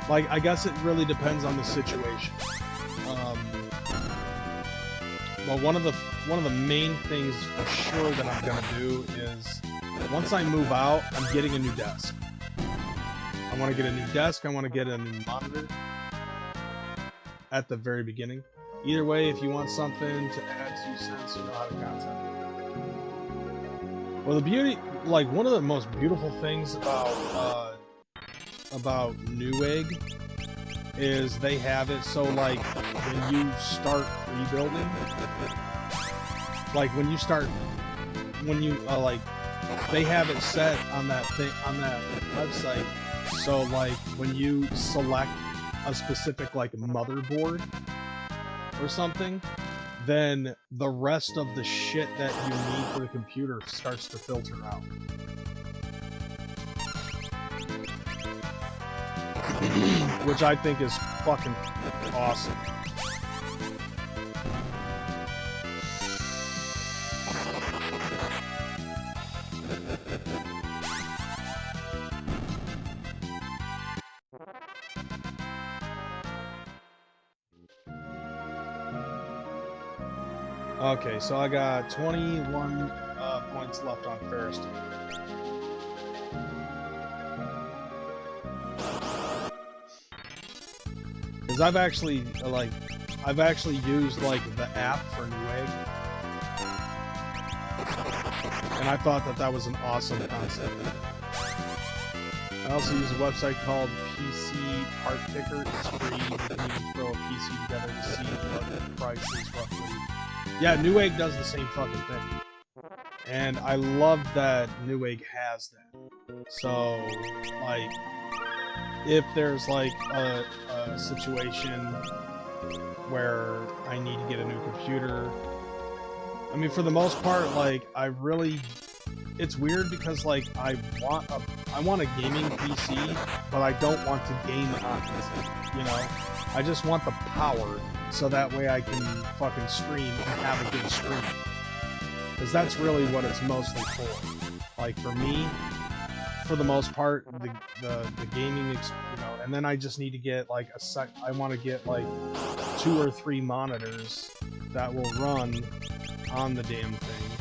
Like, I guess it really depends on the situation. Well, one of the main things for sure that I'm gonna do is, once I move out, I'm getting a new desk. I want to get a new desk, I want to get a new monitor at the very beginning. Either way, if you want something to add 2 cents, you know how to contact me. Well, the beauty, like, one of the most beautiful things about Newegg is they have it so, like, when you start rebuilding, like, when you start, like, they have it set on that thing, on that website, so, like, when you select a specific, like, motherboard or something, then the rest of the shit that you need for the computer starts to filter out. Which I think is fucking awesome. Okay, so I got 21 points left on Ferris. Because I've actually used, like, the app for Newegg, and I thought that was an awesome concept. I also use a website called PC Part Picker. It's free. You can even throw a PC together to see what the price is roughly. Yeah, Newegg does the same fucking thing. And I love that Newegg has that. So, like, if there's, like, a situation where I need to get a new computer, I mean, for the most part, like, I really, it's weird because, like, I want a gaming PC, but I don't want to game on it, you know? I just want the power, so that way I can fucking stream and have a good stream. Because that's really what it's mostly for. Like, for me, for the most part, the gaming, you know, and then I just need to get, like, I want to get, like, 2 or 3 monitors that will run on the damn thing.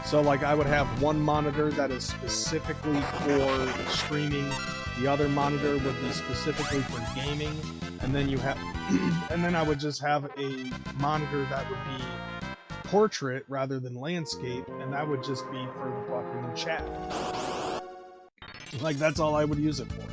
So, like, I would have one monitor that is specifically for streaming, the other monitor would be specifically for gaming, and then you have, and then I would just have a monitor that would be portrait rather than landscape, and that would just be for the fucking chat. Like, that's all I would use it for.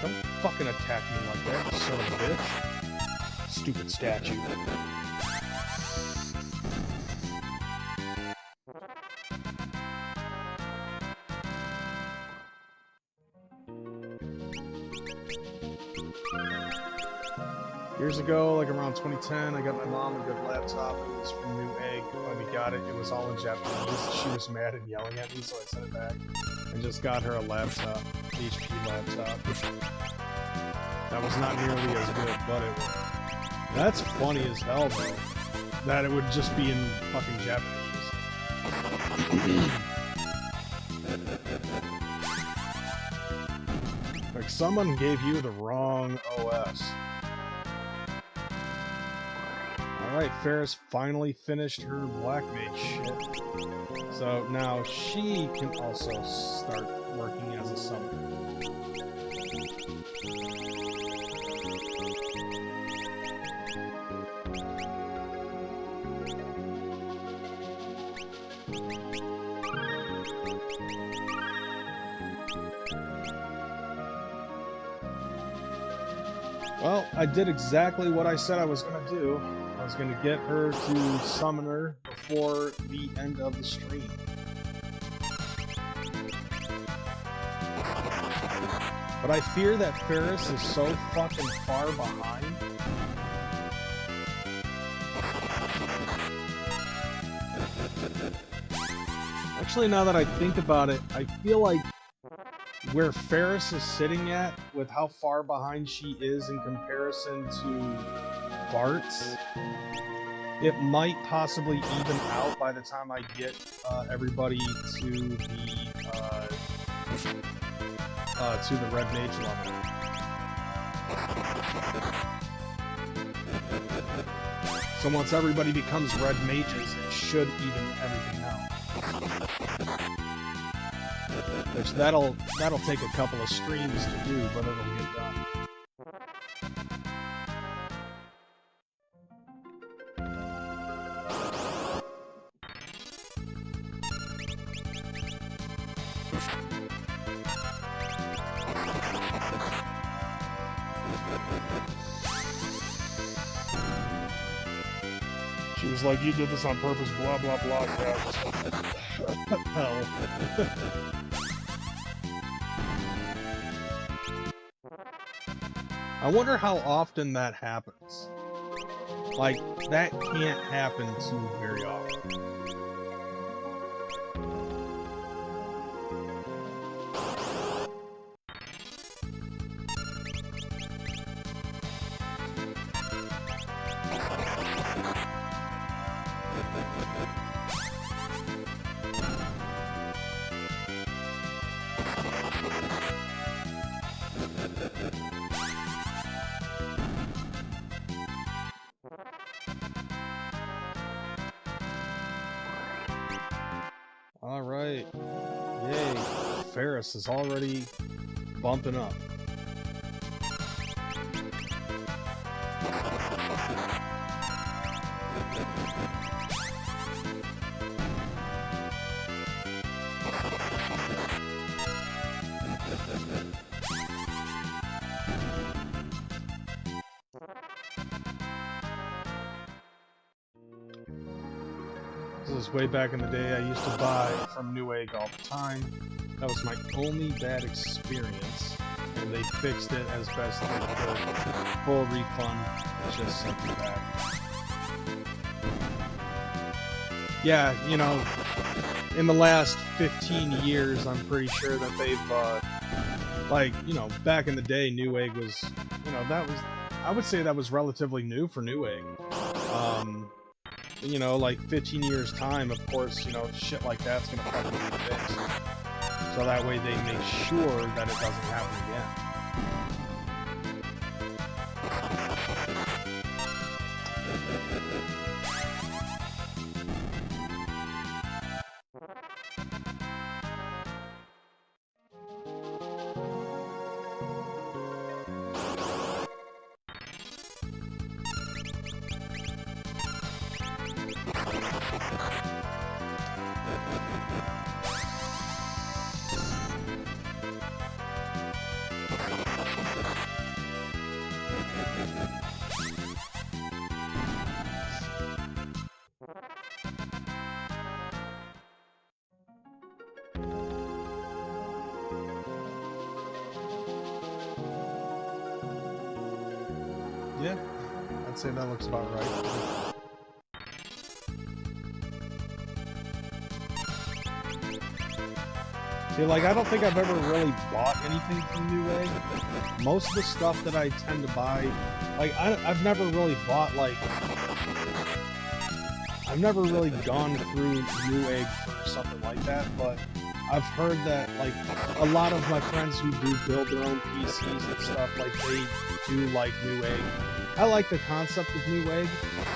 Don't fucking attack me like that, you son of a bitch. Stupid statue. Years ago, like around 2010, I got my mom a good laptop. It was from Newegg. When we got it, it was all in Japanese. She was mad and yelling at me, so I sent it back. I just got her a laptop, HP laptop. That was not nearly as good, but it was. That's funny as hell, though. That it would just be in fucking Japanese. Like someone gave you the wrong OS. Alright, Ferris finally finished her Black Mage shit. So now she can also start working as a summoner. Well, I did exactly what I said I was going to do. I was going to get her to summon her before the end of the stream. But I fear that Ferris is so fucking far behind. Actually, now that I think about it, I feel like where Ferris is sitting at, with how far behind she is in comparison to Bart's, it might possibly even out by the time I get everybody to the Red Mage level. So once everybody becomes Red Mages, it should even everything out. Which that'll take a couple of streams to do, but it'll get done. She was like, "You did this on purpose, blah blah blah." Yeah, what the hell? I wonder how often that happens. Like, that can't happen too very often. Alright. Yay. Ferris is already bumping up. This is way back in the day. I used to buy from Newegg all the time. That was my only bad experience, and they fixed it as best they could. Full refund, just sent me back. Yeah, you know, in the last 15 years, I'm pretty sure that they've, like, you know, back in the day, Newegg was, you know, that was, I would say that was relatively new for Newegg. You know, like 15 years time, of course, you know, shit like that's gonna probably be fixed. So that way they make sure that it doesn't happen again. Yeah, I'd say that looks about right. See, like, I don't think I've ever really bought anything from Newegg. Most of the stuff that I tend to buy, like, I've never really bought, like, I've never really gone through Newegg for something like that, but I've heard that, like, a lot of my friends who do build their own PCs and stuff, like, they do like Newegg. I like the concept of Newegg,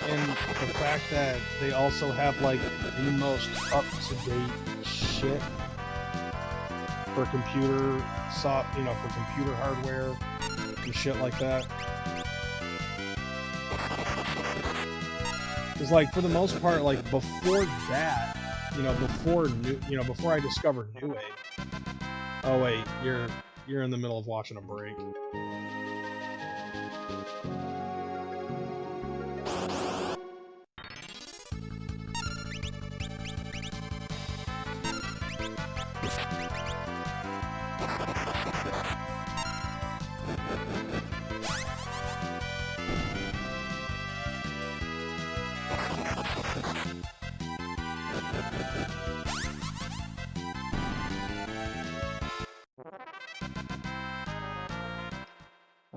and the fact that they also have, like, the most up-to-date shit for computer for computer hardware and shit like that. Because, like, for the most part, like, before that, before I discovered Newegg. Oh wait, you're in the middle of watching a break.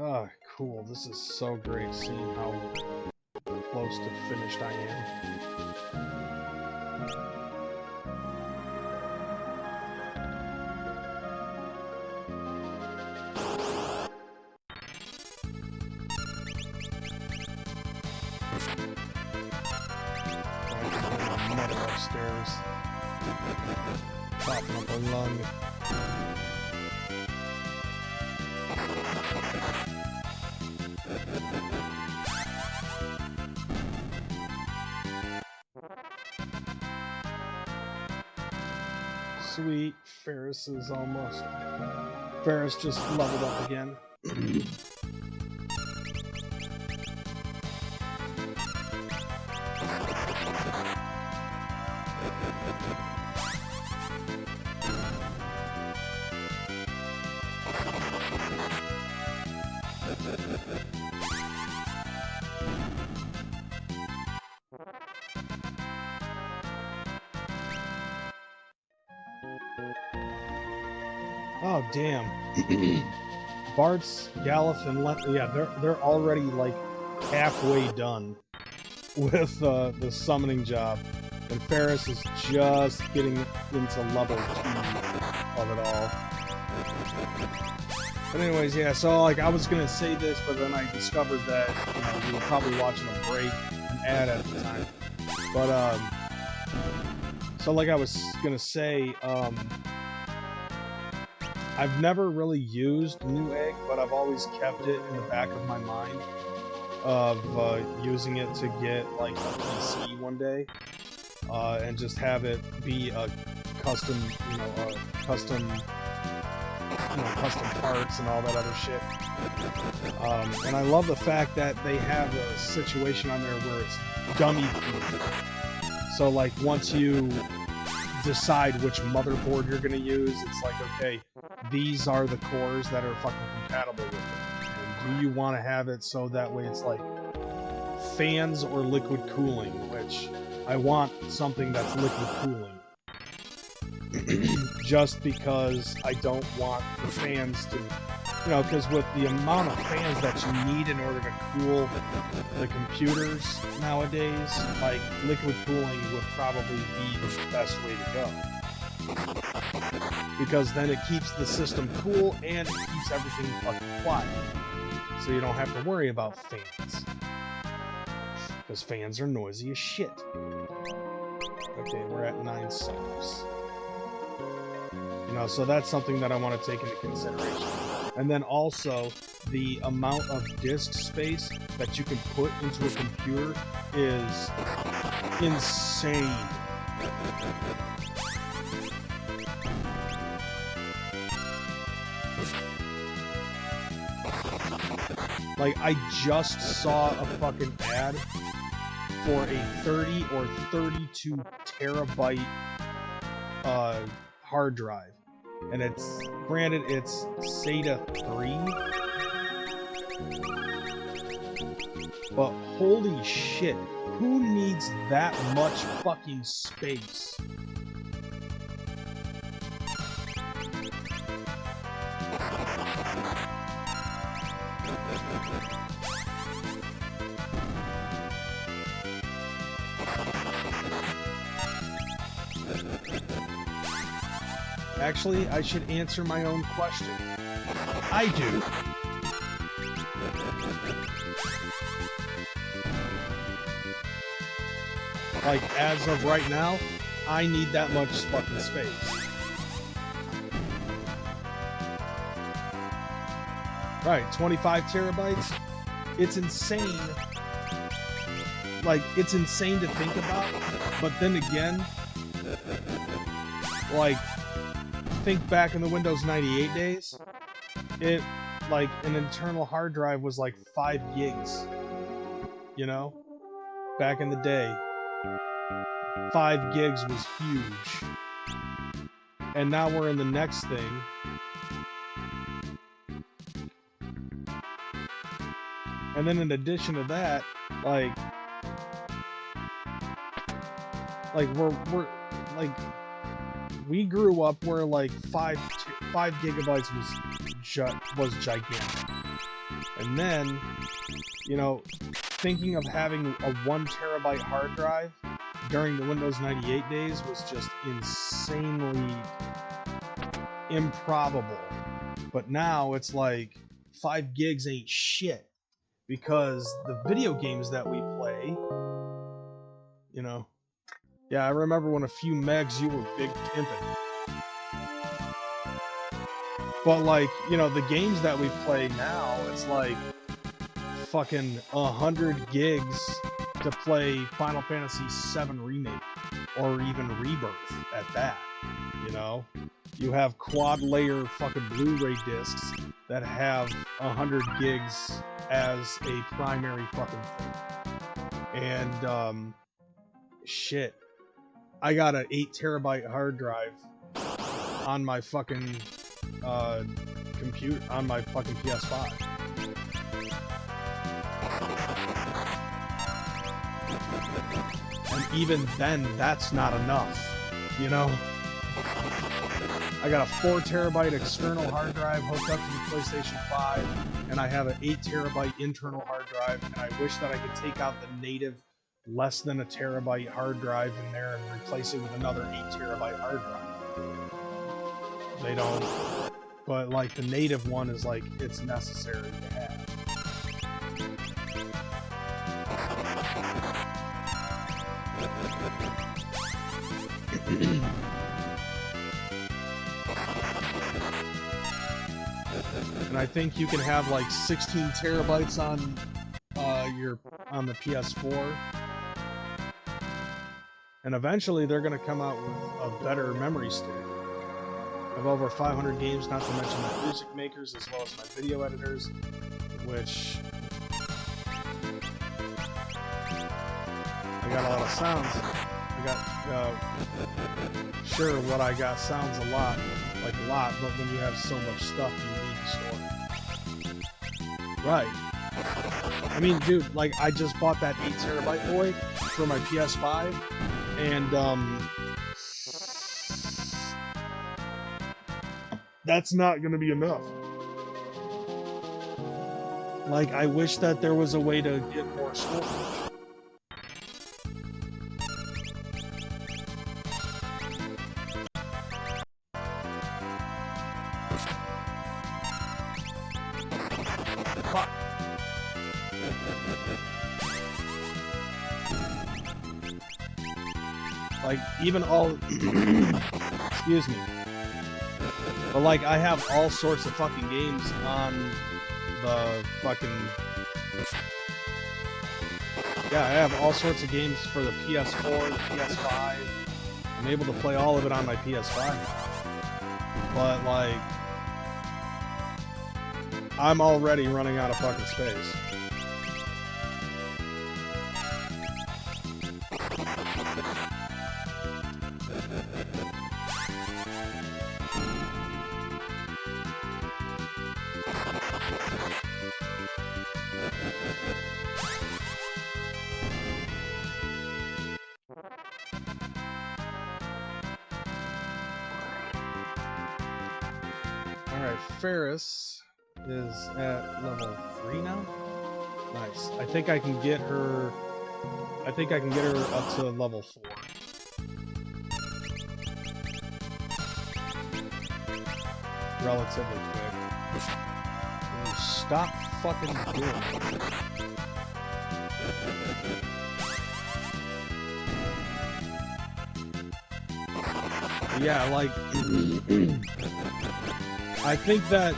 Ah, cool. This is so great seeing how close to finished I am. My mother upstairs. Popping up a lung. Sweet. Ferris is almost... Ferris just leveled up again. Oh damn! Bart's, Galef, and they're already like halfway done with the summoning job, and Ferris is just getting into level 2 of it all. But anyways, yeah. So like I was gonna say this, but then I discovered that we were probably watching a break, an ad at the time. But so like I was gonna say, I've never really used Newegg, but I've always kept it in the back of my mind of using it to get like a PC one day, and just have it be a custom, custom parts and all that other shit. And I love the fact that they have a situation on there where it's dummy proof. So like once you decide which motherboard you're going to use, it's like, okay, these are the cores that are fucking compatible with it. And do you want to have it so that way it's like fans or liquid cooling, which I want something that's liquid cooling. Just because I don't want the fans to, because with the amount of fans that you need in order to cool the computers nowadays, like, liquid cooling would probably be the best way to go. Because then it keeps the system cool and it keeps everything fucking quiet. So you don't have to worry about fans. Because fans are noisy as shit. Okay, we're at 9 subs. So that's something that I want to take into consideration. And then also, the amount of disk space that you can put into a computer is insane. Like, I just saw a fucking ad for a 30 or 32 terabyte hard drive. And it's, granted, it's SATA 3. But holy shit, who needs that much fucking space? Actually, I should answer my own question. I do. Like, as of right now, I need that much fucking space. Right, 25 terabytes? It's insane. Like, it's insane to think about, but then again, like, think back in the Windows 98 days, it, like, an internal hard drive was like 5 gigs, you know? Back in the day. 5 gigs was huge. And now we're in the next thing. And then in addition to that, like we grew up where like 5 gigabytes was gigantic. And then, you know, thinking of having a 1 terabyte hard drive during the Windows 98 days was just insanely improbable. But now it's like 5 gigs ain't shit, because the video games that we play, you know, yeah, I remember when a few megs you were big pimping. But like, you know, the games that we play now, it's like fucking 100 gigs to play Final Fantasy VII Remake, or even Rebirth at that, you know? You have quad layer fucking Blu-ray discs that have 100 gigs as a primary fucking thing. And, shit. I got an 8 terabyte hard drive on my fucking, computer, on my fucking PS5. And even then, that's not enough, you know? I got a 4 terabyte external hard drive hooked up to the PlayStation 5, and I have an 8 terabyte internal hard drive, and I wish that I could take out the native less than a terabyte hard drive in there and replace it with another 8 terabyte hard drive. They don't, but like the native one is like, it's necessary to have. And I think you can have like 16 terabytes on on the PS4. And eventually they're going to come out with a better memory stick. I have over 500 games, not to mention my music makers as well as my video editors, which I got a lot of sounds. I got, sure, what I got sounds a lot, but when you have so much stuff, you need to store it. Right. I mean, dude, like, I just bought that 8 terabyte boy for my PS5, and, that's not gonna be enough. Like, I wish that there was a way to get more storage. Fuck. Like, even all... Excuse me. But, like, I have all sorts of fucking games on the fucking... Yeah, I have all sorts of games for the PS4, the PS5. I'm able to play all of it on my PS5 now. But, like... I'm already running out of fucking space. Alright, Ferris is at level 3 now. Nice. I think I can get her up to level 4. Relatively quick. Ooh, stop fucking doing it. Yeah, like I think that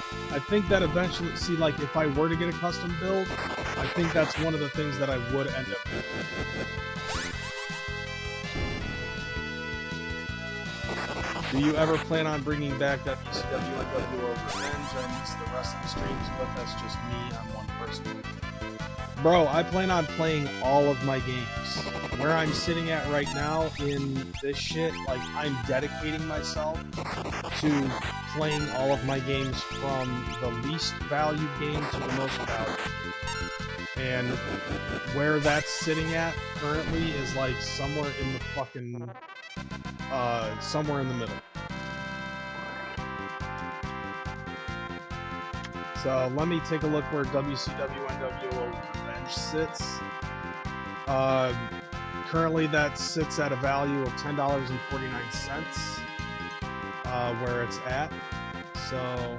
eventually, see, like, if I were to get a custom build, I think that's one of the things that I would end up doing. Do you ever plan on bringing back WCW and WO Revenge? I miss the rest of the streams, but that's just me. I'm one person. Bro, I plan on playing all of my games. Where I'm sitting at right now in this shit, like, I'm dedicating myself to playing all of my games from the least valued game to the most valued. And where that's sitting at currently is like somewhere in the fucking somewhere in the middle. So let me take a look where WCW NWO Revenge sits. Currently that sits at a value of $10.49, where it's at. So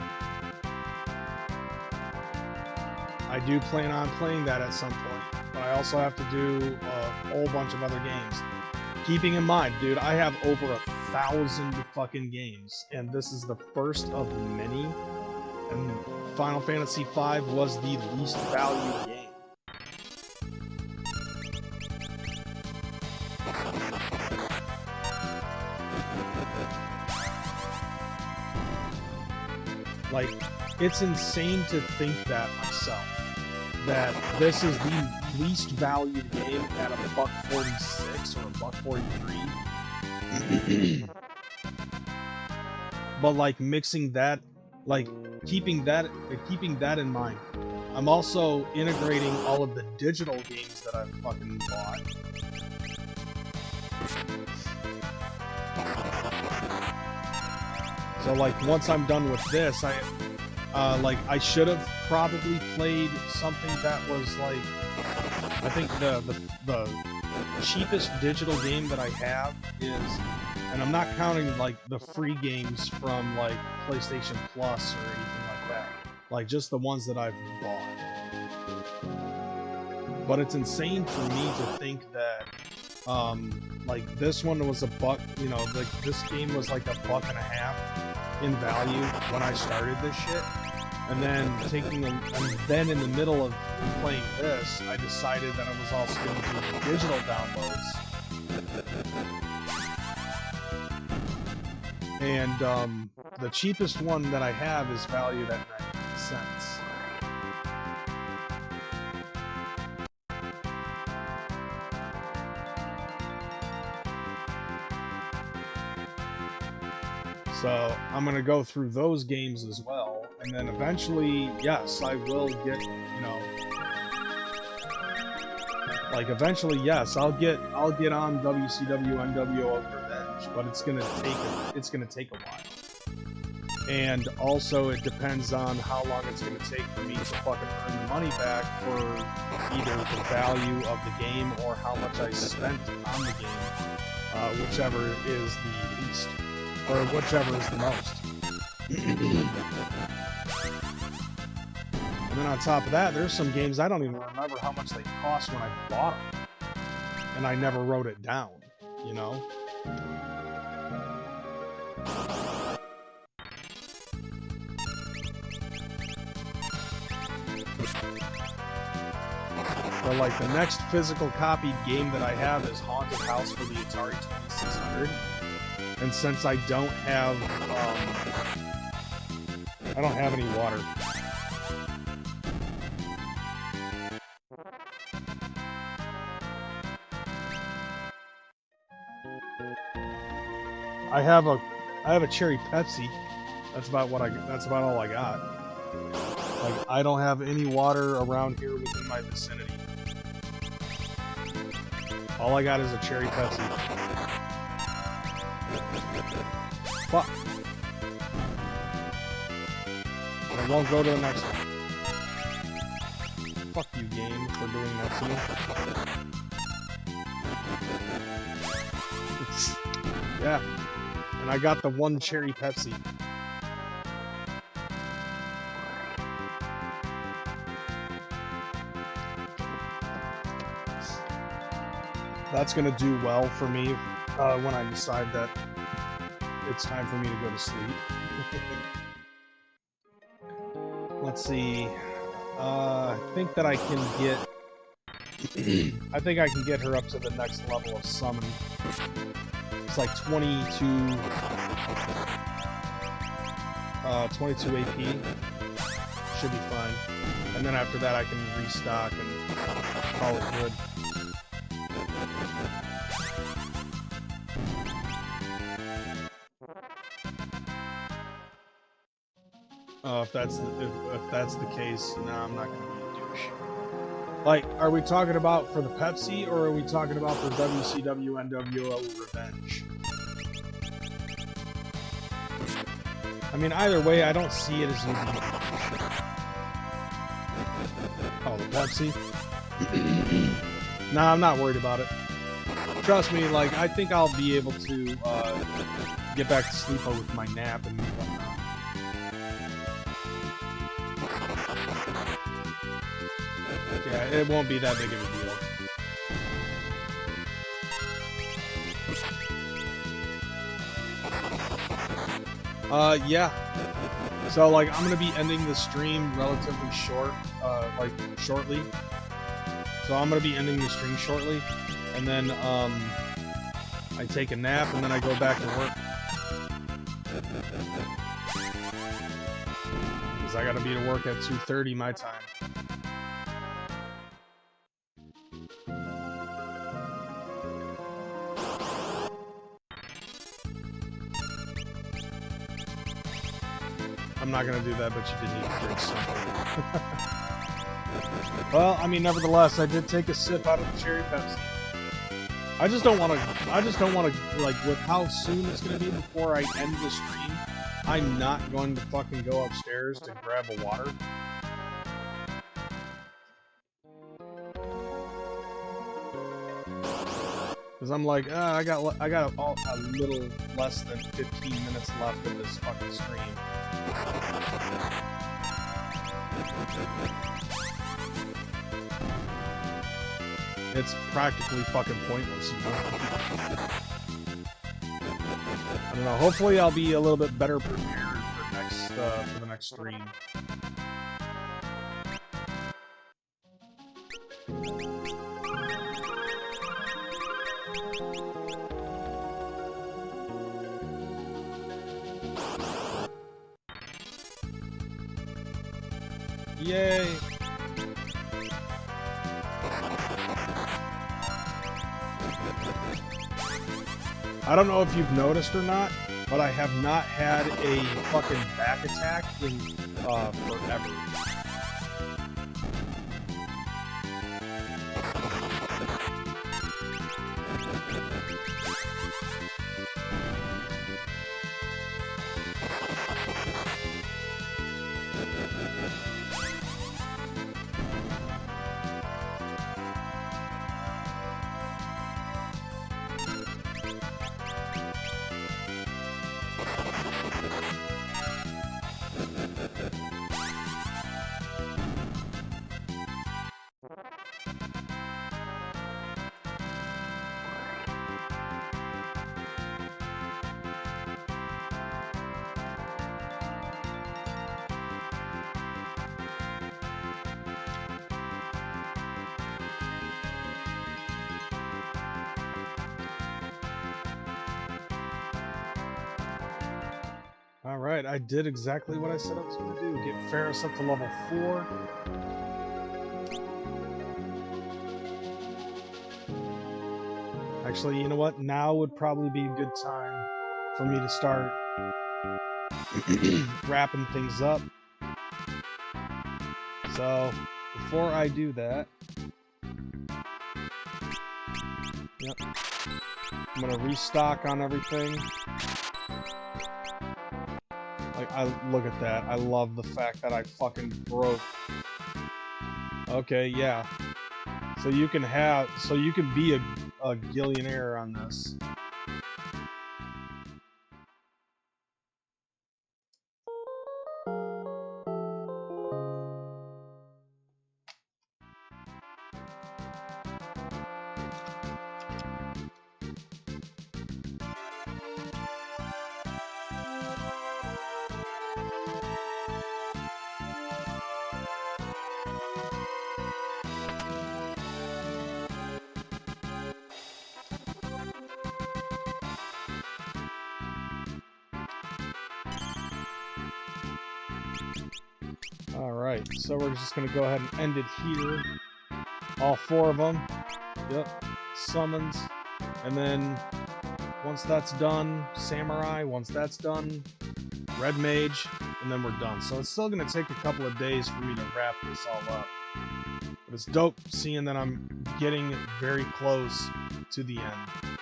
I do plan on playing that at some point, but I also have to do a whole bunch of other games. Keeping in mind, dude, I have over 1,000 fucking games, and this is the first of many, and Final Fantasy V was the least valued game. Like, it's insane to think that myself. That this is the least valued game at $1.46 or $1.43. But like mixing that, like keeping that in mind, I'm also integrating all of the digital games that I've fucking bought. So like once I'm done with this, I should have probably played something that was like, I think the cheapest digital game that I have is, and I'm not counting like the free games from like PlayStation Plus or anything like that, like just the ones that I've bought. But it's insane for me to think that like this one was $1, you know, like this game was like $1.50 in value when I started this shit. And then and then in the middle of playing this, I decided that I was also going to do digital downloads. And the cheapest one that I have is valued at 99 cents. So I'm going to go through those games as well, and then eventually, yes, I will get, you know, like eventually, yes, I'll get on WCW NWO Revenge, but it's going to take a while. And also it depends on how long it's going to take for me to fucking earn the money back for either the value of the game or how much I spent on the game, whichever is the least. Or whichever is the most. And then on top of that, there's some games I don't even remember how much they cost when I bought them. And I never wrote it down, you know? But like the next physical copied game that I have is Haunted House for the Atari 2600. And since I don't have any water. I have a cherry Pepsi. That's about all I got. Like, I don't have any water around here within my vicinity. All I got is a cherry Pepsi. Fuck. I won't go to the next one. Fuck you, game, for doing that to me. Yeah. And I got the one cherry Pepsi. That's gonna do well for me when I decide that it's time for me to go to sleep. Let's see. I think that I can get... I think I can get her up to the next level of summon. It's like 22 AP. Should be fine. And then after that I can restock and call it good. If that's the case, no, I'm not gonna be a douche. Like, are we talking about for the Pepsi, or are we talking about for WCW NWO Revenge? I mean, either way, I don't see it as unique. Oh, the Pepsi? Nah, I'm not worried about it. Trust me, like, I think I'll be able to get back to sleep with my nap and whatnot. Yeah, it won't be that big of a deal. Yeah. So, like, I'm gonna be ending the stream relatively short, like, shortly. So I'm gonna be ending the stream shortly, and then, I take a nap, and then I go back to work. Because I gotta be to work at 2:30 my time. I'm not gonna do that, but you did need to drink something. Well, I mean, nevertheless, I did take a sip out of the cherry Pepsi. I just don't want to, like, with how soon it's gonna be before I end the stream, I'm not going to fucking go upstairs to grab a water. Because I'm like, I got a little less than 15 minutes left of this fucking stream. It's practically fucking pointless, you know? I don't know, hopefully I'll be a little bit better prepared for the next stream. Yay! I don't know if you've noticed or not, but I have not had a fucking back attack in forever. Alright, I did exactly what I said I was going to do. Get Ferris up to level 4. Actually, you know what? Now would probably be a good time for me to start wrapping things up. So, before I do that... Yep. I'm going to restock on everything. Like, I look at that. I love the fact that I fucking broke. Okay, yeah. So you can be a gillionaire on this. Alright, so we're just going to go ahead and end it here. All 4 of them. Yep. Summons. And then, once that's done, Samurai. Once that's done, Red Mage. And then we're done. So it's still going to take a couple of days for me to wrap this all up. But it's dope seeing that I'm getting very close to the end.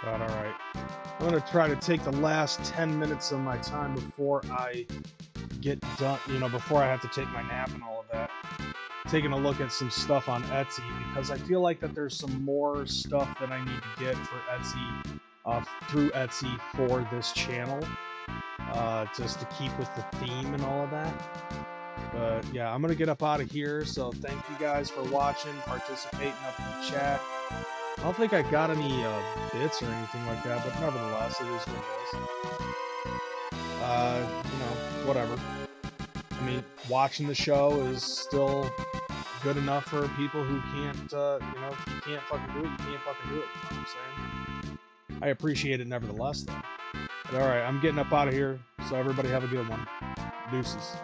But alright. I'm going to try to take the last 10 minutes of my time before I get done, before I have to take my nap and all of that. Taking a look at some stuff on Etsy, because I feel like that there's some more stuff that I need to get for Etsy, through Etsy for this channel, just to keep with the theme and all of that. But yeah, I'm going to get up out of here, so thank you guys for watching, participating up in the chat. I don't think I got any bits or anything like that, but nevertheless, it is what it is. Whatever. I mean, watching the show is still good enough for people who can't, if you can't fucking do it, you can't fucking do it. You know what I'm saying? I appreciate it nevertheless, though. But alright, I'm getting up out of here, so everybody have a good one. Deuces.